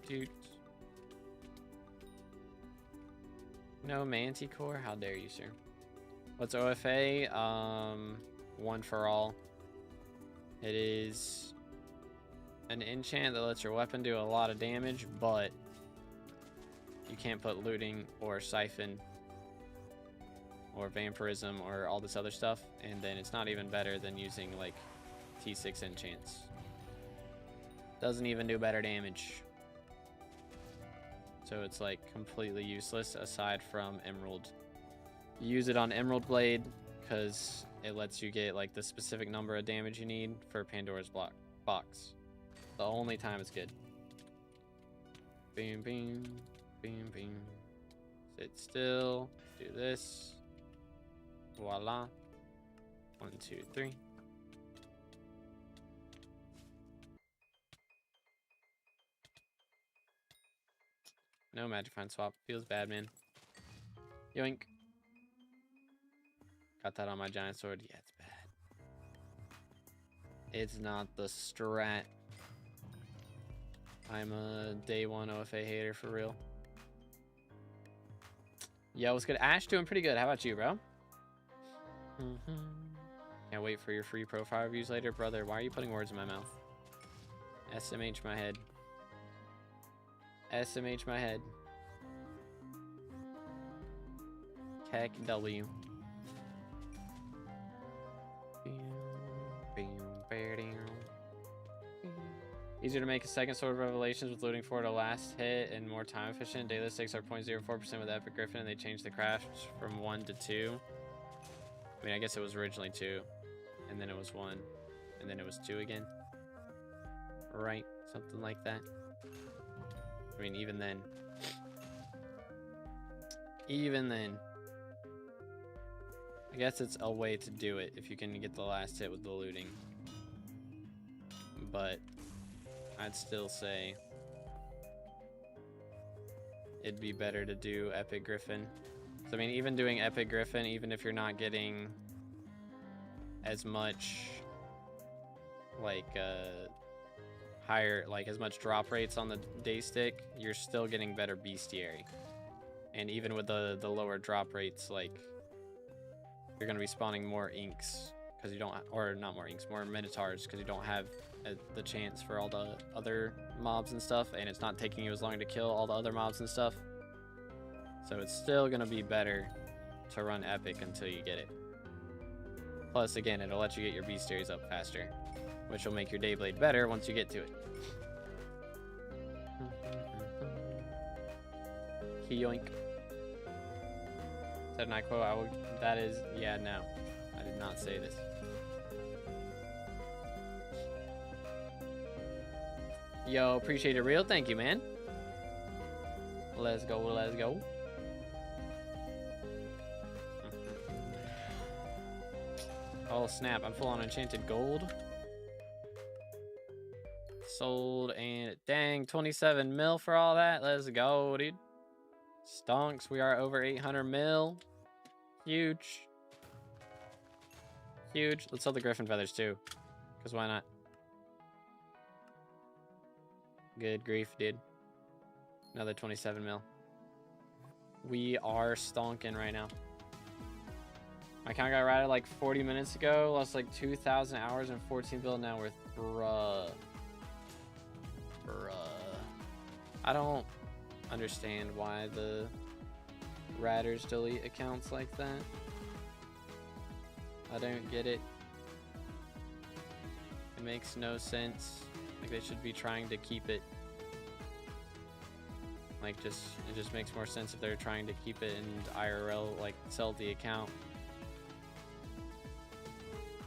Doot. No Manticore? How dare you, sir? What's OFA? One for all. It is an enchant that lets your weapon do a lot of damage, but you can't put looting or siphon or vampirism or all this other stuff, and then it's not even better than using like T6 enchants. Doesn't even do better damage. So it's like completely useless aside from Emerald. You use it on Emerald Blade because it lets you get like the specific number of damage you need for Pandora's box. The only time it's good. Boom. Sit still. Do this. Voila. 1, 2, 3. No magic find swap. Feels bad, man. Yoink. Got that on my giant sword. Yeah, it's bad. It's not the strat. I'm a day one OFA hater for real. Yo, what's good? Ash doing pretty good. How about you, bro? Can't wait for your free profile reviews later, brother. Why are you putting words in my mouth? SMH my head. SMH my head. Heck W. Easier to make a second Sword of Revelations with looting for the last hit and more time efficient. Daily stakes are 0.04% with Epic Griffin, and they changed the craft from 1 to 2. I mean, I guess it was originally 2, and then it was 1, and then it was 2 again. Right, something like that. I mean, even then. I guess it's a way to do it if you can get the last hit with the looting. But I'd still say it'd be better to do Epic Griffin. So, I mean, even doing Epic Griffin, even if you're not getting as much, like, higher, like, as much drop rates on the Daystick, you're still getting better Beastiary. And even with the lower drop rates, like, you're going to be spawning more inks because you don't, or not more inks, more minotaurs because you don't have the chance for all the other mobs and stuff, and it's not taking you as long to kill all the other mobs and stuff. So it's still gonna be better to run epic until you get it. Plus, again, it'll let you get your Beastiaries up faster, which will make your Dayblade better once you get to it. Yoink. Said and I quote, I will, that is, yeah, no. I did not say this. Yo, appreciate it real. Thank you, man. Let's go, let's go. Oh, snap. I'm full on enchanted gold. Sold and dang, 27 mil for all that. Let's go, dude. Stonks, we are over 800 mil. Huge. Huge. Let's sell the griffin feathers too, because why not? Good grief, dude. Another 27 mil. We are stonking right now. My account got rated like 40 minutes ago. Lost like 2,000 hours and 14 bill now worth. Bruh. I don't understand why the ratters delete accounts like that. I don't get it. It makes no sense. Like they should be trying to keep it. Like it just makes more sense if they're trying to keep it in IRL, like sell the account.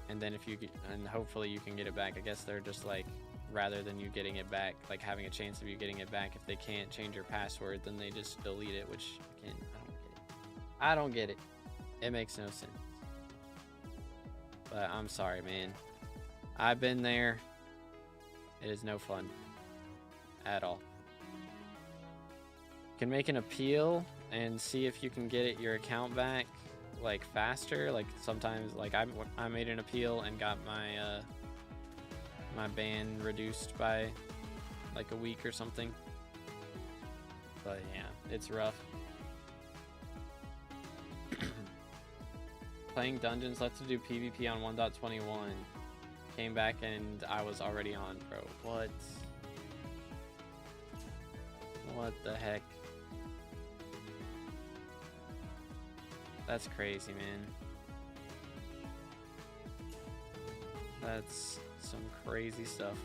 And then if you get, and hopefully you can get it back. I guess they're just like, rather than you getting it back, like having a chance of you getting it back, if they can't change your password, then they just delete it, which again, I don't get it. It makes no sense. But I'm sorry, man. I've been there. It is no fun at all. You can make an appeal and see if you can get your account back like faster. Like sometimes, like I made an appeal and got my my ban reduced by like a week or something. But yeah, it's rough. Playing dungeons, let's do PvP on 1.21. Came back and I was already on, bro. What the heck? That's crazy, man. That's some crazy stuff.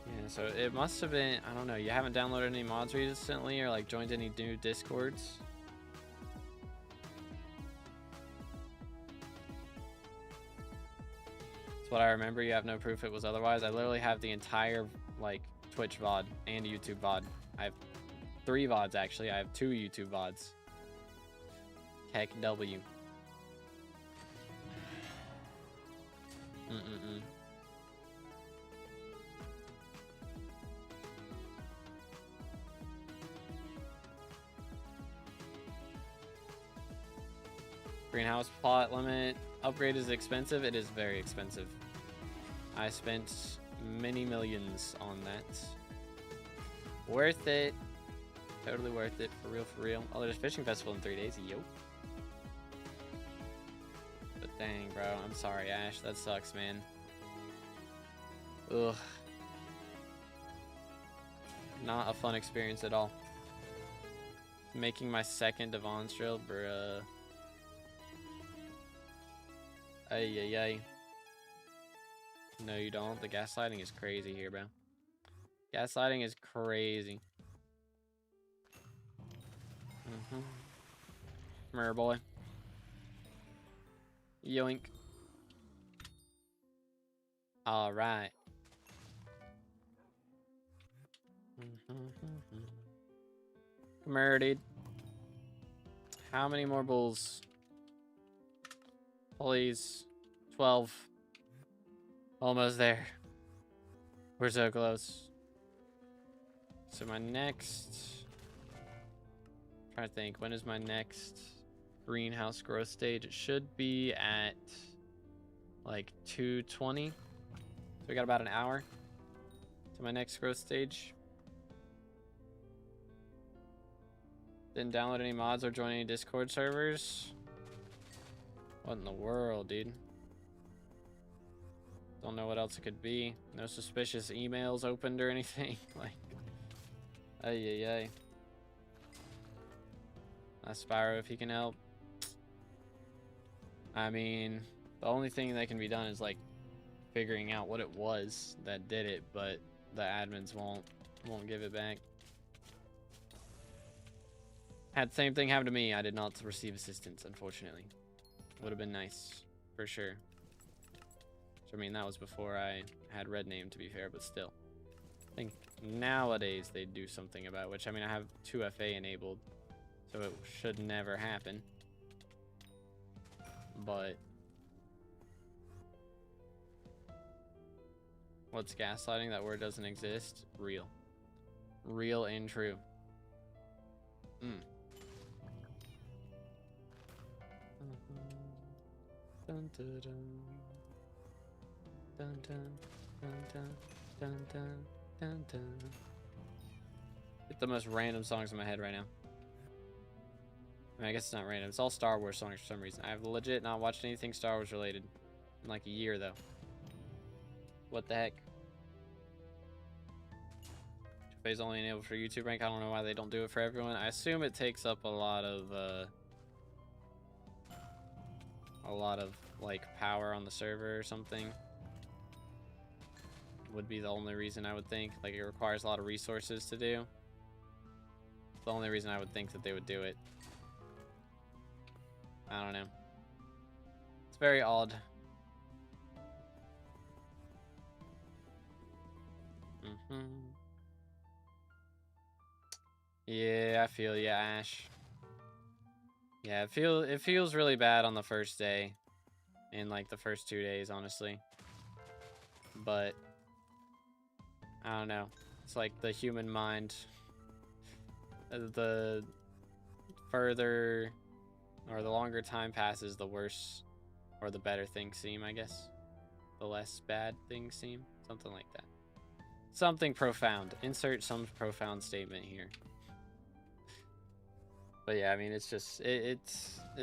Yeah, so it must have been, I don't know, you haven't downloaded any mods recently or like joined any new discords? That's what I remember. You have no proof it was otherwise. I literally have the entire like Twitch VOD and YouTube VOD. I have 3 VODs actually. I have 2 YouTube VODs. Heck W. Greenhouse plot limit upgrade is expensive. It is very expensive. I spent many millions on that. Worth it. Totally worth it. For real, for real. Oh, there's fishing festival in 3 days. Yo. But dang, bro. I'm sorry, Ash. That sucks, man. Ugh. Not a fun experience at all. Making my second Devon's drill, bruh. Ay, ay, ay. No, you don't. The gaslighting is crazy here, bro. Gaslighting is crazy. Come here, boy. Yoink. All right. Come here, dude. How many more bulls? Please. 12. Almost there. We're so close. So my next... I'm trying to think. When is my next greenhouse growth stage? It should be at like 2:20. So we got about an hour to my next growth stage. Didn't download any mods or join any Discord servers. What in the world, dude? Don't know what else it could be. No suspicious emails opened or anything. Like, ay, ay, ay. Spyro, if he can help. I mean, the only thing that can be done is like figuring out what it was that did it, but the admins won't give it back. Had the same thing happen to me. I did not receive assistance, unfortunately. Would have been nice, for sure. So, I mean, that was before I had red name, to be fair, but still. I think nowadays they do something about, which, I mean, I have 2FA enabled, so it should never happen. But what's gaslighting? That word doesn't exist. Real. Real and true. Dun, dun, dun. Dun, dun, dun, dun, dun, dun, dun, dun. Get the most random songs in my head right now. I mean, I guess it's not random. It's all Star Wars songs for some reason. I've legit not watched anything Star Wars related in like a year, though. What the heck? Phase only enabled for YouTube rank. I don't know why they don't do it for everyone. I assume it takes up a lot of like power on the server or something. Would be the only reason I would think. Like, it requires a lot of resources to do. The only reason I would think that they would do it. I don't know. It's very odd. Yeah, I feel ya, Ash. Yeah, it feels really bad on the first day. In like the first 2 days, honestly. But I don't know. It's like the human mind. The further or the longer time passes, the worse or the better things seem, I guess. The less bad things seem. Something like that. Something profound. Insert some profound statement here. But yeah, I mean, it's just, it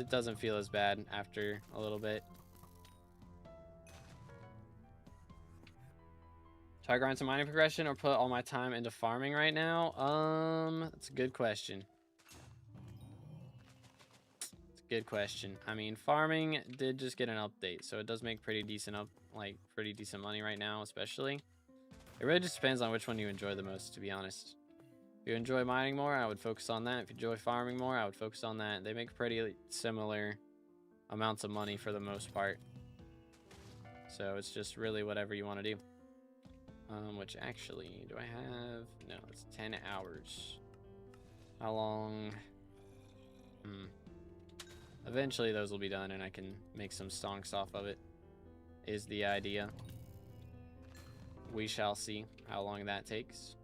doesn't feel as bad after a little bit. Should I grind some mining progression or put all my time into farming right now? That's a good question. It's a good question. I mean, farming did just get an update, so it does make pretty decent pretty decent money right now, especially. It really just depends on which one you enjoy the most, to be honest. If you enjoy mining more, I would focus on that. If you enjoy farming more, I would focus on that. They make pretty similar amounts of money for the most part. So it's just really whatever you want to do. Which actually, do I have? No, it's 10 hours. How long? Eventually those will be done and I can make some stonks off of it, is the idea. We shall see how long that takes.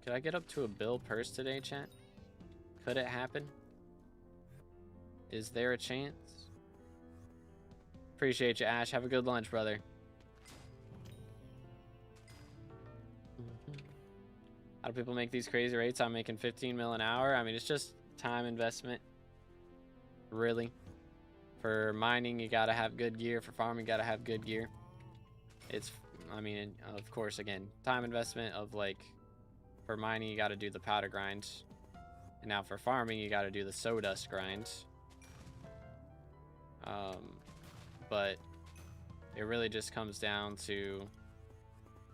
Could I get up to a bill purse today, chat? Could it happen? Is there a chance? Appreciate you, Ash. Have a good lunch, brother. How do people make these crazy rates? I'm making 15 mil an hour. I mean, it's just time investment. Really. For mining, you gotta have good gear. For farming, you gotta have good gear. It's, I mean, of course, again, time investment of like, for mining, you gotta do the powder grind. And now for farming, you gotta do the sawdust grind. But it really just comes down to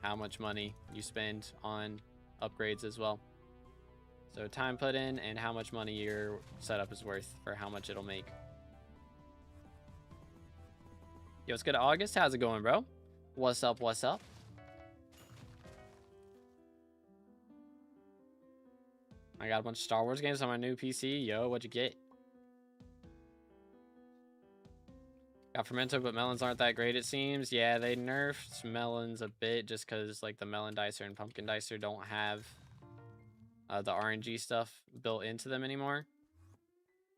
how much money you spend on upgrades as well. So time put in and how much money your setup is worth for how much it'll make. Yo, what's good, August? How's it going, bro? What's up? What's up? I got a bunch of Star Wars games on my new PC. Yo, what'd you get? Got Fermento, but melons aren't that great, it seems. Yeah, they nerfed melons a bit just because like the melon dicer and pumpkin dicer don't have the RNG stuff built into them anymore.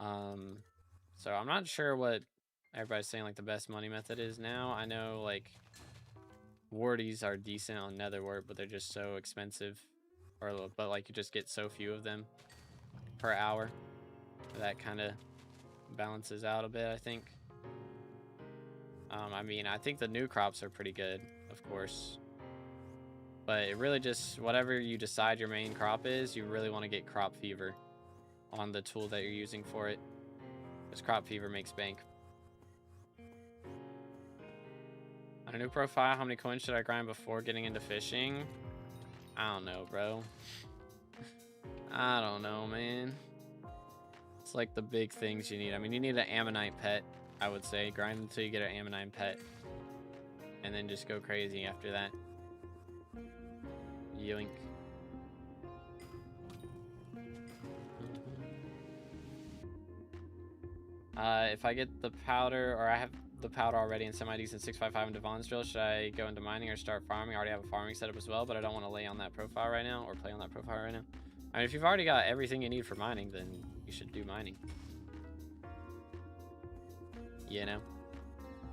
So I'm not sure what everybody's saying like the best money method is now. I know like warties are decent on netherwort, but they're just so expensive. But like you just get so few of them per hour. That kind of balances out a bit, I think. I mean, I think the new crops are pretty good, of course. But it really just, whatever you decide your main crop is, you really want to get crop fever on the tool that you're using for it. Because crop fever makes bank. On a new profile, how many coins should I grind before getting into fishing? I don't know, bro. I don't know, man. It's like the big things you need. I mean, you need an ammonite pet, I would say. Grind until you get an ammonite pet. And then just go crazy after that. Yoink. If I get the powder, or I have the powder already in semi-decent 655 and Devon's drill, should I go into mining or start farming? I already have a farming setup as well, but I don't want to lay on that profile right now, or play on that profile right now. I mean, if you've already got everything you need for mining, then you should do mining. You know?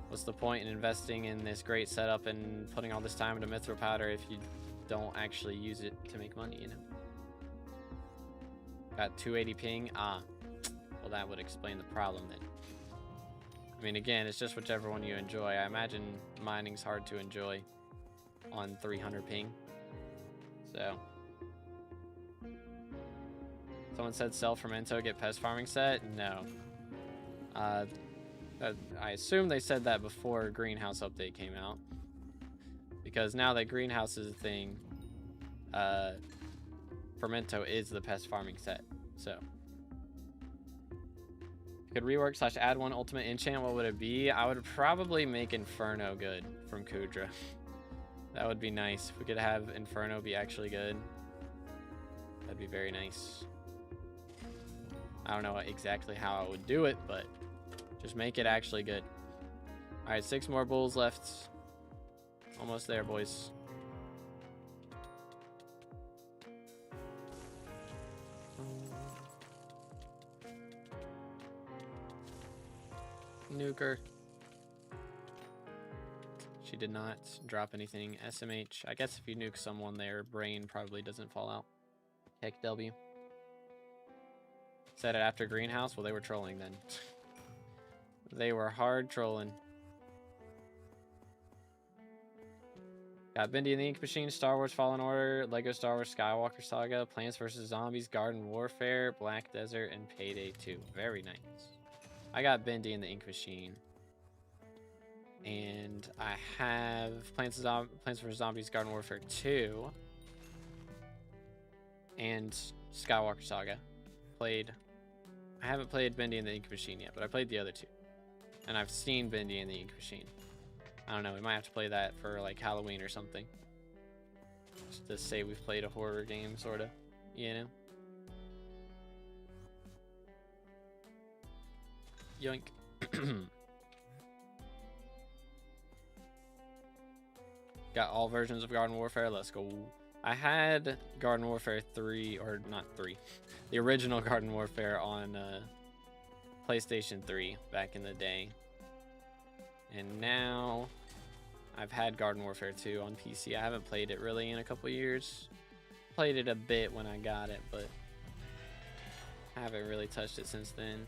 What's the point in investing in this great setup and putting all this time into mithril powder if you don't actually use it to make money, you know? Got 280 ping? Ah. Well, that would explain the problem then. I mean, again, it's just whichever one you enjoy. I imagine mining's hard to enjoy on 300 ping. So. Someone said sell Fermento, get pest farming set? No. I assume they said that before Greenhouse update came out. Because now that Greenhouse is a thing, Fermento is the pest farming set. So. Could rework / add one ultimate enchant, what would it be? I would probably make Inferno good from Kudra. That would be nice. If we could have Inferno be actually good, that'd be very nice. I don't know exactly how I would do it, but just make it actually good. All right, 6 more bulls left. Almost there, boys. Nuker. She did not drop anything. SMH. I guess if you nuke someone, their brain probably doesn't fall out. Heck W. Said it after Greenhouse? Well, they were trolling then. They were hard trolling. Got Bendy and the Ink Machine, Star Wars Fallen Order, Lego Star Wars Skywalker Saga, Plants vs. Zombies, Garden Warfare, Black Desert, and Payday 2. Very nice. I got Bendy and the Ink Machine. And I have Plants vs. Zombies, Garden Warfare 2. And Skywalker Saga. I haven't played Bendy and the Ink Machine yet, but I played the other 2. And I've seen Bendy and the Ink Machine. I don't know, we might have to play that for like Halloween or something. Just to say we've played a horror game, sorta. You know? Yoink. Got all versions of Garden Warfare. Let's go. I had Garden Warfare 3, or not 3. The original Garden Warfare on PlayStation 3 back in the day. And now I've had Garden Warfare 2 on PC. I haven't played it really in a couple years. Played it a bit when I got it, but I haven't really touched it since then.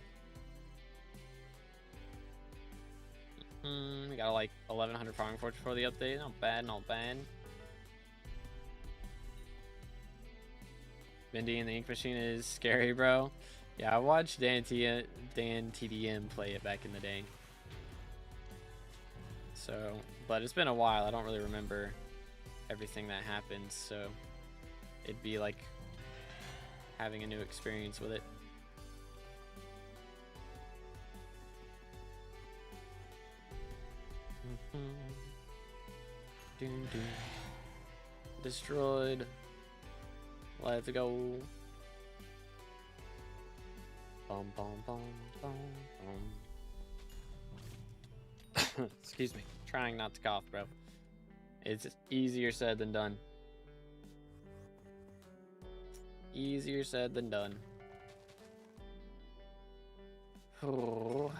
We got like 1100 farming fortune for the update. Not bad, not bad. Bendy and the Ink Machine is scary, bro. Yeah, I watched Dan TDM play it back in the day. So, but it's been a while. I don't really remember everything that happened, so it'd be like having a new experience with it. Doom, doom. Destroyed. Let's go. Bum, bum, bum, bum, bum. Excuse me. Trying not to cough, bro. It's easier said than done. Easier said than done. Oh.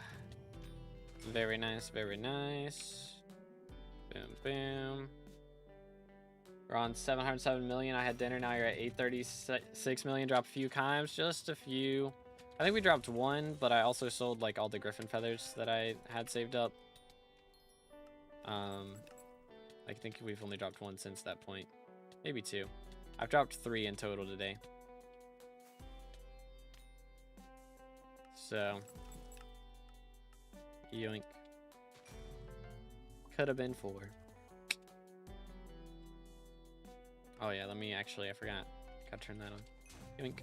Very nice, very nice. Boom, boom. We're on 707 million. I had dinner. Now you're at 836 million. Drop a few times, just a few. I think we dropped one, but I also sold like all the griffin feathers that I had saved up. I think we've only dropped one since that point. Maybe two. I've dropped 3 in total today. So, yoink. Could have been 4. Oh yeah, let me actually, I forgot. Gotta turn that on. Yoink.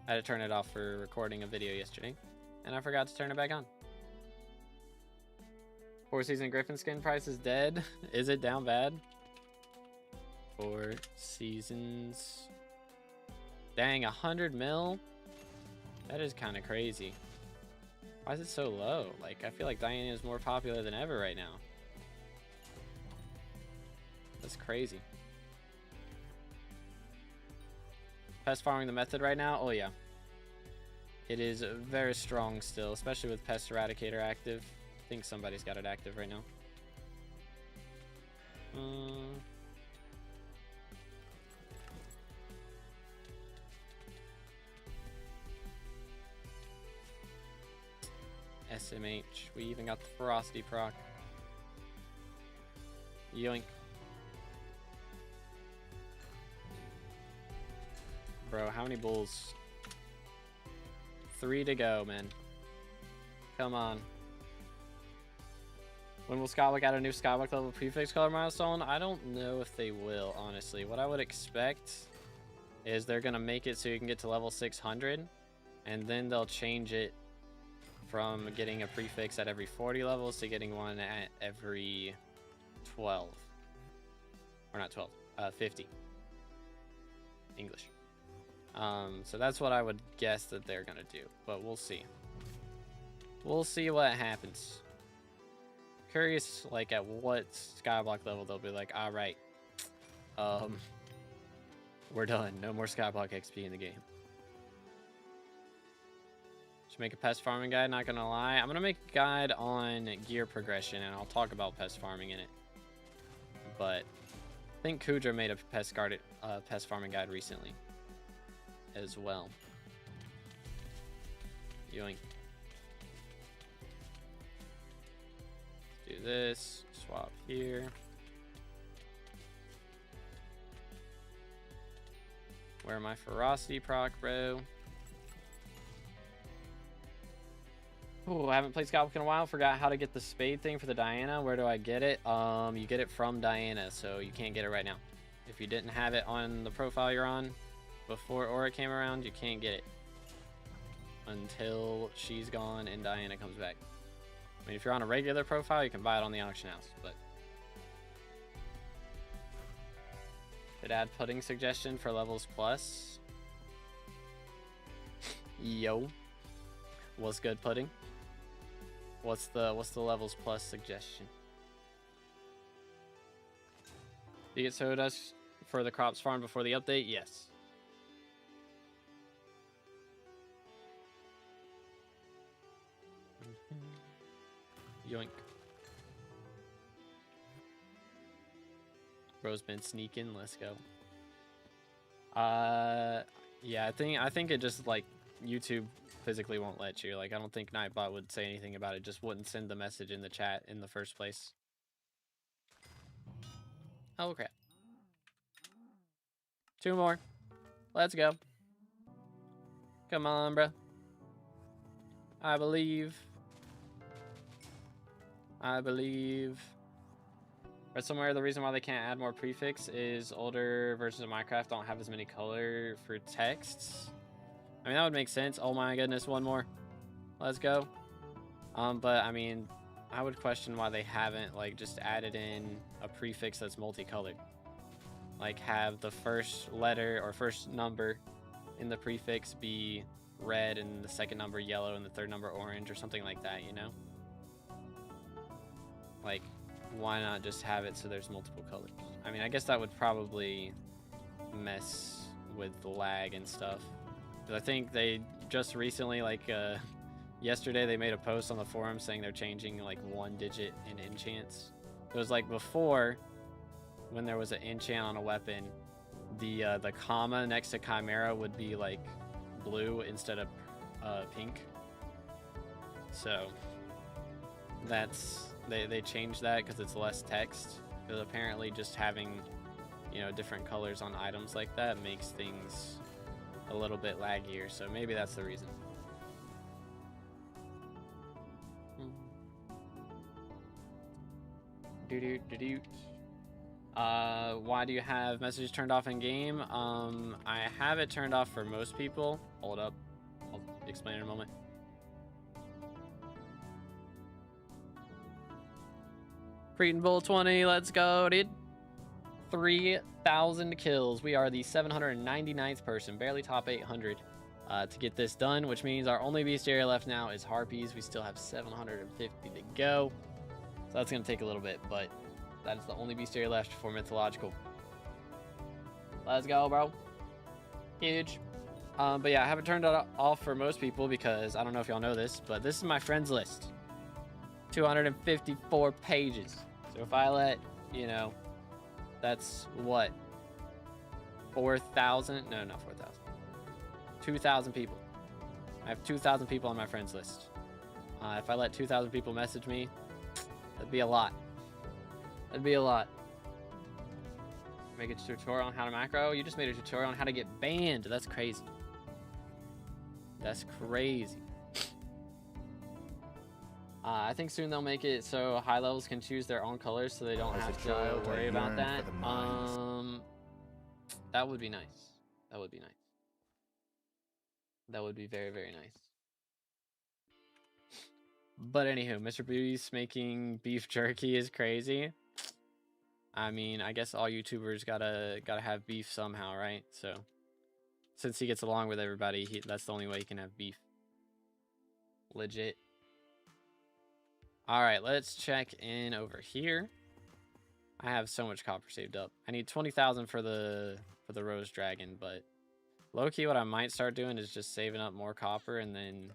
I had to turn it off for recording a video yesterday, and I forgot to turn it back on. 4 season Griffin skin price is dead. Is it down bad? 4 seasons. Dang, 100 mil? That is kind of crazy. Why is it so low? Like, I feel like Diana is more popular than ever right now. That's crazy. Pest farming the method right now? Oh yeah. It is very strong still, especially with Pest Eradicator active. I think somebody's got it active right now. SMH. We even got the Ferocity proc. Yoink. Bro, how many bulls? 3 to go, man. Come on. When will SkyBlock add a new SkyBlock level prefix color milestone? I don't know if they will, honestly. What I would expect is they're going to make it so you can get to level 600, and then they'll change it from getting a prefix at every 40 levels to getting one at every 12. Or not 12, 50. English. So that's what I would guess that they're going to do, but we'll see. We'll see what happens. Curious, like, at what SkyBlock level they'll be like, all right, we're done. No more SkyBlock XP in the game. Should make a pest farming guide, not gonna lie. I'm gonna make a guide on gear progression, and I'll talk about pest farming in it. But I think Kudra made a pest farming guide recently as well. Yoink. Do this, swap here. Where my Ferocity proc, bro? Oh, I haven't played SkyBlock in a while. Forgot how to get the spade thing for the Diana. Where do I get it? You get it from Diana, so you can't get it right now. If you didn't have it on the profile you're on before Aura came around, you can't get it until she's gone and Diana comes back. I mean, if you're on a regular profile, you can buy it on the auction house, but... Did add pudding suggestion for levels plus. Yo. What's good, pudding? What's the levels plus suggestion? Do you get sodas for the crops farm before the update? Yes. Yoink. Bro's been sneaking. Let's go. Yeah, I think it just, like, YouTube physically won't let you. Like, I don't think Nightbot would say anything about it. Just wouldn't send the message in the chat in the first place. Oh crap. 2 more. Let's go. Come on, bruh. I believe. Read somewhere the reason why they can't add more prefix is older versions of Minecraft don't have as many color for texts. I mean, that would make sense. Oh my goodness, 1 more. Let's go. But I mean, I would question why they haven't, like, just added in a prefix that's multicolored. Like, have the first letter or first number in the prefix be red and the second number yellow and the third number orange or something like that, you know? Like, why not just have it so there's multiple colors? I mean, I guess that would probably mess with the lag and stuff. I think they just recently, like, yesterday, they made a post on the forum saying they're changing, like, 1 digit in enchants. It was like before, when there was an enchant on a weapon, the comma next to Chimera would be, like, blue instead of pink. So that's they changed that because it's less text. Because apparently just having, you know, different colors on items like that makes things a little bit laggier. So maybe that's the reason. Why do you have messages turned off in game? I have it turned off for most people. Hold up, I'll explain in a moment. Cretan Bull 20, let's go, dude. 3,000 kills. We are the 799th person, barely top 800 to get this done, which means our only Beastiary left now is Harpies. We still have 750 to go. So that's going to take a little bit, but that is the only Beastiary left for Mythological. Let's go, bro. Huge. But yeah, I haven't turned it off for most people because I don't know if y'all know this, but this is my friends list. 254 pages. So if I let, you know, that's what? 4,000? No, not 4,000. 2,000 people. I have 2,000 people on my friends list. If I let 2,000 people message me, that'd be a lot. That'd be a lot. Make a tutorial on how to macro. You just made a tutorial on how to get banned. That's crazy. That's crazy. I think soon they'll make it so high levels can choose their own colors so they don't have to worry about that. That would be nice. That would be nice. That would be very, very nice. But anywho, Mr. Beast making beef jerky is crazy. I mean, I guess all YouTubers gotta have beef somehow, right? So since he gets along with everybody, that's the only way he can have beef. Legit. All right, let's check in over here. I have so much copper saved up. I need 20,000 for the rose dragon, but low-key what I might start doing is just saving up more copper and then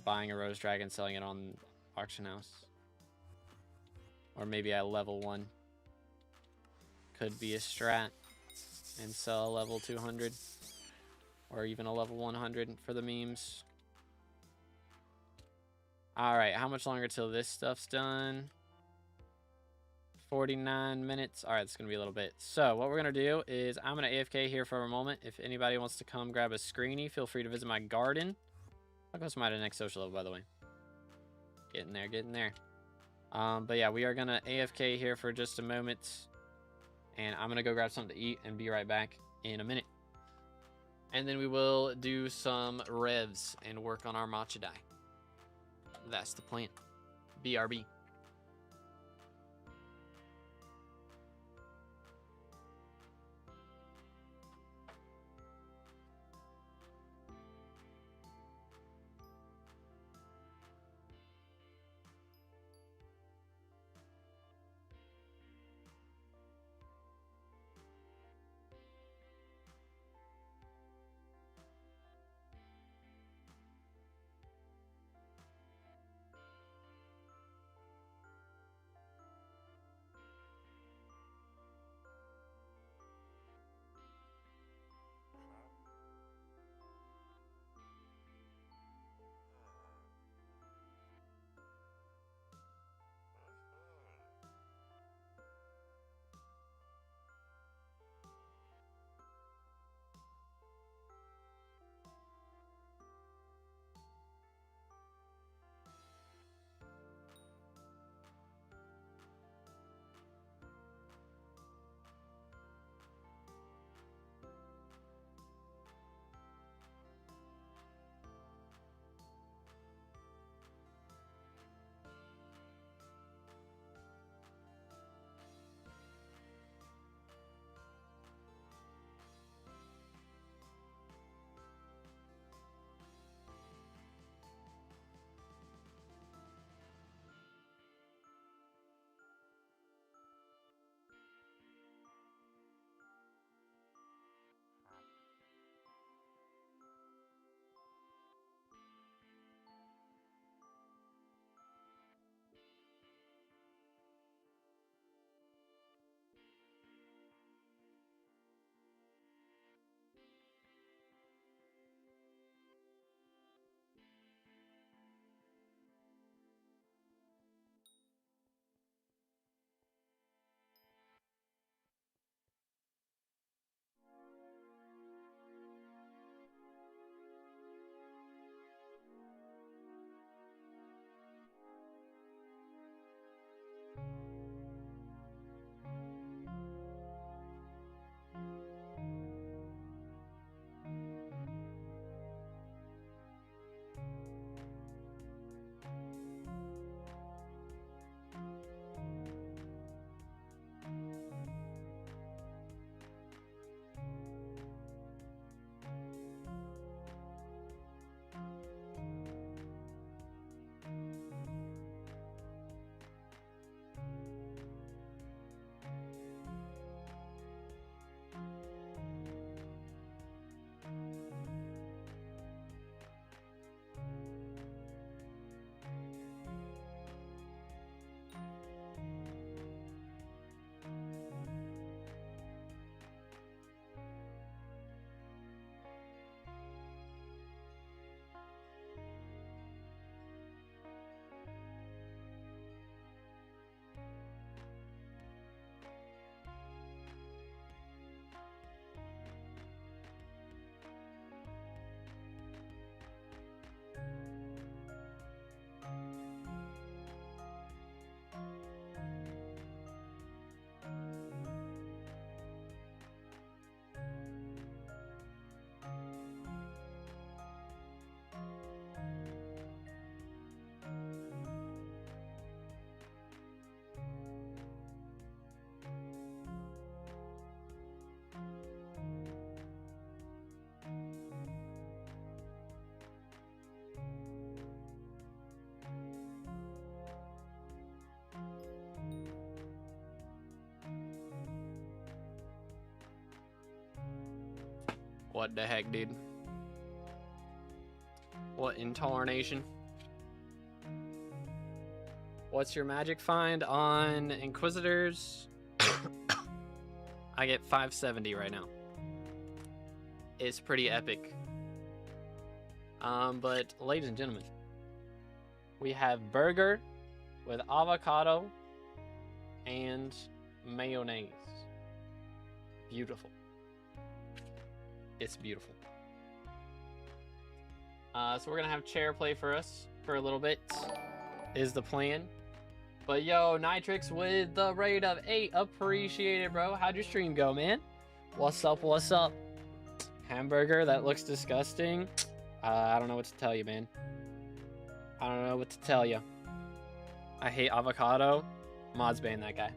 buying a rose dragon, selling it on auction house. Or maybe at level 1. Could be a strat and sell a level 200 or even a level 100 for the memes. All right, how much longer till this stuff's done? 49 minutes. All right, it's going to be a little bit. So what we're going to do is I'm going to AFK here for a moment. If anybody wants to come grab a screeny, feel free to visit my garden. I'll go to my next social level, by the way. Getting there, getting there. But yeah, we are going to AFK here for just a moment. And I'm going to go grab something to eat and be right back in a minute. And then we will do some revs and work on our matcha dye. That's the plan. BRB. What the heck, dude? What in tarnation? What's your magic find on Inquisitors? I get 570 right now. It's pretty epic. But ladies and gentlemen, we have burger with avocado and mayonnaise. Beautiful. It's beautiful. So we're gonna have chair play for us for a little bit, is the plan. But yo, Nitrix with the rate of 8, appreciate it, bro. How'd your stream go, man? What's up, what's up? Hamburger, that looks disgusting. I don't know what to tell you, man. I don't know what to tell you. I hate avocado. Mods ban that guy.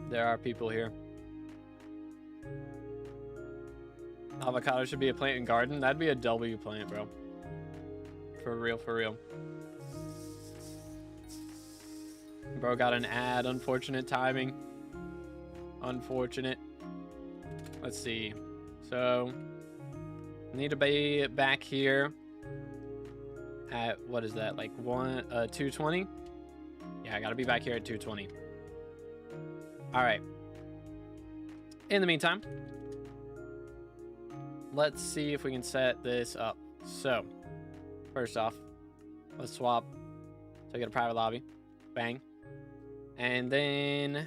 There are people here. Avocado should be a plant in garden. That'd be a W plant, bro. For real, for real. Bro got an ad. Unfortunate timing. Unfortunate. Let's see. So, need to be back here at, what is that, like 220? Yeah, I gotta be back here at 220. All right. In the meantime, let's see if we can set this up. So, first off, let's swap. So I get a private lobby. Bang. And then,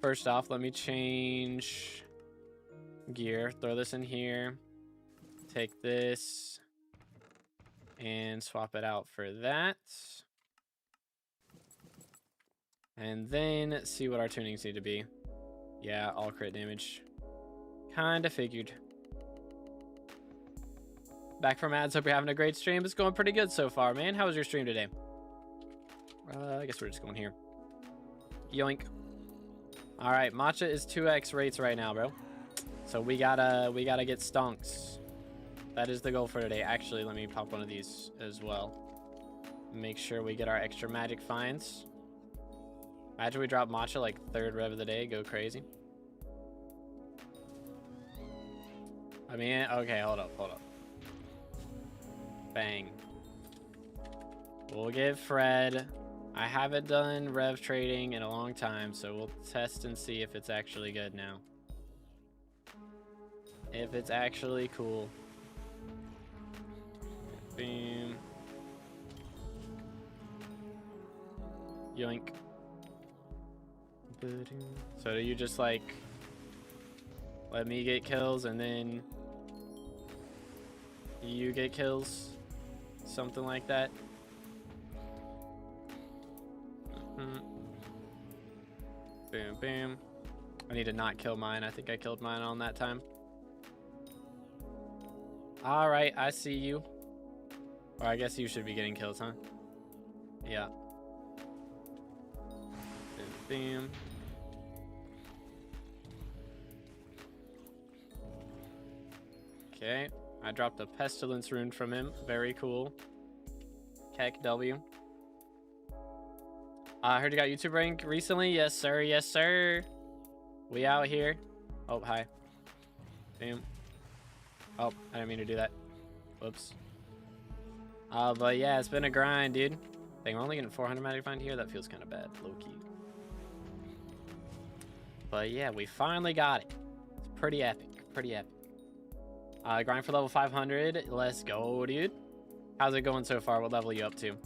first off, let me change gear. Throw this in here. Take this and swap it out for that. And then see what our tunings need to be. Yeah, all crit damage. Kinda figured. Back from ads. Hope you're having a great stream. It's going pretty good so far, man. How was your stream today? I guess we're just going here. Yoink. All right, Matcha is 2x rates right now, bro. So we gotta get stonks. That is the goal for today. Actually, let me pop one of these as well. Make sure we get our extra magic finds. Imagine we drop Matcha like 3rd rev of the day. Go crazy. I mean, okay, hold up. Bang. We'll give Fred. I haven't done rev trading in a long time, so we'll test and see if it's actually good now. If it's actually cool. Boom. Yoink. So do you just like let me get kills and then you get kills? Something like that? Boom, boom. I need to not kill mine. I think I killed mine on that time. Alright, I see you. Or I guess you should be getting kills, huh? Yeah. Boom, boom. Okay. I dropped a pestilence rune from him. Very cool. Keck W. I heard you got YouTube rank recently. Yes, sir. Yes, sir. We out here. Oh, hi. Boom. Oh, I didn't mean to do that. Whoops. But yeah, it's been a grind, dude. Dang, we're only getting 400 magic find here. That feels kind of bad, low-key. But yeah, we finally got it. It's pretty epic. Pretty epic. Grind for level 500. Let's go, dude. How's it going so far? What level are you up to?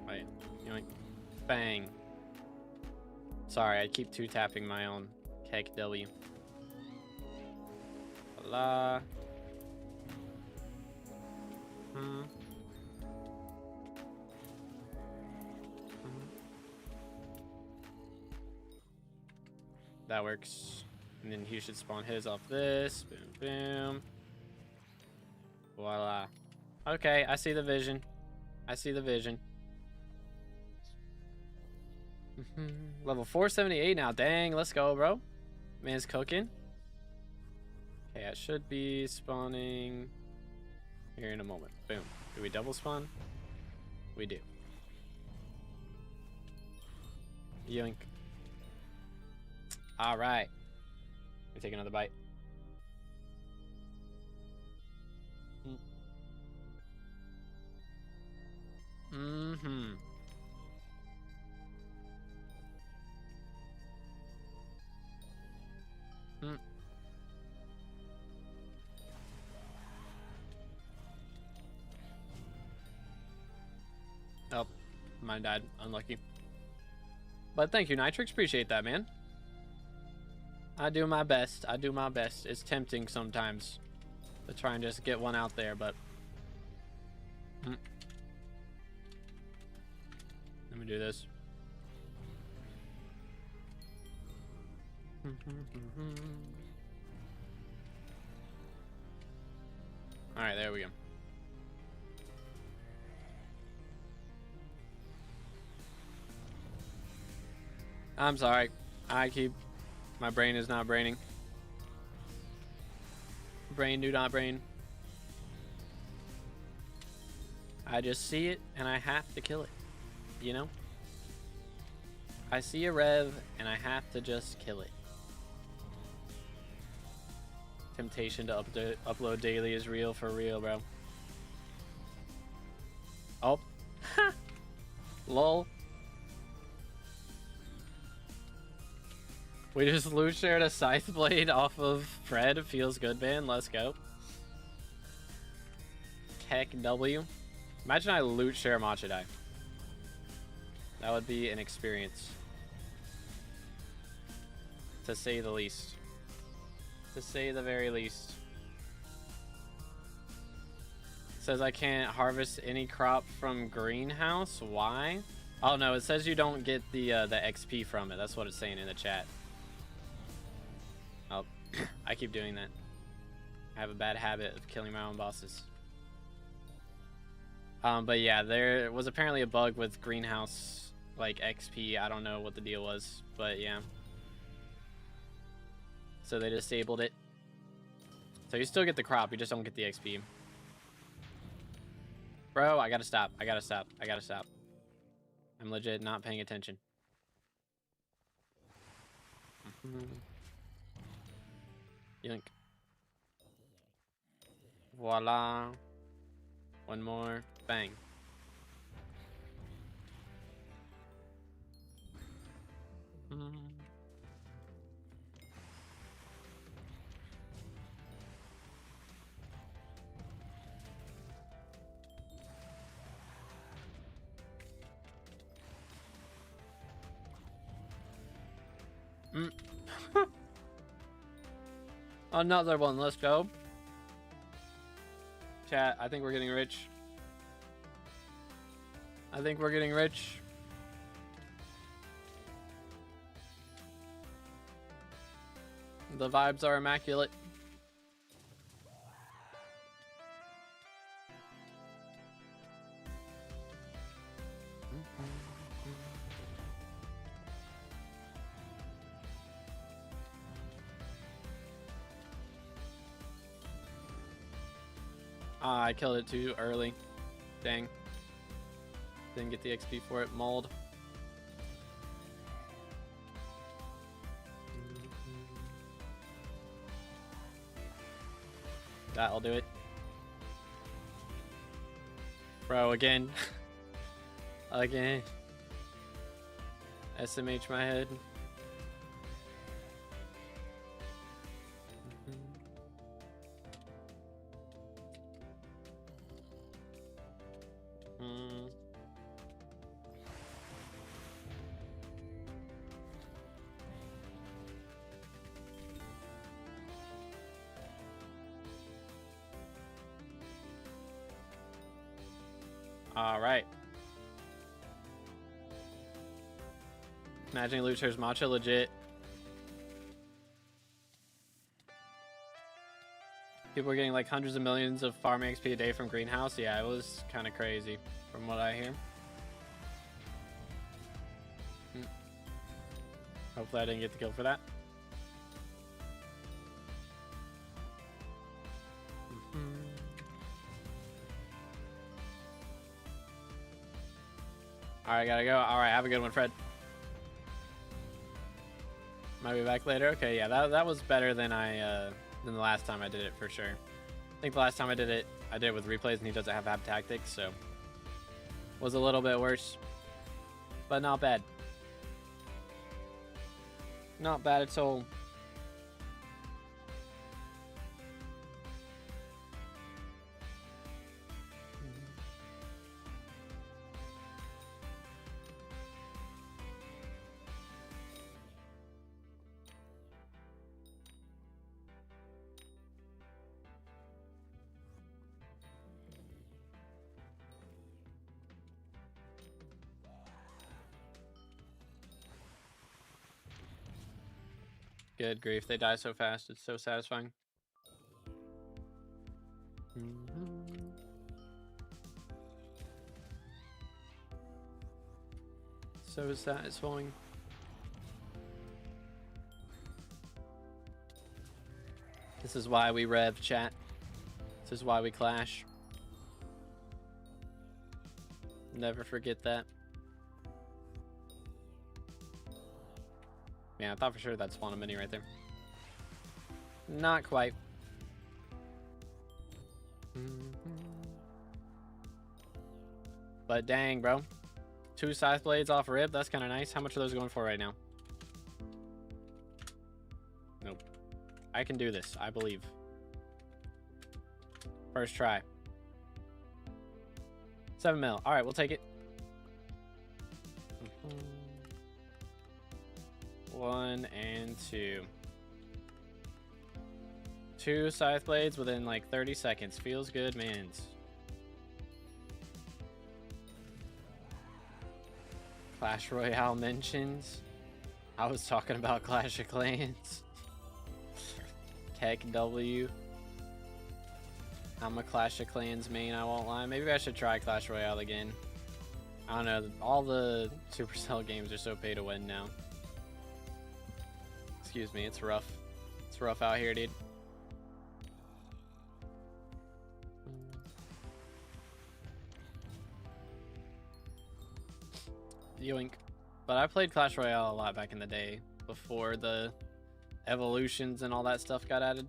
Wait, yoink. Bang. Sorry, I keep two-tapping my own Keck W. Voila. That works. And then he should spawn his off this. Boom, boom. Voila. Okay, I see the vision. I see the vision. Level 478 now. Dang, let's go, bro. Man's cooking. Okay, I should be spawning here in a moment. Boom. Do we double spawn? We do. Yoink. All right. We take another bite. Mm-hmm. Oh, mine died. Unlucky. But thank you, Nitrix. Appreciate that, man. I do my best. I do my best. It's tempting sometimes to try and just get one out there, but... Let me do this. Alright, there we go. I'm sorry. My brain is not braining. Brain do not brain. I just see it and I have to kill it. You know? I see a rev and I have to just kill it. Temptation to upload daily is real for real, bro. Oh. Lol. We just loot shared a scythe blade off of Fred. Feels good, man. Let's go. Heck W. Imagine I loot share Matcha die. That would be an experience. To say the least. To say the very least. It says I can't harvest any crop from greenhouse. Why? Oh no, it says you don't get the XP from it. That's what it's saying in the chat. Oh, I keep doing that. I have a bad habit of killing my own bosses. But yeah, there was apparently a bug with greenhouse, like, XP. I don't know what the deal was, but yeah. So they disabled it. So you still get the crop, you just don't get the XP. Bro, I gotta stop. I gotta stop. I gotta stop. I'm legit not paying attention. Yoink. Voila. One more. Bang. Another one. Let's go. Chat, I think we're getting rich. I think we're getting rich. The vibes are immaculate. Ah, I killed it too early. Dang. Didn't get the XP for it. Mold. That'll do it. Bro, again. Again. SMH my head. All right. Imagining loot shares Matcha legit. People are getting like hundreds of millions of farm XP a day from greenhouse. Yeah, it was kind of crazy from what I hear. Hopefully I didn't get the kill for that. Alright, gotta go. Alright, have a good one, Fred. Might be back later. Okay, yeah, that was better than than the last time I did it for sure. I think the last time I did it with replays and he doesn't have tactics, so was a little bit worse. But not bad. Not bad at all. Good grief, they die so fast. It's so satisfying. So satisfying. This is why we rev, chat. This is why we clash. Never forget that. Yeah, I thought for sure that'd spawn a mini right there. Not quite. But dang, bro. 2 scythe blades off rib. That's kind of nice. How much are those going for right now? Nope. I can do this. I believe. First try. 7 mil. All right, we'll take it. 1 and 2. 2 scythe blades within like 30 seconds. Feels good, mans. Clash Royale mentions. I was talking about Clash of Clans. Tech W. I'm a Clash of Clans main, I won't lie. Maybe I should try Clash Royale again. I don't know. All the Supercell games are so pay to win now. Excuse me, it's rough. It's rough out here, dude. Yoink. But I played Clash Royale a lot back in the day, before the evolutions and all that stuff got added.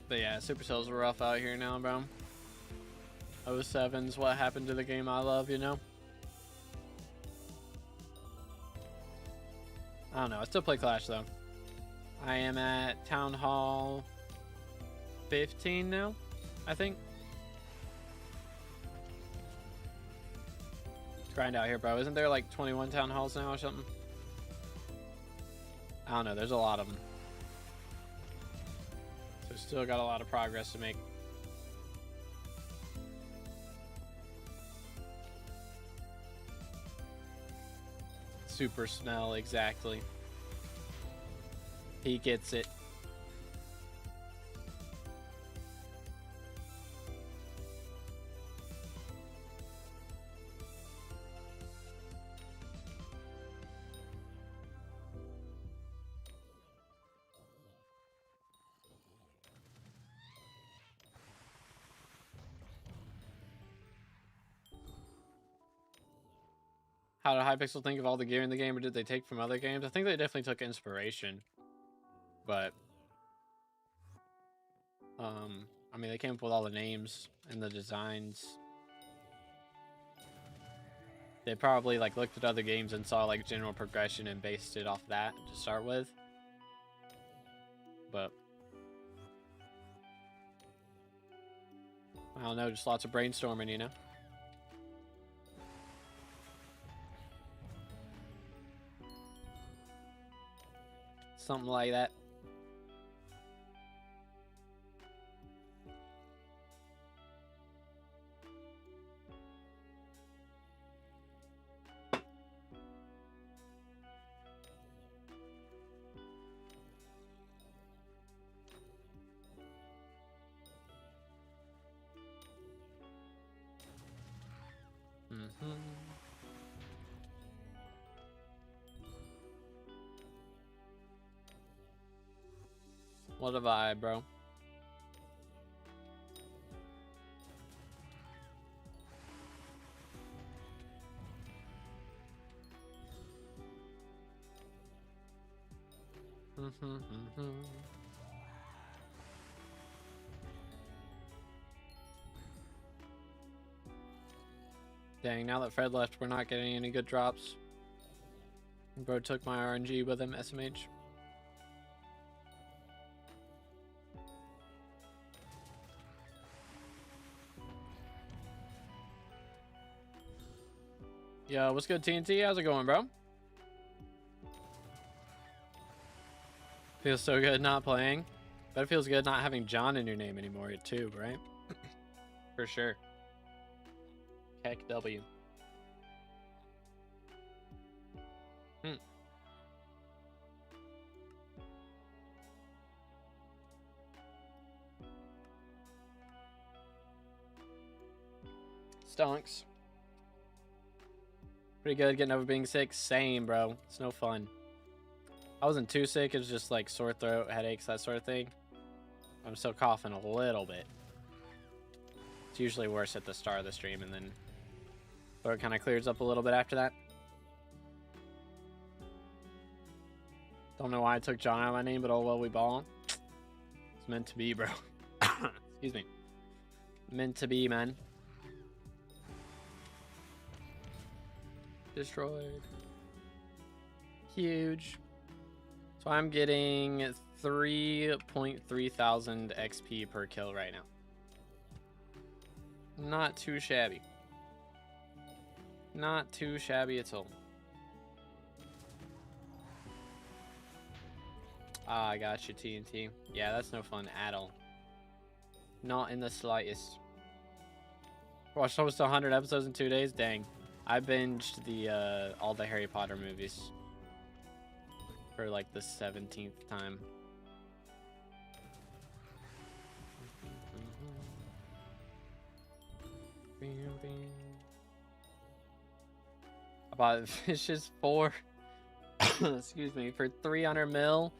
But yeah, Supercell's rough out here now, bro. 07's what happened to the game I love, you know? I don't know. I still play Clash, though. I am at Town Hall 15 now, I think. Grind out here, bro. Isn't there like 21 Town Halls now or something? I don't know. There's a lot of them. So still got a lot of progress to make. Super smell, exactly. He gets it. How did Hypixel think of all the gear in the game, or did they take from other games? I think they definitely took inspiration. But, I mean, they came up with all the names and the designs. They probably, like, looked at other games and saw, like, general progression and based it off that to start with. But, I don't know, just lots of brainstorming, you know? Something like that. What a vibe, bro. Dang, now that Fred left, we're not getting any good drops. Bro took my RNG with him, SMH. Yo, what's good, TNT? How's it going, bro? Feels so good not playing. But it feels good not having John in your name anymore, too, right? For sure. Heck W. Stonks. Pretty good getting over being sick. Same, bro. It's no fun. I wasn't too sick. It was just like sore throat, headaches, that sort of thing. I'm still coughing a little bit. It's usually worse at the start of the stream, and then throat kind of clears up a little bit after that. Don't know why I took John out of my name, but oh well, we ball. It's meant to be, bro. Excuse me. Meant to be, man. Destroyed. Huge. So I'm getting 3.3 thousand XP per kill right now. Not too shabby. Not too shabby at all. Ah, I got you, TNT. Yeah, that's no fun at all. Not in the slightest. Watched almost 100 episodes in 2 days. Dang. I binged the all the Harry Potter movies for like the 17th time. I bought Vicious 4 excuse me, for 300 mil,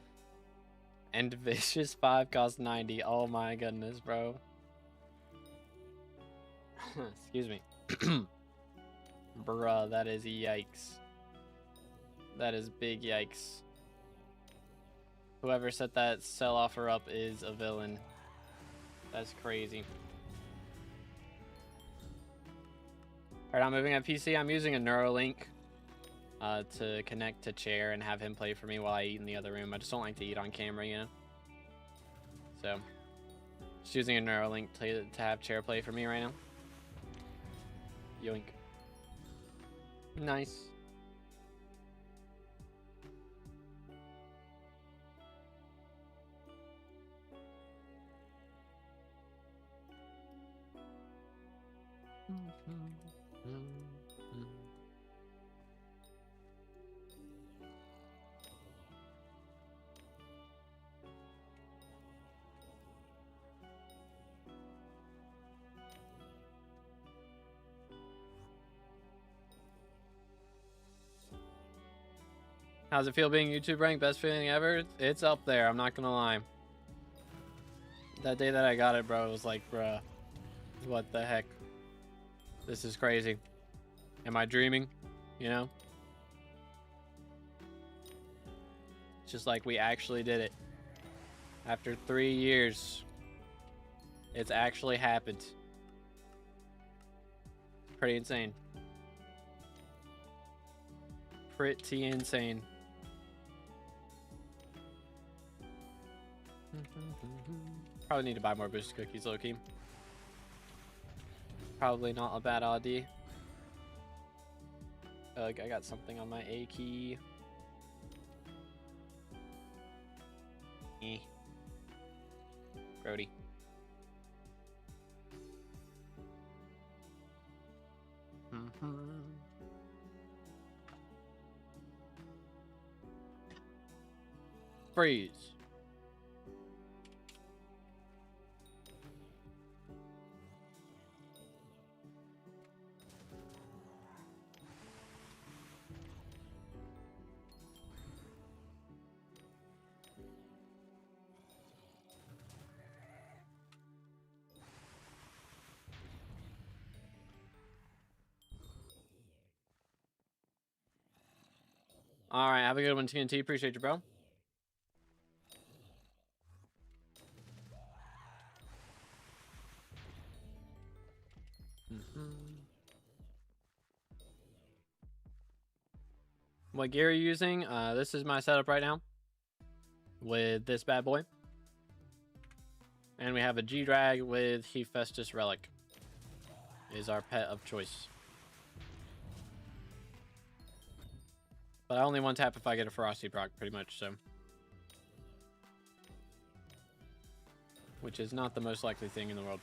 and Vicious 5 cost 90. Oh my goodness, bro. Excuse me. Bruh, that is yikes. That is big yikes. Whoever set that sell offer up is a villain. That's crazy. Alright, I'm moving at PC. I'm using a Neuralink to connect to chair and have him play for me while I eat in the other room. I just don't like to eat on camera, you know? So, just using a Neuralink to have chair play for me right now. Yoink. Nice. How's it feel being YouTube ranked? Best feeling ever? It's up there, I'm not gonna lie. That day that I got it, bro, it was like, bruh, what the heck? This is crazy. Am I dreaming? You know? It's just like we actually did it. After 3 years, it's actually happened. Pretty insane. Pretty insane. Probably need to buy more boost cookies, low-key. Probably not a bad idea. I got something on my A key. Grody. Freeze. All right, have a good one, TNT. Appreciate you, bro. What gear are you using? This is my setup right now with this bad boy. And we have a G-Drag with Hephaestus Relic is our pet of choice. But I only one tap if I get a Ferocity proc, pretty much, so. Which is not the most likely thing in the world.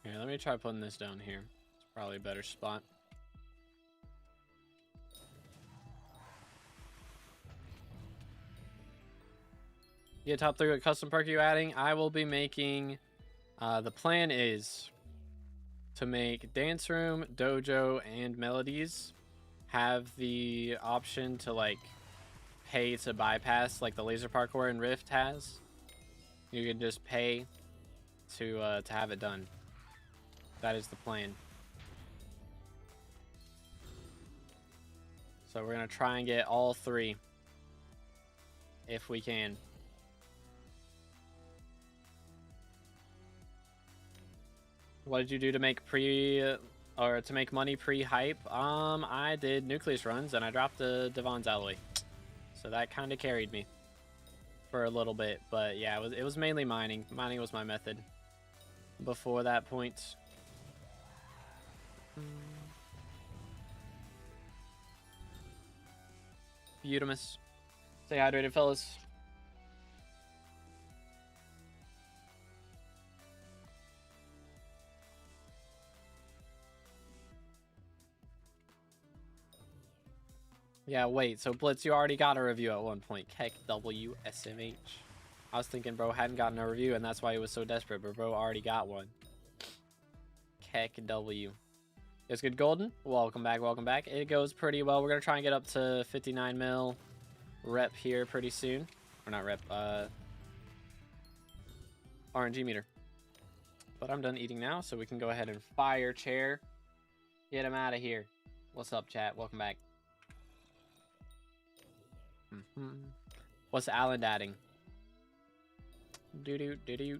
Here, let me try putting this down here. It's probably a better spot. Yeah, top 3, what custom perk are you adding? I will be making... the plan is to make Dance Room, Dojo, and Melodies have the option to, like, pay to bypass, like the laser parkour in Rift has. You can just pay to have it done. That is the plan. So we're going to try and get all 3 if we can. What did you do to make to make money pre-hype? I did Nucleus runs and I dropped the Devon's Alloy. So that kind of carried me for a little bit, but yeah, it was mainly mining. Mining was my method before that point. Beautimus. Stay hydrated, fellas. Yeah, wait, so Blitz, you already got a review at one point. Keck W SMH. I was thinking bro hadn't gotten a review and that's why he was so desperate, but bro already got one. Keck W. It's good, Golden. Welcome back, welcome back. It goes pretty well. We're gonna try and get up to 59 mil rep here pretty soon. Or not rep, RNG meter. But I'm done eating now, so we can go ahead and fire chair. Get him out of here. What's up, chat? Welcome back. What's Alan adding? Doo-doo-doo-doo.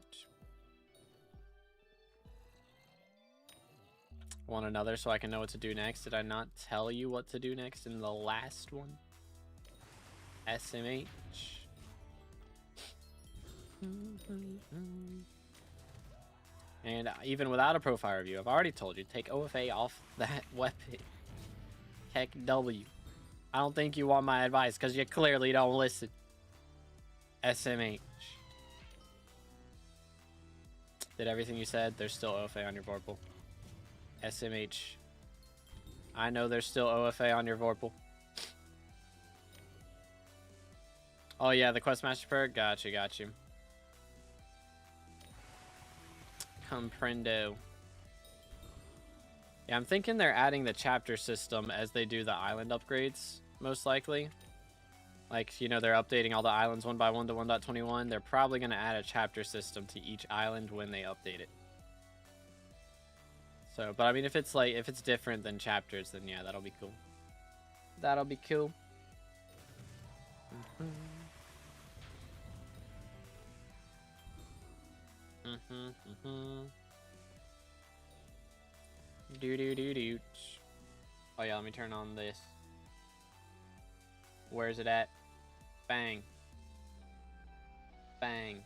Want another so I can know what to do next? Did I not tell you what to do next in the last one? SMH. And even without a profile review, I've already told you, take OFA off that weapon. Heck W. I don't think you want my advice because you clearly don't listen. SMH. Did everything you said. There's still OFA on your Vorpal. SMH. I know there's still OFA on your Vorpal. Oh yeah, the Questmaster perk. Got you. Comprendo. Yeah, I'm thinking they're adding the chapter system as they do the island upgrades, most likely. Like, you know, they're updating all the islands 1 by 1 to 1.21. They're probably going to add a chapter system to each island when they update it. So, but I mean, if it's different than chapters, then yeah, that'll be cool. That'll be cool. Do. Oh yeah, let me turn on this. Where's it at? Bang. Bang.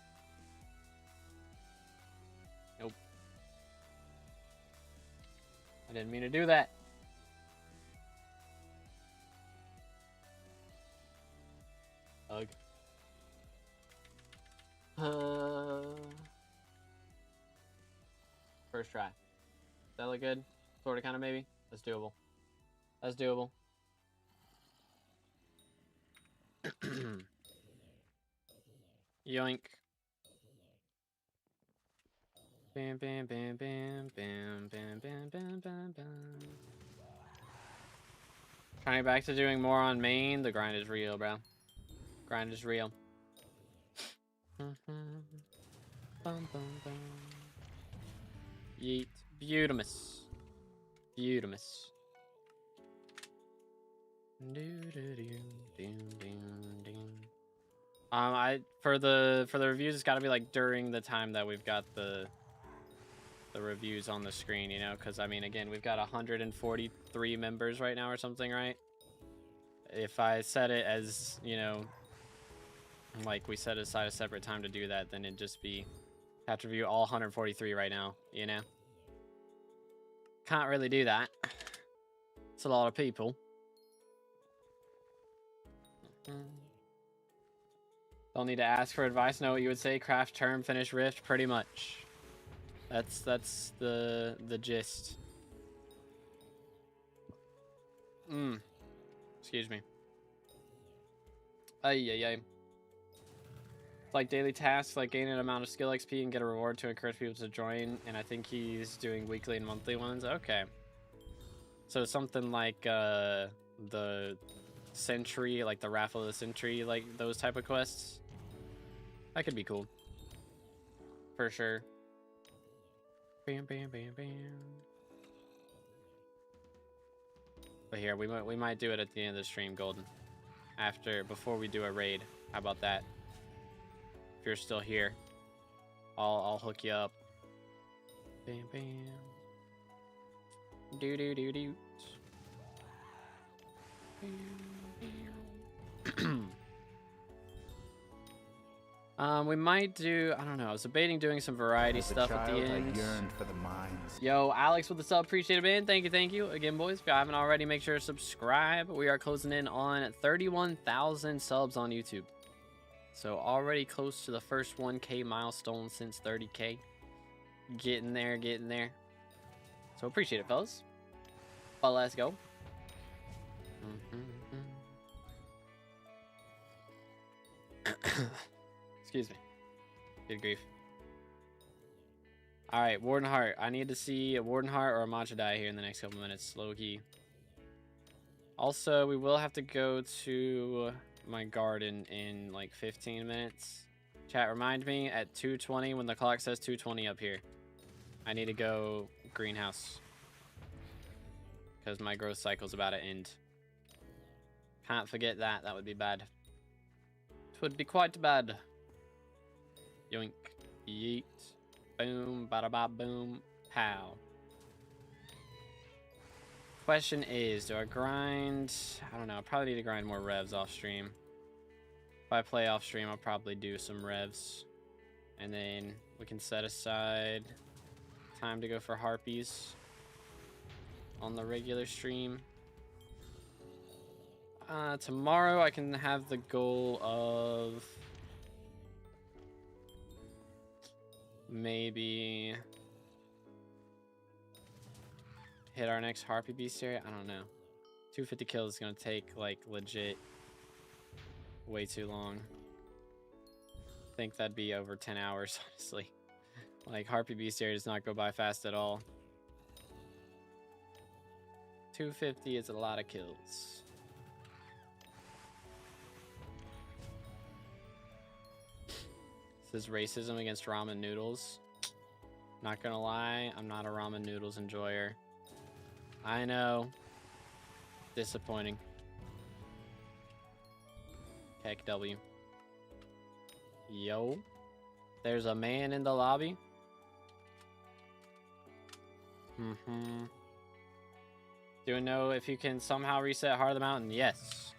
Nope. I didn't mean to do that. Ugh. First try. Does that look good? Sort of, kind of, maybe? That's doable. That's doable. Yoink. Bam, bam, bam, bam, bam, bam, bam, bam, bam, bam. Trying back to doing more on main. The grind is real, bro. Grind is real. Bum, bum, bum. Yeet. Beautimus. Beautimus. For the reviews, it's got to be like during the time that we've got the reviews on the screen, you know, because I mean, again, we've got 143 members right now or something, right? If I set it as, you know, like we set aside a separate time to do that, then it'd just be have to review all 143 right now, you know. Can't really do that. It's a lot of people. Don't need to ask for advice. Know what you would say? Craft, term, finish, rift, pretty much. That's the gist. Excuse me. Ay. It's like daily tasks, like gain an amount of skill XP and get a reward to encourage people to join. And I think he's doing weekly and monthly ones. Okay. So something like the Sentry, like the Raffle of the Sentry, like those type of quests. That could be cool. For sure. Bam. But here, we might do it at the end of the stream, Golden. Before we do a raid. How about that? If you're still here, I'll hook you up. Bam. Do. We might do, I don't know, I was debating doing some variety stuff at the end. I yearned for the mines. Yo, Alex with the sub, appreciate it, man. Thank you. Again, boys, if you haven't already, make sure to subscribe. We are closing in on 31,000 subs on YouTube. So already close to the first 1K milestone since 30K. Getting there. So appreciate it, fellas. But let's go. Excuse me. Good grief. Alright, Warden Heart. I need to see a Warden Heart or a Matcha die here in the next couple minutes. Low key. Also, we will have to go to my garden in like 15 minutes. Chat, remind me at 2:20 when the clock says 2:20 up here. I need to go greenhouse. Because my growth cycle's about to end. Can't forget that. That would be bad. It would be quite bad. Yoink. Yeet. Boom. Bada ba boom. Pow. Question is, do I grind? I don't know. I probably need to grind more revs off stream. If I play off stream, I'll probably do some revs. And then we can set aside time to go for harpies on the regular stream. Tomorrow I can have the goal of maybe hit our next harpy beastiary. I don't know. 250 kills is gonna take like legit way too long. I think that'd be over 10 hours, honestly. Like harpy beastiary does not go by fast at all. 250 is a lot of kills. This is racism against ramen noodles. Not gonna lie, I'm not a ramen noodles enjoyer. I know. Disappointing. Heck W. Yo. There's a man in the lobby. Do you know if you can somehow reset Heart of the Mountain? Yes.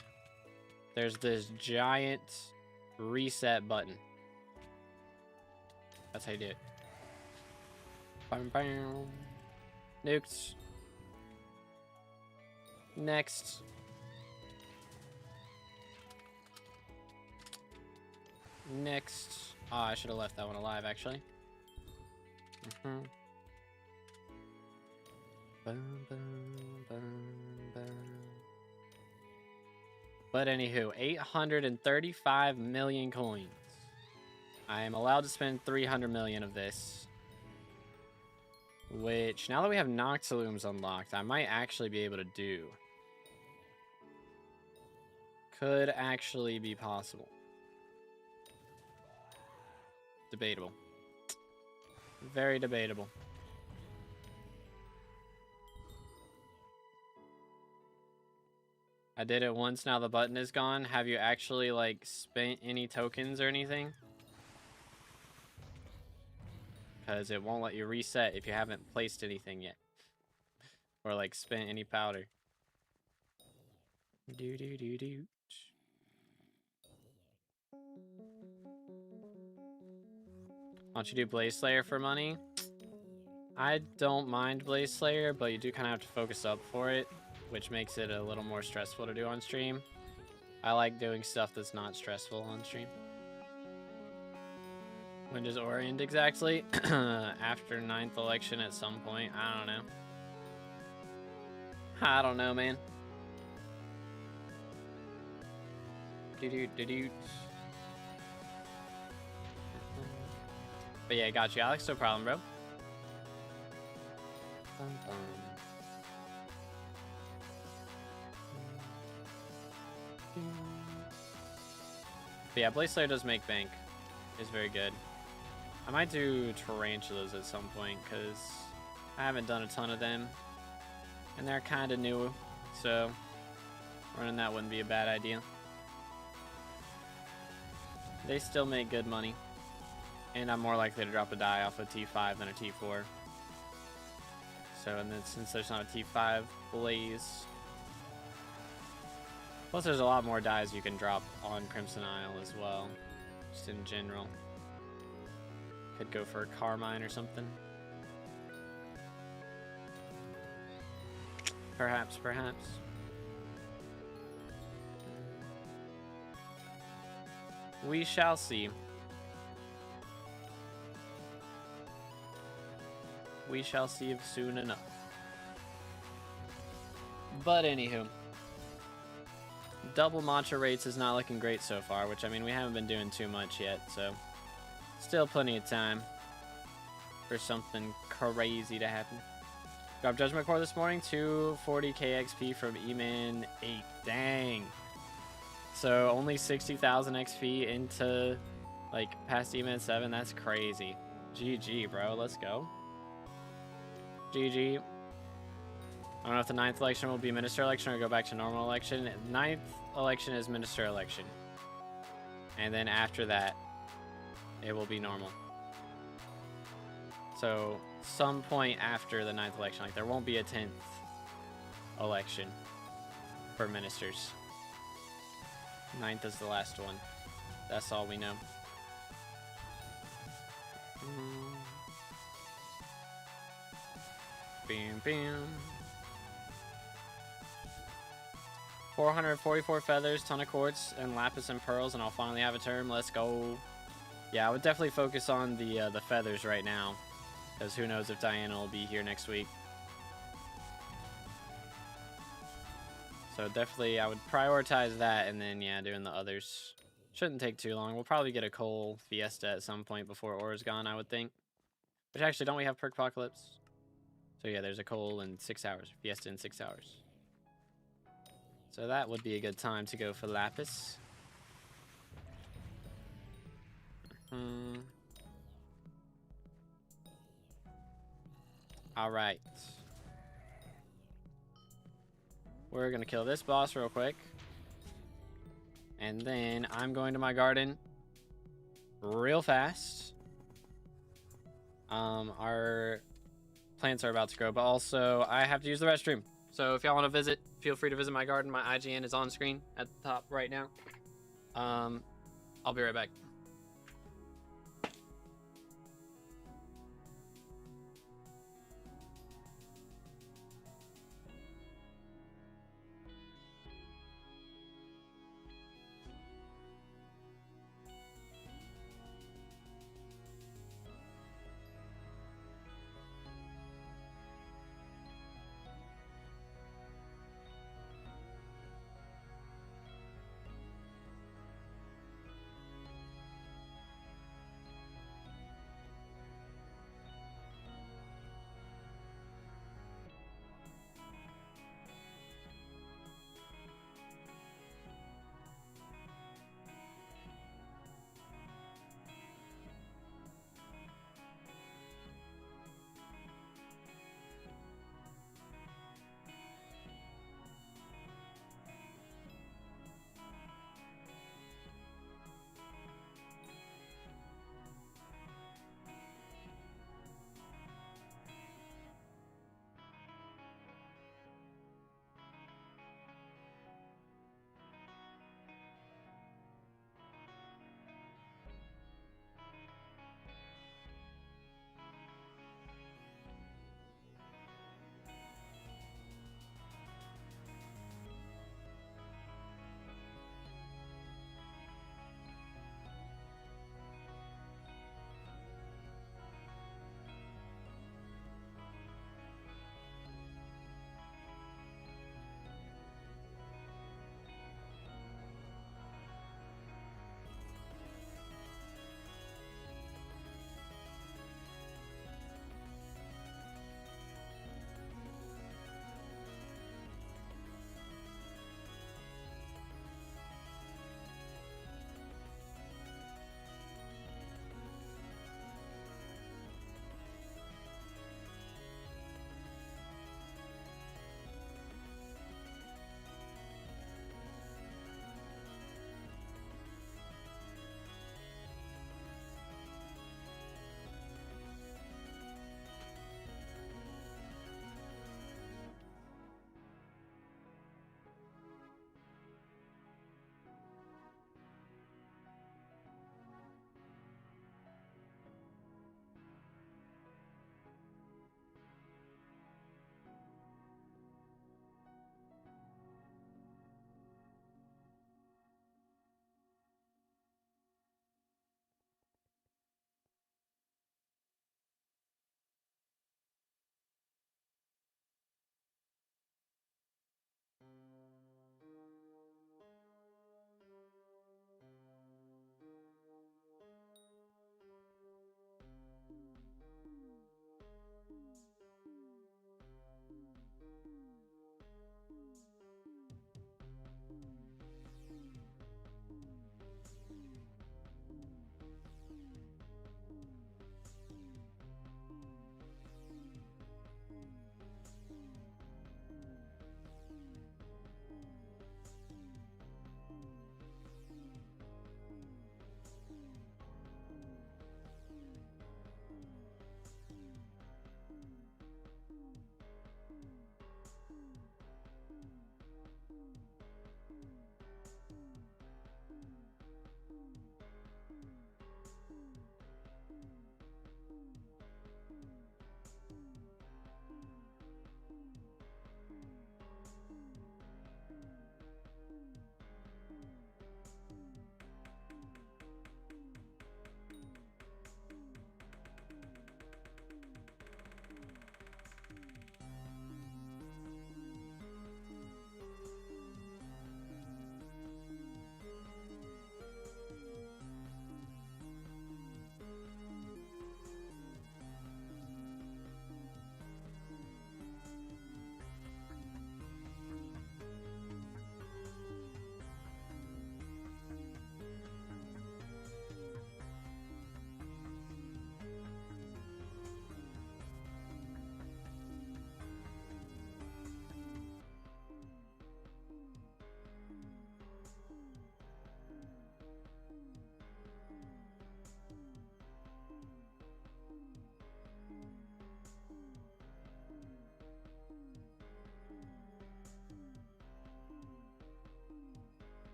There's this giant reset button. That's how you do it. Bam, bam. Nukes. Next. Oh, I should have left that one alive, actually. Boom, boom, boom, boom. But anywho, 835 million coins. I am allowed to spend 300 million of this. Which, now that we have Noctilooms unlocked, I might actually be able to do. Could actually be possible. Debatable. Very debatable. I did it once, now the button is gone. Have you actually, like, spent any tokens or anything? Because it won't let you reset if you haven't placed anything yet. Or, like, spent any powder. Do. Why don't you do Blaze Slayer for money? I don't mind Blaze Slayer, but you do kind of have to focus up for it, which makes it a little more stressful to do on stream. I like doing stuff that's not stressful on stream. When does Aura end exactly? After 9th election at some point. I don't know. I don't know, man. But yeah, got you, Alex. No problem, bro. But yeah, Blaze Slayer does make bank. Is very good. I might do tarantulas at some point because I haven't done a ton of them. And they're kind of new. So running that wouldn't be a bad idea. They still make good money. And I'm more likely to drop a die off a T5 than a T4. So, and then since there's not a T5 Blaze. Plus there's a lot more dies you can drop on Crimson Isle as well. Just in general. Could go for a Carmine or something. Perhaps. We shall see. We shall see soon enough. But anywho. Double matcha rates is not looking great so far, which I mean we haven't been doing too much yet, so still plenty of time for something crazy to happen. Dropped Judgment Core this morning, 240k XP from Eman 8. Dang. So only 60,000 XP into like past Eman 7. That's crazy. GG, bro. Let's go. GG. I don't know if the 9th election will be minister election or go back to normal election. 9th election is minister election. And then after that, it will be normal. So some point after the 9th election, like there won't be a 10th election for ministers. 9th is the last one. That's all we know. Bam, bam. 444 feathers, ton of quartz, and lapis and pearls, and I'll finally have a term. Let's go. Yeah, I would definitely focus on the feathers right now, because who knows if Diana will be here next week. So definitely, I would prioritize that, and then yeah, doing the others. Shouldn't take too long. We'll probably get a coal fiesta at some point before Aura's gone, I would think. Which actually, don't we have Perk Apocalypse? So yeah, there's a coal in 6 hours. Fiesta in 6 hours. So that would be a good time to go for lapis. Alright. We're gonna kill this boss real quick. And then I'm going to my garden real fast. Our plants are about to grow, but also I have to use the restroom. So if y'all want to visit, feel free to visit my garden. My IGN is on screen at the top right now. I'll be right back.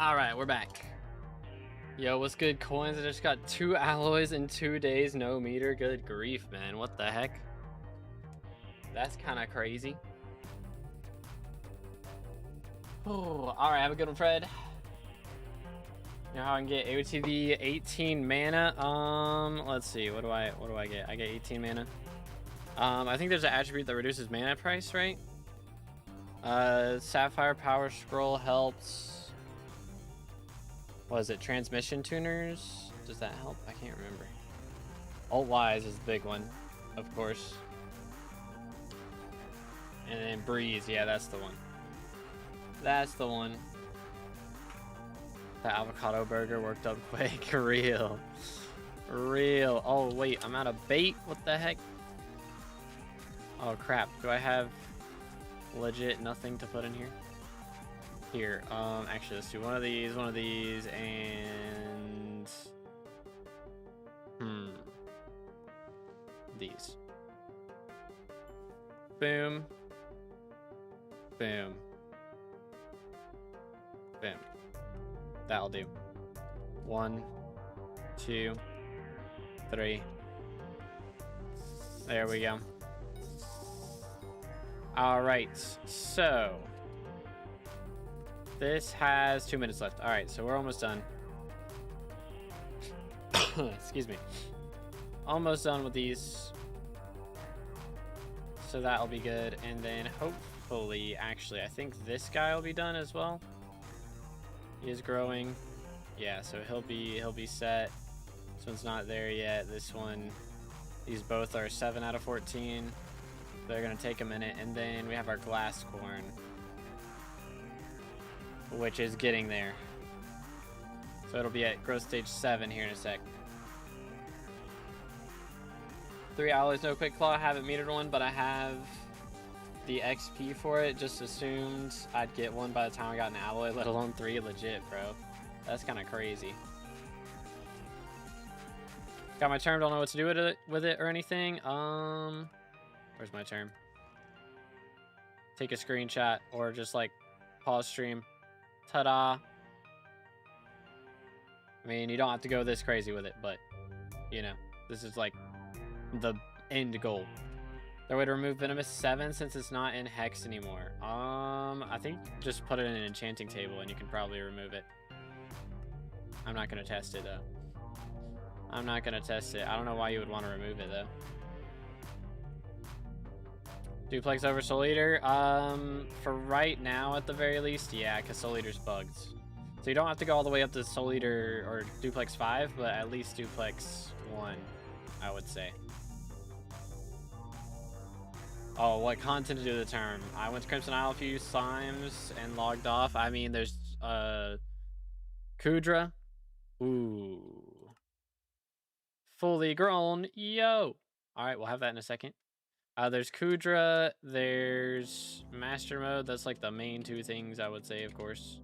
All right, we're back. Yo, what's good, coins? I just got 2 alloys in 2 days, no meter. Good grief, man. What the heck? That's kind of crazy. Oh, all right, have a good one, Fred. You know how I can get AOTV 18 mana? Let's see. What do I get? I get 18 mana. I think there's an attribute that reduces mana price, right? Sapphire Power Scroll helps. What is it? Transmission tuners? Does that help? I can't remember. Alt-wise is the big one, of course. And then Breeze. Yeah, that's the one. That's the one. The avocado burger worked up quick. Real. Real. Oh, wait. I'm out of bait. What the heck? Oh, crap. Do I have legit nothing to put in here? Here, actually, let's do one of these, and... These. Boom. Boom. Boom. That'll do. 1, 2, 3. There we go. Alright, so... This has 2 minutes left. Alright, so we're almost done. Excuse me. Almost done with these. So that'll be good. And then hopefully, actually, I think this guy will be done as well. He is growing. Yeah, so he'll be set. This one's not there yet. This one, these both are 7 out of 14. They're gonna take a minute. And then we have our glass corn, which is getting there. So it'll be at growth stage 7 here in a sec. 3 alloys, no quick claw. I haven't metered one, but I have the XP for it. Just assumed I'd get one by the time I got an alloy, let alone 3. Legit, bro. That's kind of crazy. Got my term, don't know what to do with it or anything. Where's my term? Take a screenshot or just like pause stream. Ta-da. I mean, you don't have to go this crazy with it, but you know, this is like the end goal. Their way to remove Venomous 7 since it's not in Hex anymore. I think just put it in an enchanting table and you can probably remove it. I'm not gonna test it though. I'm not gonna test it. I don't know why you would want to remove it though. Duplex over Soul Eater? For right now at the very least, yeah, because Soul Eater's bugged. So you don't have to go all the way up to Soul Eater or Duplex 5, but at least Duplex 1, I would say. Oh, what content to do the term? I went to Crimson Isle a few times and logged off. I mean, there's Kudra. Ooh. Fully grown. Yo. Alright, we'll have that in a second. There's Kudra, there's Master Mode. That's like the main two things I would say, of course.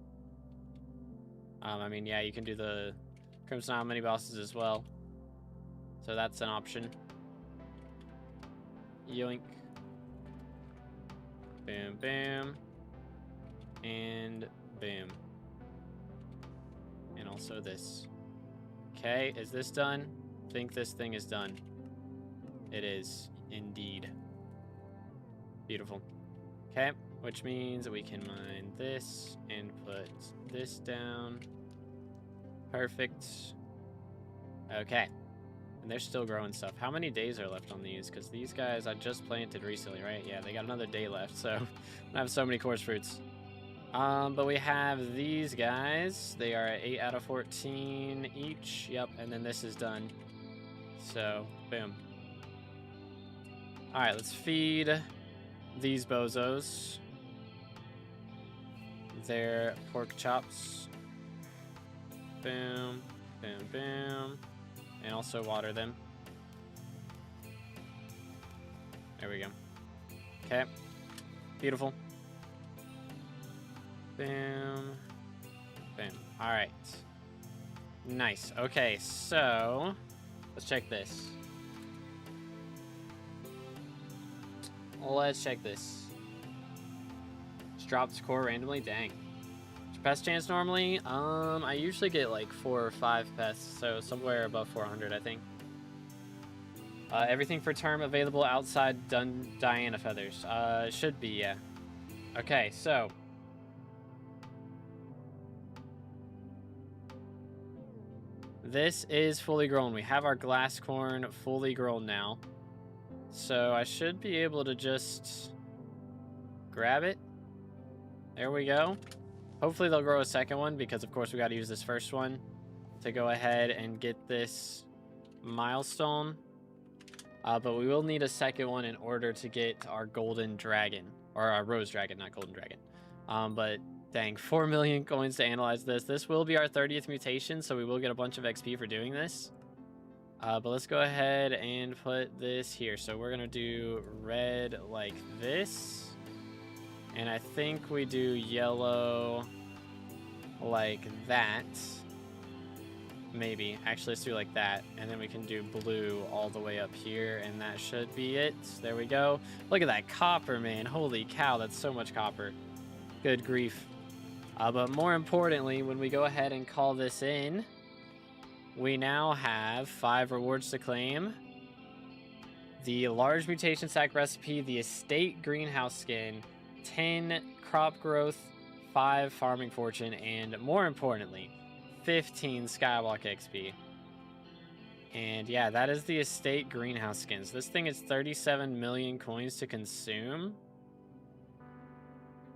I mean, yeah, you can do the Crimson Isle mini bosses as well. So that's an option. Yoink. Boom, boom. And boom. And also this. Okay, is this done? I think this thing is done. It is, indeed. Beautiful. Okay, which means we can mine this and put this down. Perfect. Okay. And they're still growing stuff. How many days are left on these? Because these guys I just planted recently, right? Yeah, they got another day left, so I have so many coarse fruits. But we have these guys. They are at 8 out of 14 each. Yep, and then this is done. So, boom. Alright, let's feed these bozos their pork chops. Boom, boom, boom. And also water them. There we go. Okay. Beautiful. Boom. Boom. Alright. Nice. Okay, so let's check this. Let's check this. Just drops core randomly. Dang. What's your pest chance normally? I usually get like 4 or 5 pests, so somewhere above 400, I think. Everything for term available outside Diana feathers. Should be, yeah. Okay, so this is fully grown. We have our glass corn fully grown now. So I should be able to just grab it. There we go. Hopefully they'll grow a second one because of course we got to use this first one to go ahead and get this milestone. But we will need a second one in order to get our golden dragon, or our rose dragon, not golden dragon. But dang, 4 million coins to analyze this. This will be our 30th mutation, so we will get a bunch of XP for doing this. But let's go ahead and put this here. So we're gonna do red like this. And I think we do yellow like that. Maybe. Actually, let's do like that. And then we can do blue all the way up here. And that should be it. There we go. Look at that copper, man. Holy cow, that's so much copper. Good grief. But more importantly, when we go ahead and call this in, we now have 5 rewards to claim. The large mutation sack recipe, the estate greenhouse skin, 10 crop growth, 5 farming fortune, and more importantly, 15 skyblock XP. And yeah, that is the estate greenhouse skins. This thing is 37 million coins to consume.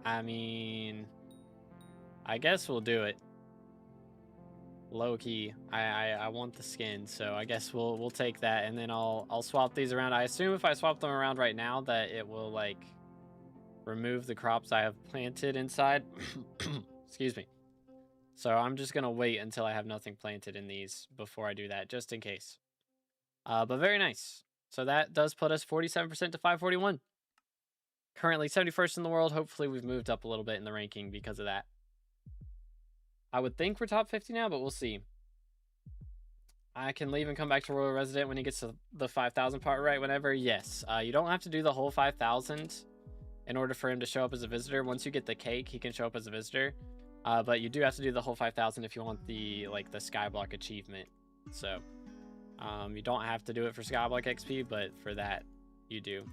I mean, I guess we'll do it. Low key, I want the skin, so I guess we'll take that, and then I'll swap these around. I assume if I swap them around right now that it will like remove the crops I have planted inside. Excuse me. So I'm just gonna wait until I have nothing planted in these before I do that, just in case. But very nice. So that does put us 47% to 541. Currently 71st in the world. Hopefully we've moved up a little bit in the ranking because of that. I would think we're top 50 now, but we'll see. I can leave and come back to Royal Resident when he gets to the 5,000 part right whenever. Yes. You don't have to do the whole 5,000 in order for him to show up as a visitor. Once you get the cake, he can show up as a visitor. But you do have to do the whole 5,000 if you want the skyblock achievement. So you don't have to do it for skyblock XP, but for that you do.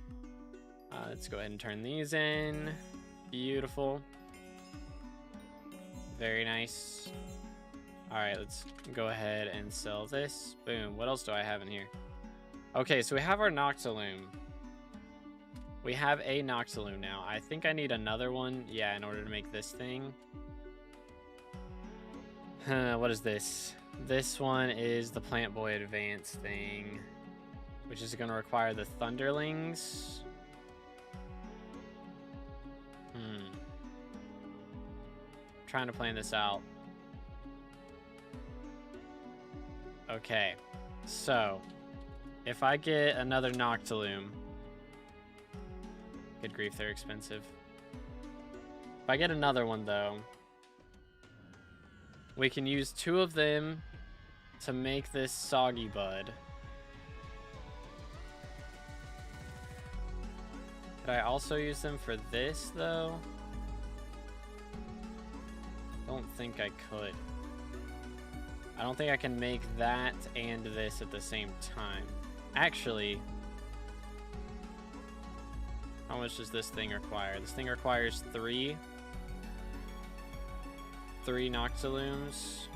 Let's go ahead and turn these in. Beautiful. Very nice. All right, let's go ahead and sell this. Boom. What else do I have in here? Okay, so we have our Noctilume. We have a Noctilume now. I think I need another one. Yeah, in order to make this thing. What is this? This one is the Plant Boy Advance thing, which is going to require the Thunderlings. Trying to plan this out. Okay, so if I get another Noctilume, Good grief, they're expensive. If I get another one, though, we can use 2 of them to make this soggy bud. Could I also use them for this, though? Don't think I could. I don't think I can make that and this at the same time. Actually, how much does this thing require? This thing requires 3 Noctilooms.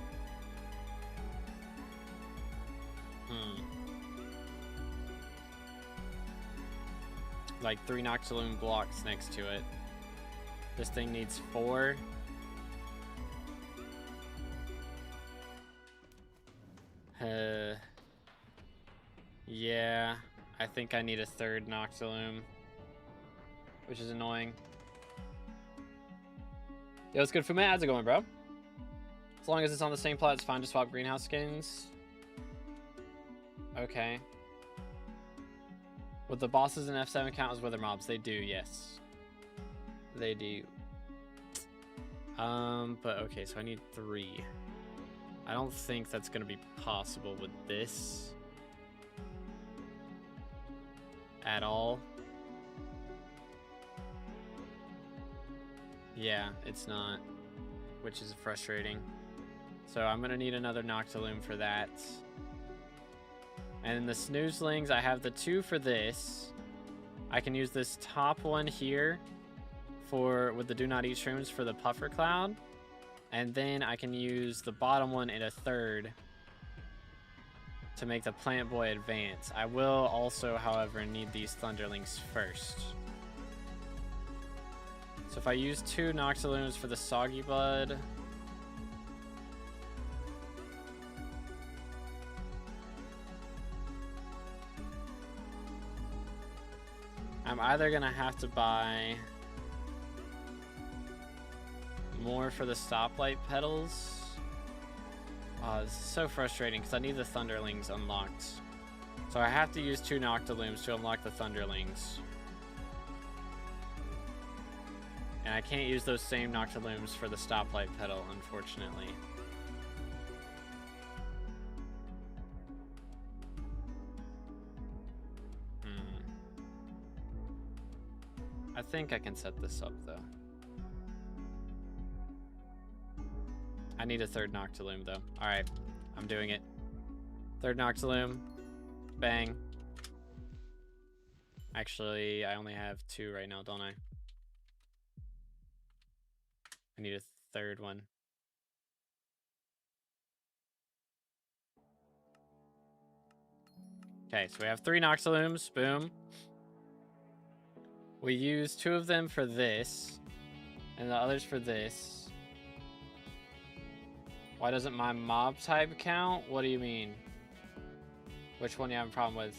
Like 3 Noctiloom blocks next to it. This thing needs 4. Yeah, I think I need a 3rd Noctiloom, which is annoying. Yo, what's good, Fumet? How's it going, bro? As long as it's on the same plot, it's fine to swap greenhouse skins. Okay. Would the bosses in F7 count as wither mobs? They do, yes. They do. But okay, so I need 3. I don't think that's gonna be possible with this at all. Yeah, it's not, which is frustrating. So I'm gonna need another Noctiloom for that. And in the Snoozelings, I have the 2 for this. I can use this top one here for with the Do Not Eat Shrooms for the Puffer Cloud. And then I can use the bottom one in a 3rd to make the Plant Boy advance. I will also, however, need these Thunderlings first. So if I use 2 Noctilooms for the Soggy Bud, I'm either gonna have to buy more for the Stoplight Petals. Oh, this is so frustrating because I need the Thunderlings unlocked. So I have to use 2 Noctilooms to unlock the Thunderlings. And I can't use those same Noctilooms for the Stoplight Petal, unfortunately. I think I can set this up, though. I need a 3rd Noctiloom, though. Alright, I'm doing it. 3rd Noctiloom. Bang. Actually, I only have 2 right now, don't I? I need a 3rd one. Okay, so we have 3 Noctilooms. Boom. We use 2 of them for this, and the others for this. Why doesn't my mob type count? What do you mean? Which one do you have a problem with?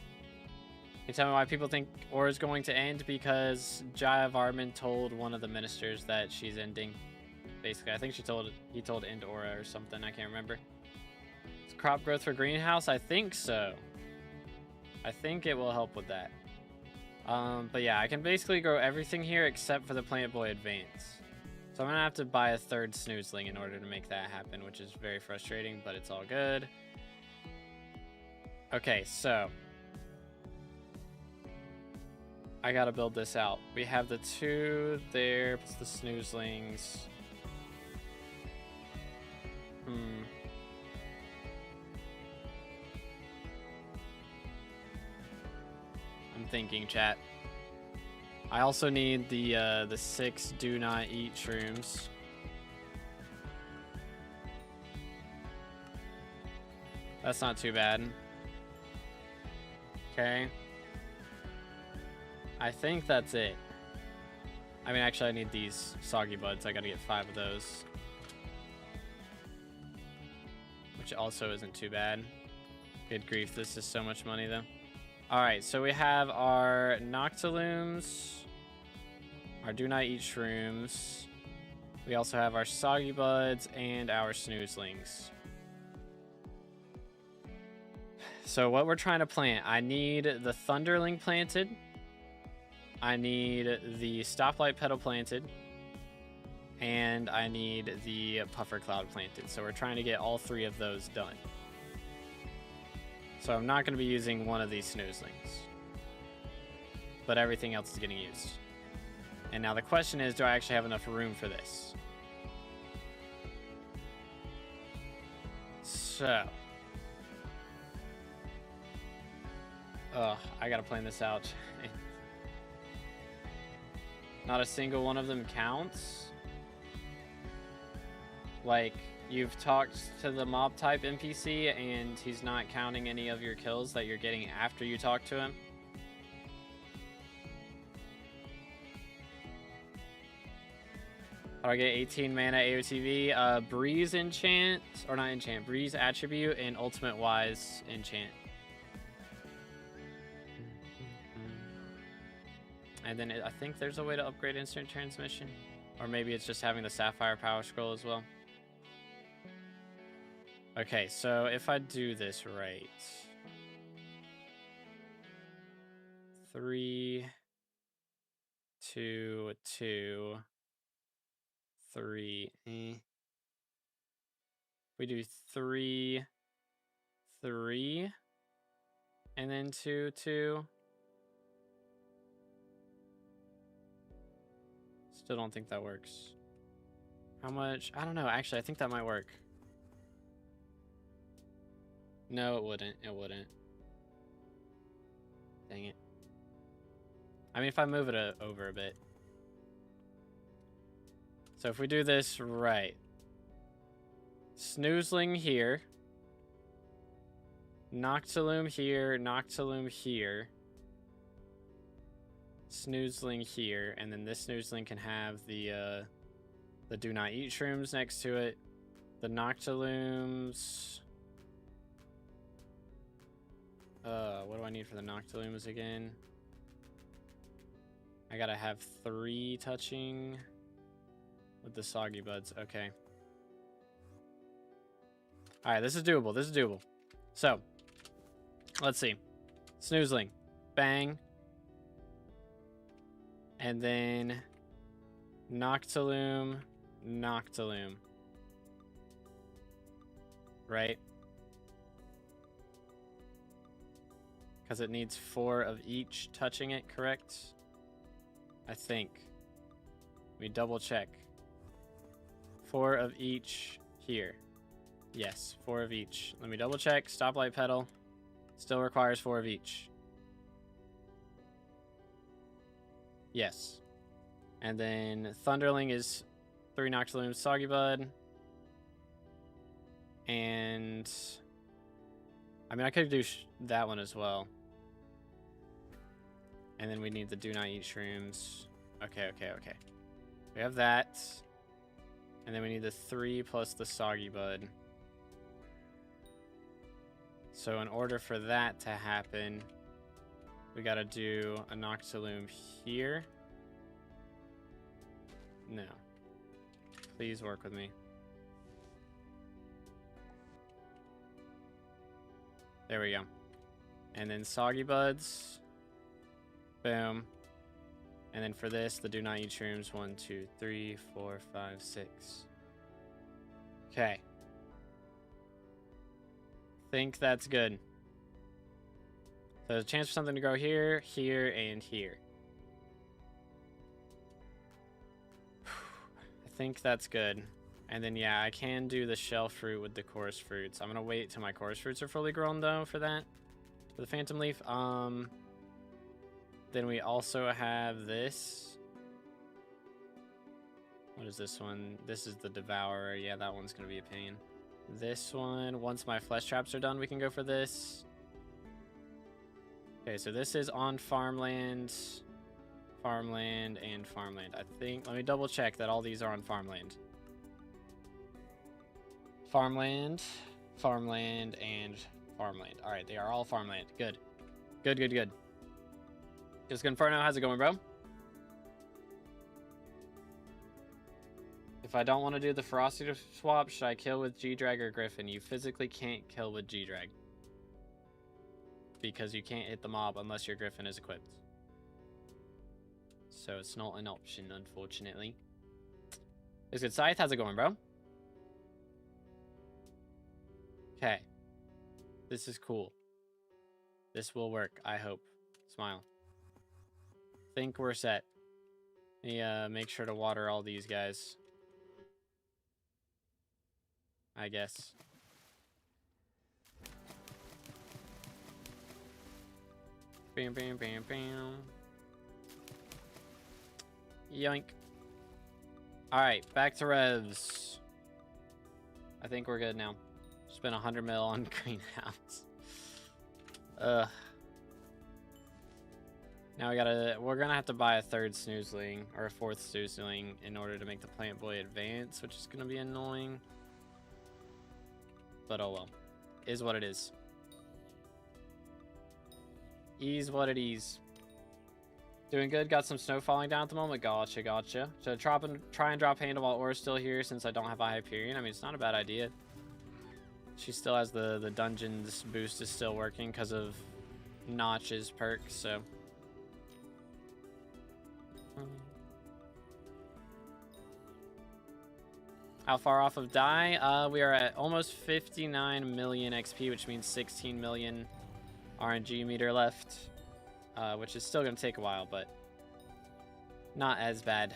Can you tell me why people think Aura's going to end? Because Jaya Varman told one of the ministers that she's ending. Basically, I think he told end Aura or something. I can't remember. It's crop growth for greenhouse? I think so. I think it will help with that. But yeah, I can basically grow everything here except for the Plant Boy Advance. So I'm gonna have to buy a 3rd Snoozling in order to make that happen, which is very frustrating, but it's all good. Okay, so I gotta build this out. We have the 2 there, plus the Snoozlings. I'm thinking, chat. I also need the 6 Do Not Eat Shrooms. That's not too bad. Okay. I think that's it. I mean, actually, I need these Soggy Buds. I gotta get 5 of those. Which also isn't too bad. Good grief, this is so much money, though. Alright, so we have our Noctilooms, our Do Not Eat Shrooms. We also have our Soggy Buds and our Snoozlings. So what we're trying to plant, I need the Thunderling planted. I need the stoplight pedal planted, and I need the puffer cloud planted. So we're trying to get all 3 of those done. So I'm not going to be using one of these snoozelings, but everything else is getting used. And now the question is, do I actually have enough room for this? So, I gotta plan this out. Not a single one of them counts. Like, you've talked to the mob type NPC and he's not counting any of your kills that you're getting after you talk to him. How do I get 18 mana AOTV? Breeze enchant, or not enchant, Breeze attribute and ultimate wise enchant. And then I think there's a way to upgrade instant transmission. Or maybe it's just having the Sapphire Power Scroll as well. Okay, so if I do this right. 3, 2, 2, 3. We do 3, 3, and then 2, 2. Still don't think that works. How much? I don't know. Actually, I think that might work. No, it wouldn't. It wouldn't. Dang it. I mean, if I move it over a bit. So if we do this right. Snoozling here. Noctilume here. Noctilume here. Snoozling here. And then this Snoozling can have the do not eat shrooms next to it. The Noctilumes. What do I need for the Noctilumes again? I gotta have 3 touching with the Soggy Buds. Okay. Alright, this is doable. This is doable. So, let's see. Snoozling. Bang. And then Noctilume. Noctilume. Right? Because it needs 4 of each touching it, correct? I think. Let me double check. 4 of each here. Yes, 4 of each. Let me double check. Stoplight pedal. Still requires 4 of each. Yes. And then Thunderling is 3 Noctilumes, Soggy Bud. And I mean, I could do that one as well. And then we need the do not eat shrooms. Okay. We have that. And then we need the 3 plus the Soggy Bud. So in order for that to happen, we gotta do a Noctilume here. No. Please work with me. There we go. And then Soggy Buds. Boom. And then for this, the do not eat shrooms. 1, 2, 3, 4, 5, 6. Okay. Think that's good. So there's a chance for something to go here, here, and here. I think that's good. And then, yeah, I can do the shell fruit with the chorus fruits. I'm going to wait till my chorus fruits are fully grown, though, for that. For the Phantom Leaf. Then we also have this. What is this one? This is the Devourer. Yeah, that one's going to be a pain. This one, once my flesh traps are done, we can go for this. Okay, so this is on farmland, farmland, and farmland. I think, let me double check that all these are on farmland. Farmland, farmland, and farmland. All right, they are all farmland. Good. Good. Just Inferno, how's it going, bro? If I don't want to do the Ferocity swap, should I kill with G-Drag or Griffin? You physically can't kill with G-Drag. Because you can't hit the mob unless your Griffin is equipped. So it's not an option, unfortunately. It's good. Scythe, how's it going, bro? Okay. This is cool. This will work, I hope. Smile. Think we're set. Yeah, make sure to water all these guys. I guess. Bam, bam, bam, bam. Yoink. Alright, back to Revs. I think we're good now. Spent 100 mil on greenhouse. Now we're gonna have to buy a third snoozling, or a fourth snoozling, in order to make the plant boy advance, which is gonna be annoying. But oh well. Is what it is. Is what it is. Doing good. Got some snow falling down at the moment. Gotcha, gotcha. Should I try and drop Handle while Aura's still here since I don't have a Hyperion? I mean, it's not a bad idea. She still has the dungeons boost is still working because of Notch's perk, so. How far off of die? We are at almost 59 million XP, which means 16 million RNG meter left, which is still going to take a while, but not as bad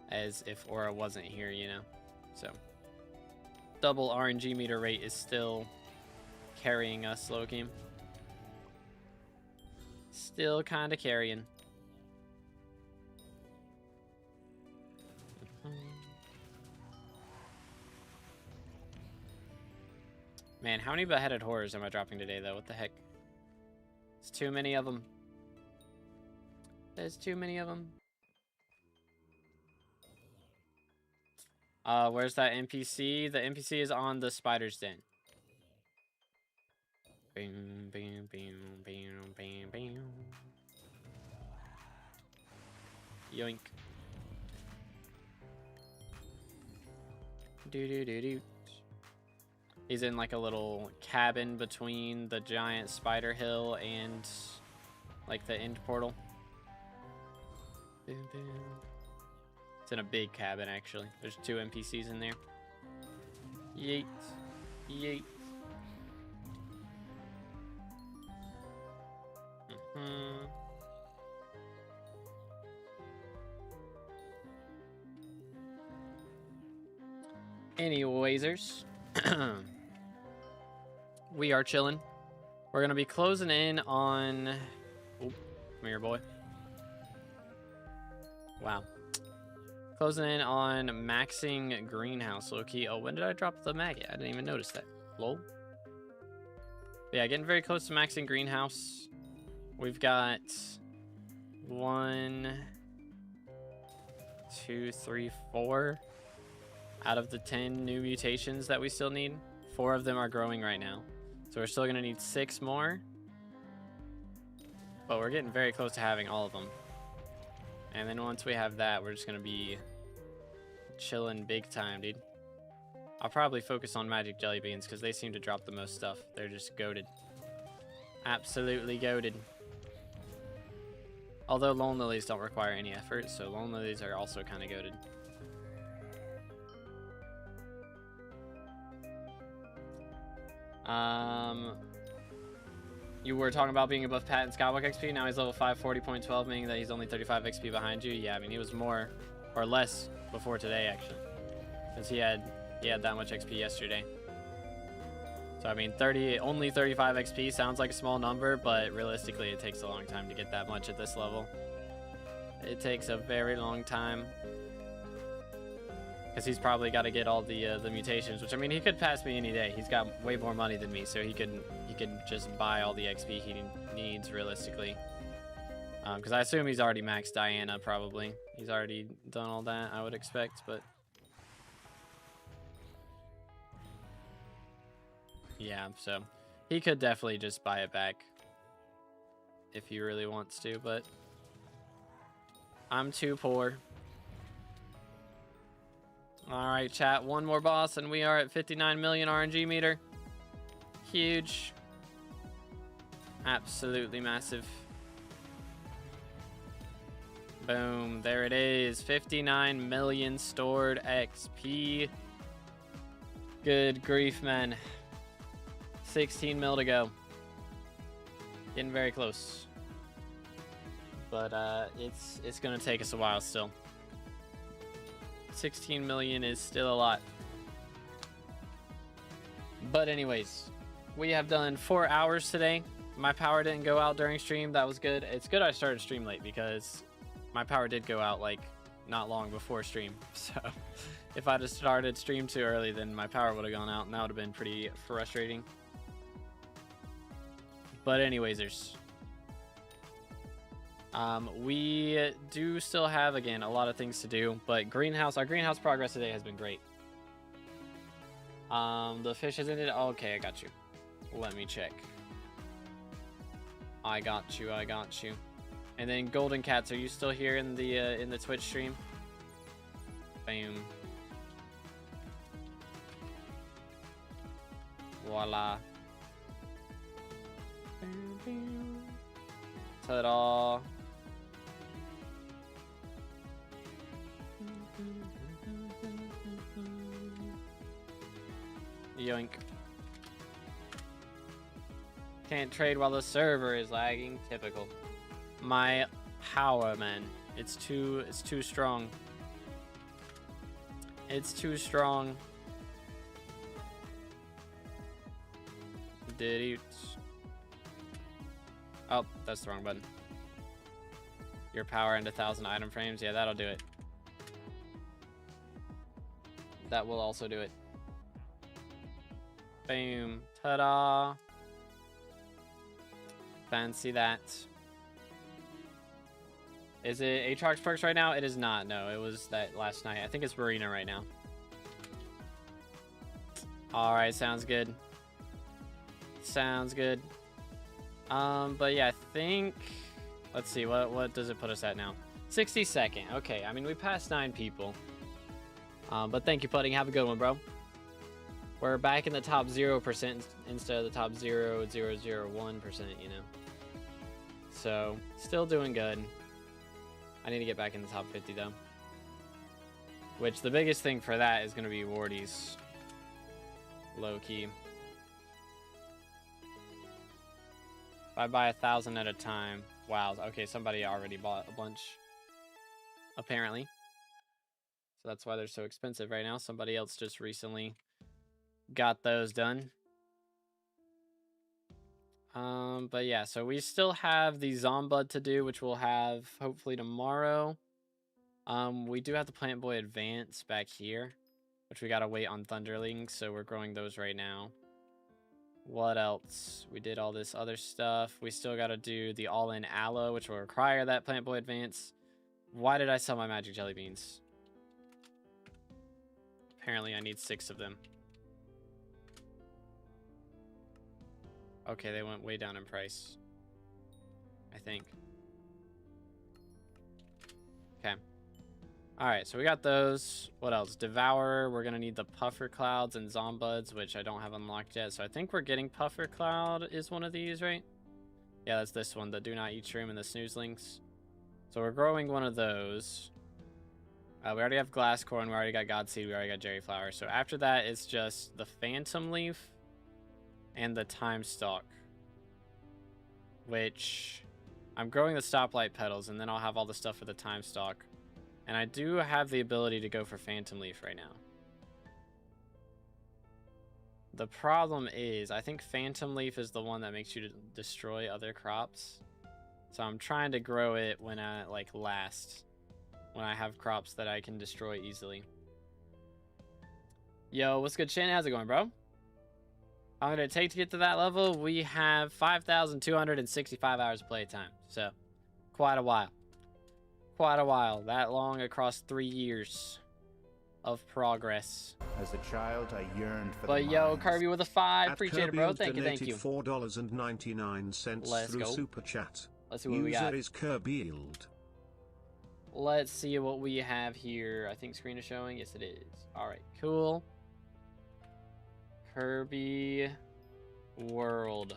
as if Aura wasn't here, you know? So, double RNG meter rate is still carrying us, low game. Still kind of carrying. Man, how many beheaded horrors am I dropping today, though? What the heck? It's too many of them. There's too many of them. Where's that NPC? The NPC is on the spider's den. Bam, bam, bam, bam, bam, bam. Yoink. Do. He's in like a little cabin between the giant spider hill and like the end portal. It's in a big cabin, actually. There's 2 NPCs in there. Yeet. Yeet. Anywaysers. We are chilling. We're going to be closing in on... Oh, come here, boy. Wow. Closing in on maxing greenhouse, low-key. Oh, when did I drop the maggot? I didn't even notice that. Lol. But yeah, getting very close to maxing greenhouse. We've got 1, 2, 3, 4 out of the 10 new mutations that we still need. 4 of them are growing right now. So we're still going to need 6 more. But we're getting very close to having all of them. And then once we have that, we're just going to be chilling big time, dude. I'll probably focus on magic jelly beans because they seem to drop the most stuff. They're just goated. Absolutely goated. Although lone lilies don't require any effort, so lone lilies are also kind of goated. You were talking about being above Pat and SkyBlock XP. Now he's level 5, 40.12, meaning that he's only 35 XP behind you. Yeah, I mean, he was more or less before today, actually. Since he had that much XP yesterday. So, I mean, only 35 XP sounds like a small number, but realistically, it takes a long time to get that much at this level. It takes a very long time. Because he's probably got to get all the mutations, which, I mean, he could pass me any day. He's got way more money than me, so he could just buy all the XP he needs, realistically. Because I assume he's already maxed Diana, probably. He's already done all that, I would expect, but... yeah, so he could definitely just buy it back if he really wants to, but I'm too poor. All right, chat, 1 more boss and we are at 59 million RNG meter. Huge. Absolutely massive. Boom. There it is. 59 million stored XP. Good grief, man. 16 mil to go. Getting very close. But it's gonna take us a while still. 16 million is still a lot. But anyways, we have done 4 hours today. My power didn't go out during stream. That was good. It's good I started stream late because my power did go out like not long before stream. So if I'd have started stream too early, then my power would have gone out and that would have been pretty frustrating. But anyways, we do still have, again, a lot of things to do, but our greenhouse progress today has been great. The fish is in it. Okay, I got you. Let me check. I got you. And then Golden Cats, are you still here in the Twitch stream? Boom. Voila. Ta-da. Yoink. Can't trade while the server is lagging. Typical. My power, man. It's too strong. It's too strong. Did it? Oh, that's the wrong button. Your power and 1,000 item frames. Yeah, that'll do it. That will also do it. Boom. Ta-da. Fancy that. Is it Aatrox perks right now? It is not. No, it was that last night. I think it's Marina right now. Alright, sounds good. Sounds good. But yeah, I think... Let's see, what does it put us at now? 62nd. Okay, I mean, we passed 9 people. But thank you, Pudding. Have a good one, bro. We're back in the top 0% instead of the top 0.001%, you know. So, still doing good. I need to get back in the top 50, though. Which, the biggest thing for that is going to be Wardy's. Low-key. If I buy 1,000 at a time... Wow, okay, somebody already bought a bunch. Apparently. So that's why they're so expensive right now. Somebody else just recently got those done. But yeah, so we still have the Zombud to do, which we'll have hopefully tomorrow. We do have the Plant Boy Advance back here, which we gotta wait on Thunderlings, so we're growing those right now. What else? We did all this other stuff. We still gotta do the All-In Aloe, which will require that Plant Boy Advance. Why did I sell my Magic Jelly Beans? Apparently I need 6 of them. Okay, they went way down in price. I think. Okay. Alright, so we got those. What else? Devourer. We're going to need the Puffer Clouds and Zombuds, which I don't have unlocked yet. So I think we're getting Puffer Cloud is one of these, right? Yeah, that's this one. The Do Not Eat Shroom and the Snoozlings. So we're growing one of those. We already have Glass Corn. We already got Godseed. We already got Jerry Flower. So after that, it's just the Phantom Leaf and the Time Stalk, which I'm growing the Stoplight Petals, and then I'll have all the stuff for the Time Stalk. And I do have the ability to go for Phantom Leaf right now. The problem is, I think Phantom Leaf is the one that makes you destroy other crops. So I'm trying to grow it when I, like, last. When I have crops that I can destroy easily. Yo, what's good, Shannon? How's it going, bro? How long did it take to get to that level? We have 5,265 hours of playtime. So, quite a while. Quite a while. That long across 3 years of progress. As a child, I yearned for but the yo, mines. Kirby with a 5. Appreciate Kirby it, bro. Thank you. $4.99 Let's through go. Super Chat. Let's see what we got. User is Kirby-eld. Let's see what we have here. I think screen is showing. Yes, it is. All right, cool. Kirby World.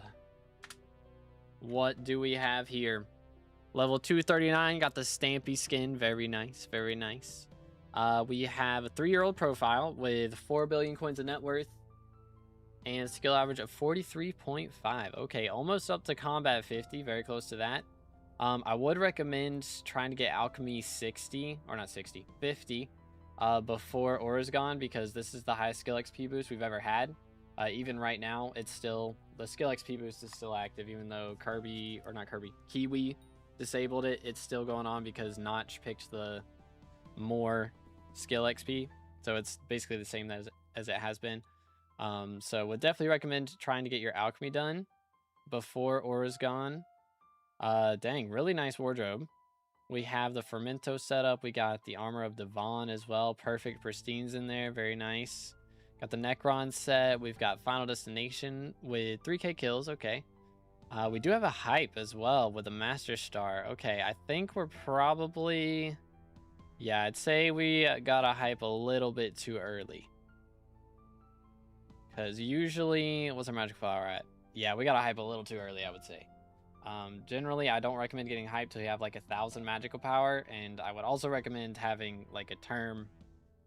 What do we have here? Level 239, got the Stampy skin. Very nice, very nice. We have a 3-year-old profile with 4 billion coins of net worth and a skill average of 43.5. Okay, almost up to combat 50, very close to that. I would recommend trying to get alchemy 60, or not 60, 50 before Aura's gone, because this is the highest skill XP boost we've ever had. Even right now, it's still, the skill XP boost is still active, even though Kiwi disabled it. It's still going on because Notch picked the more skill XP, so it's basically the same as it has been. So would definitely recommend trying to get your alchemy done before Aura's gone. Dang, really nice wardrobe. We have the Fermento setup. We got the Armor of Devon as well. Perfect pristines in there. Very nice. Got the Necron set. We've got Final Destination with 3k kills. Okay. We do have a hype as well with a Master Star. Okay, I think we're probably... Yeah, I'd say we got a hype a little bit too early. Because usually... What's our magic power at? Yeah, we got a hype a little too early, I would say. Generally, I don't recommend getting hyped till you have like 1,000 magical power, and I would also recommend having like a term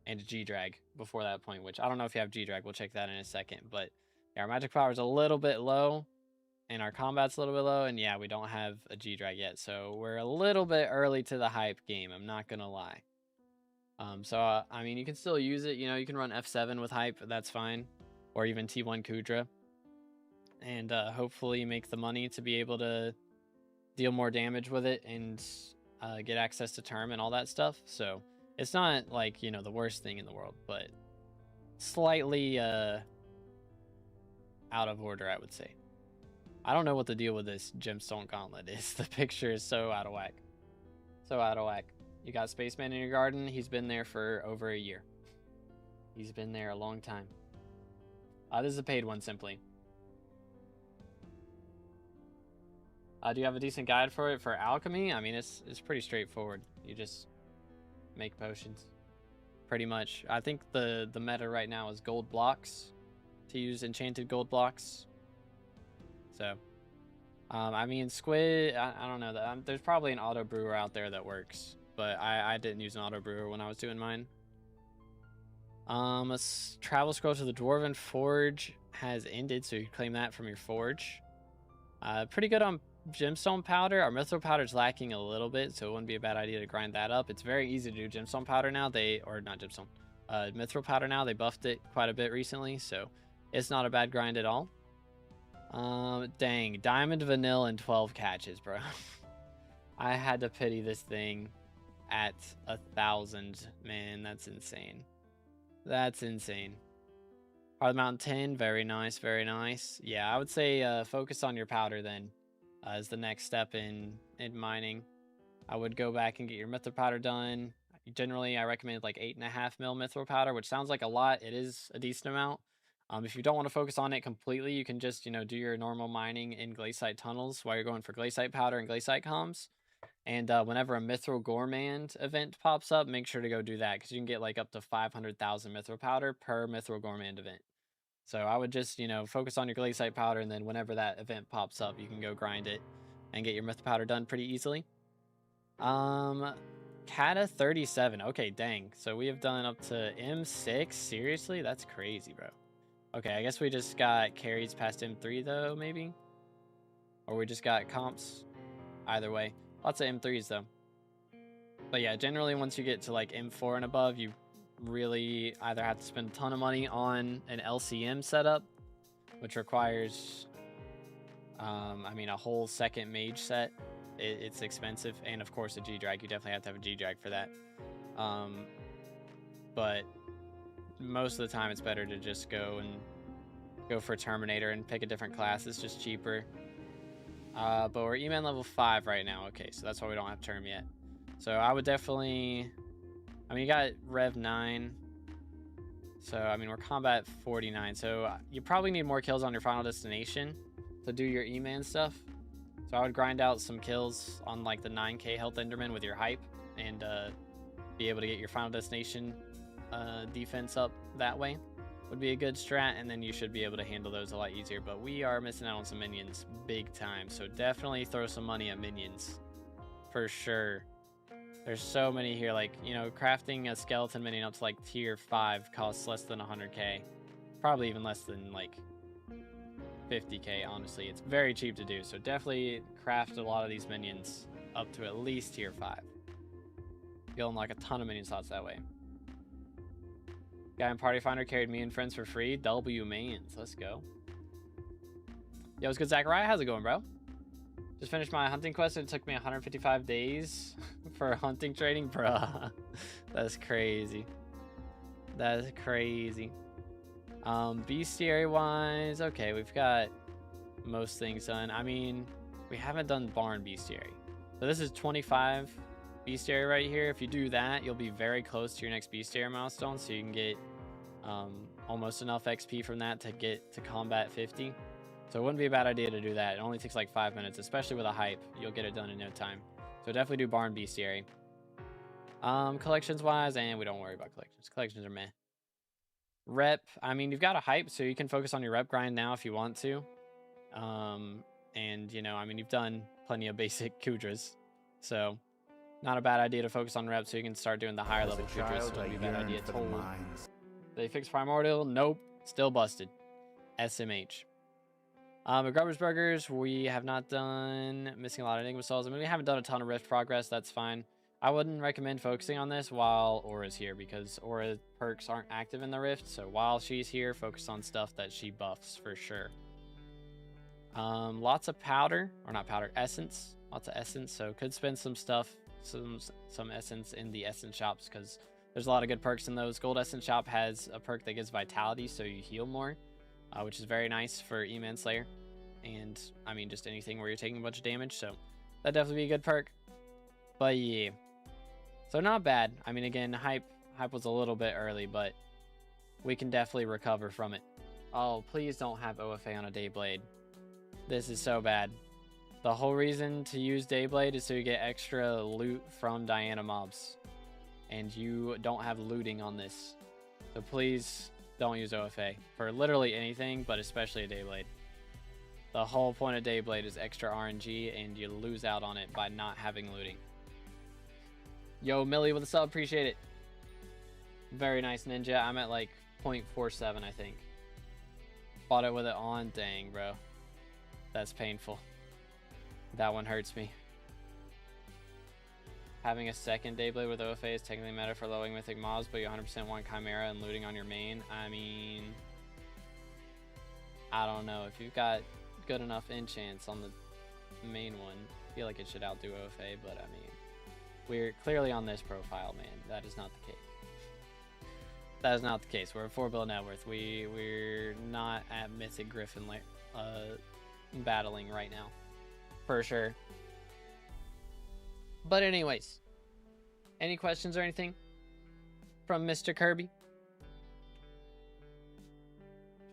and a G-Drag before that point, which I don't know if you have G-Drag. We'll check that in a second, but yeah, our magic power is a little bit low, and our combat's a little bit low, and yeah, we don't have a G-Drag yet, so we're a little bit early to the hype game, I'm not gonna lie. I mean, you can still use it, you know, you can run F7 with hype, that's fine, or even T1 Kudra, and hopefully make the money to be able to deal more damage with it and get access to term and all that stuff. So it's not like, you know, the worst thing in the world, but slightly out of order, I would say. I don't know what the deal with this gemstone gauntlet is. The picture is so out of whack. So out of whack. You got Spaceman in your garden. He's been there for over a year. He's been there a long time. This is a paid one, simply. Do you have a decent guide for it for alchemy? I mean, it's pretty straightforward. You just make potions, pretty much. I think the meta right now is gold blocks, to use enchanted gold blocks. So, I mean, squid. I don't know. There's probably an auto brewer out there that works, but I didn't use an auto brewer when I was doing mine. Let's travel scroll to the Dwarven Forge has ended, so you can claim that from your forge. Pretty good on gemstone powder. Our mithril powder is lacking a little bit, so it wouldn't be a bad idea to grind that up. It's very easy to do gemstone powder now. Mithril powder now. They buffed it quite a bit recently, so it's not a bad grind at all. Dang, diamond vanilla and 12 catches, bro. I had to pity this thing at 1,000. Man, that's insane. That's insane. Heart of the Mountain 10, very nice, very nice. Yeah, I would say focus on your powder then. Is the next step in mining. I would go back and get your mithril powder done. Generally, I recommend like 8.5 mil mithril powder, which sounds like a lot. It is a decent amount. If you don't want to focus on it completely, you can just, you know, do your normal mining in glaciite tunnels while you're going for glaciite powder and glaciite comms. And whenever a mithril gourmand event pops up, make sure to go do that, because you can get like up to 500,000 mithril powder per mithril gourmand event. So I would just, you know, focus on your glaciite powder, and then whenever that event pops up, you can go grind it and get your mithril powder done pretty easily. Kata 37. Okay, dang. So we have done up to M6. Seriously? That's crazy, bro. Okay, I guess we just got carries past M3 though, maybe? Or we just got comps. Either way. Lots of M3s though. But yeah, generally once you get to like M4 and above, you really either have to spend a ton of money on an LCM setup, which requires I mean a whole second mage set. It's expensive, and of course a G-Drag. You definitely have to have a G-Drag for that. But most of the time it's better to just go for Terminator and pick a different class. It's just cheaper. But we're E-Man level 5 right now. Okay, so that's why we don't have Term yet. So I would definitely... I mean, you got Rev 9. So, I mean, we're combat 49. So you probably need more kills on your Final Destination to do your E-Man stuff. So I would grind out some kills on like the 9k health Enderman with your hype, and be able to get your Final Destination defense up that way. Would be a good strat, and then you should be able to handle those a lot easier. But we are missing out on some minions big time, so definitely throw some money at minions. for sure. There's so many here, like, you know, crafting a skeleton minion up to like tier 5 costs less than 100k. Probably even less than like 50k, honestly. It's very cheap to do, so definitely craft a lot of these minions up to at least tier 5. You'll unlock a ton of minion slots that way. Guy in Party Finder carried me and friends for free. W mains, let's go. Yo, what's good, Zachariah? How's it going, bro? Just finished my hunting quest and it took me 155 days for hunting training, bruh. That's crazy. That's crazy. Beastiary wise, okay, we've got most things done. I mean, we haven't done barn bestiary. So this is 25 bestiary right here. If you do that, you'll be very close to your next bestiary milestone, so you can get almost enough XP from that to get to combat 50. So it wouldn't be a bad idea to do that. It only takes like 5 minutes, especially with a hype. You'll get it done in no time. So definitely do barn bestiary. Collections wise, and we don't worry about collections. Collections are meh. Rep, I mean, you've got a hype, so you can focus on your rep grind now if you want to. And, you know, I mean, you've done plenty of basic Kudras. So, not a bad idea to focus on reps so you can start doing the higher level Kudras. So it wouldn't be a bad idea at all. They fixed Primordial? Nope. Still busted. SMH. At Grubber's Burgers, we have not done missing a lot of Enigma Souls. I mean, we haven't done a ton of Rift progress. That's fine. I wouldn't recommend focusing on this while Aura's here because Aura perks aren't active in the Rift. So while she's here, focus on stuff that she buffs for sure. Lots of powder, or not powder, essence. Lots of essence. So could spend some stuff, some essence in the essence shops because there's a lot of good perks in those. Gold Essence Shop has a perk that gives vitality, so you heal more, which is very nice for E-Man Slayer. And I mean, just anything where you're taking a bunch of damage. So that'd definitely be a good perk. But yeah. So not bad. I mean, again, hype was a little bit early, but we can definitely recover from it. Oh, please don't have OFA on a Dayblade. This is so bad. The whole reason to use Dayblade is so you get extra loot from Diana mobs. And you don't have looting on this. So please don't use OFA for literally anything, but especially a Dayblade. The whole point of Dayblade is extra RNG, and you lose out on it by not having looting. Yo, Millie with a sub, appreciate it. Very nice, Ninja. I'm at like 0.47, I think. Bought it with it on. Dang, bro. That's painful. That one hurts me. Having a second Dayblade with OFA is technically meta for lowing mythic mobs, but you 100% want Chimera and looting on your main. I mean, I don't know. If you've got good enough enchants on the main one, I feel like it should outdo OFA, but I mean, we're clearly on this profile, man. That is not the case. That is not the case. We're at 4 bill net worth. We're not at Mythic Griffin battling right now. For sure. But anyways. Any questions or anything from Mr. Kirby? You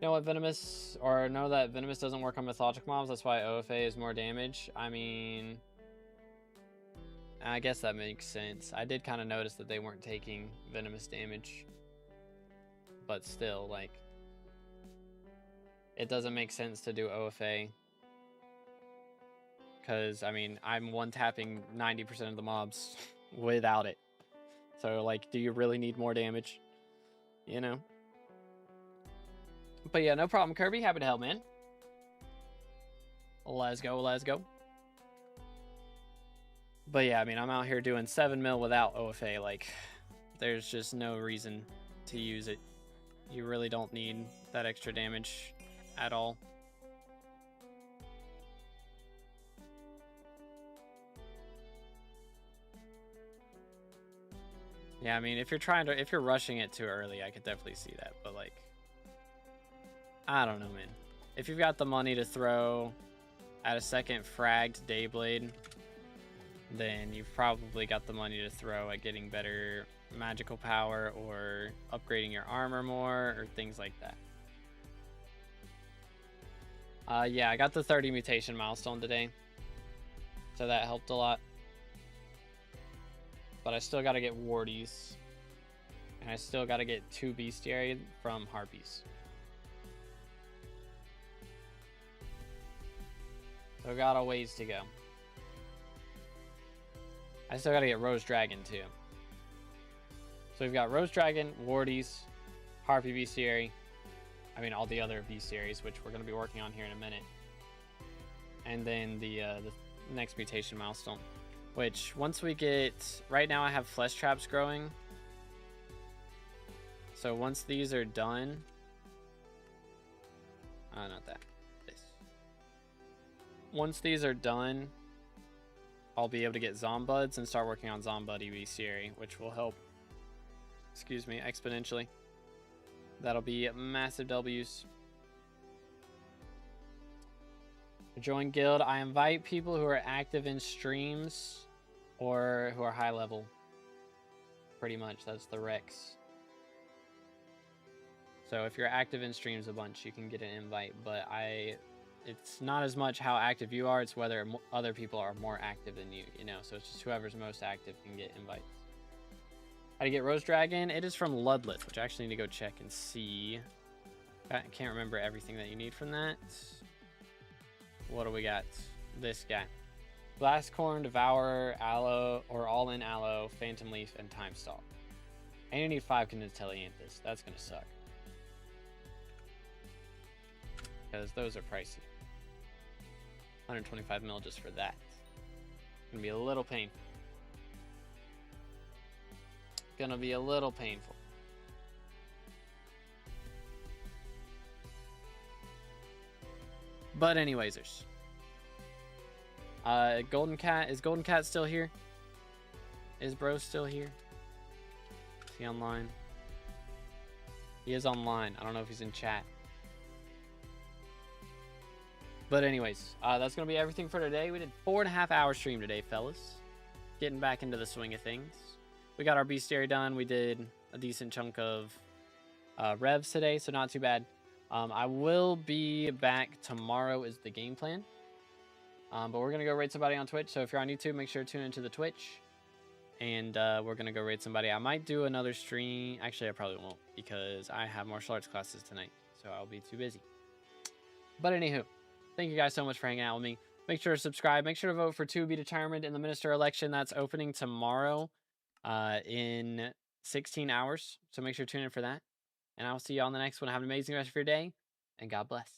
know what, Venomous, or know that Venomous doesn't work on mythologic mobs, that's why OFA is more damage. I mean, I guess that makes sense. I did kind of notice that they weren't taking Venomous damage. But still, like, it doesn't make sense to do OFA. Because, I mean, I'm one-tapping 90% of the mobs without it. So, like, do you really need more damage? You know? But yeah, no problem, Kirby. Happy to help, man. Let's go, let's go. But yeah, I mean, I'm out here doing 7 mil without OFA. Like, there's just no reason to use it. You really don't need that extra damage at all. Yeah, I mean, if you're rushing it too early, I could definitely see that. But like, I don't know, man. If you've got the money to throw at a second fragged Dayblade, then you've probably got the money to throw at getting better magical power or upgrading your armor more or things like that. Yeah, I got the 30 mutation milestone today, so that helped a lot. But I still got to get Wardies, and I still got to get 2 Beastiary from Harpies. So got a ways to go. I still gotta get Rose Dragon too. So we've got Rose Dragon, Wardies, Harpy Beastiary. I mean all the other Beastiaries, which we're gonna be working on here in a minute. And then the next mutation milestone, which once we get, right now I have flesh traps growing. So once these are done, not that, this. Once these are done, I'll be able to get Zombuds and start working on Zombuddy Beastiary, which will help, excuse me, exponentially. That'll be massive W's. Join guild. I invite people who are active in streams or who are high level. Pretty much, that's the Rex. So if you're active in streams a bunch, you can get an invite, but it's not as much how active you are, it's whether other people are more active than you, you know? So it's just whoever's most active can get invites. How to get Rose Dragon? It is from Ludlith, which I actually need to go check and see. I can't remember everything that you need from that. What do we got? This guy. Blastcorn, Devourer, Aloe, or All-In Aloe, Phantom Leaf, and Time Stalk. And you need 5 Candelanthes. That's gonna suck. Because those are pricey. 125 mil just for that. Gonna be a little painful. Gonna be a little painful. But anywaysers. Golden Cat, is Golden Cat still here? Is bro still here? Is he online? He is online. I don't know if he's in chat. But anyways, that's going to be everything for today. We did 4.5 hour stream today, fellas. Getting back into the swing of things. We got our Beastiary done. We did a decent chunk of Revs today, so not too bad. I will be back tomorrow is the game plan. But we're going to go raid somebody on Twitch. So if you're on YouTube, make sure to tune into the Twitch. And we're going to go raid somebody. I might do another stream. Actually, I probably won't because I have martial arts classes tonight. So I'll be too busy. But anywho. Thank you guys so much for hanging out with me. Make sure to subscribe. Make sure to vote for to be determined in the minister election. That's opening tomorrow in 16 hours. So make sure to tune in for that. And I'll see you on the next one. Have an amazing rest of your day. And God bless.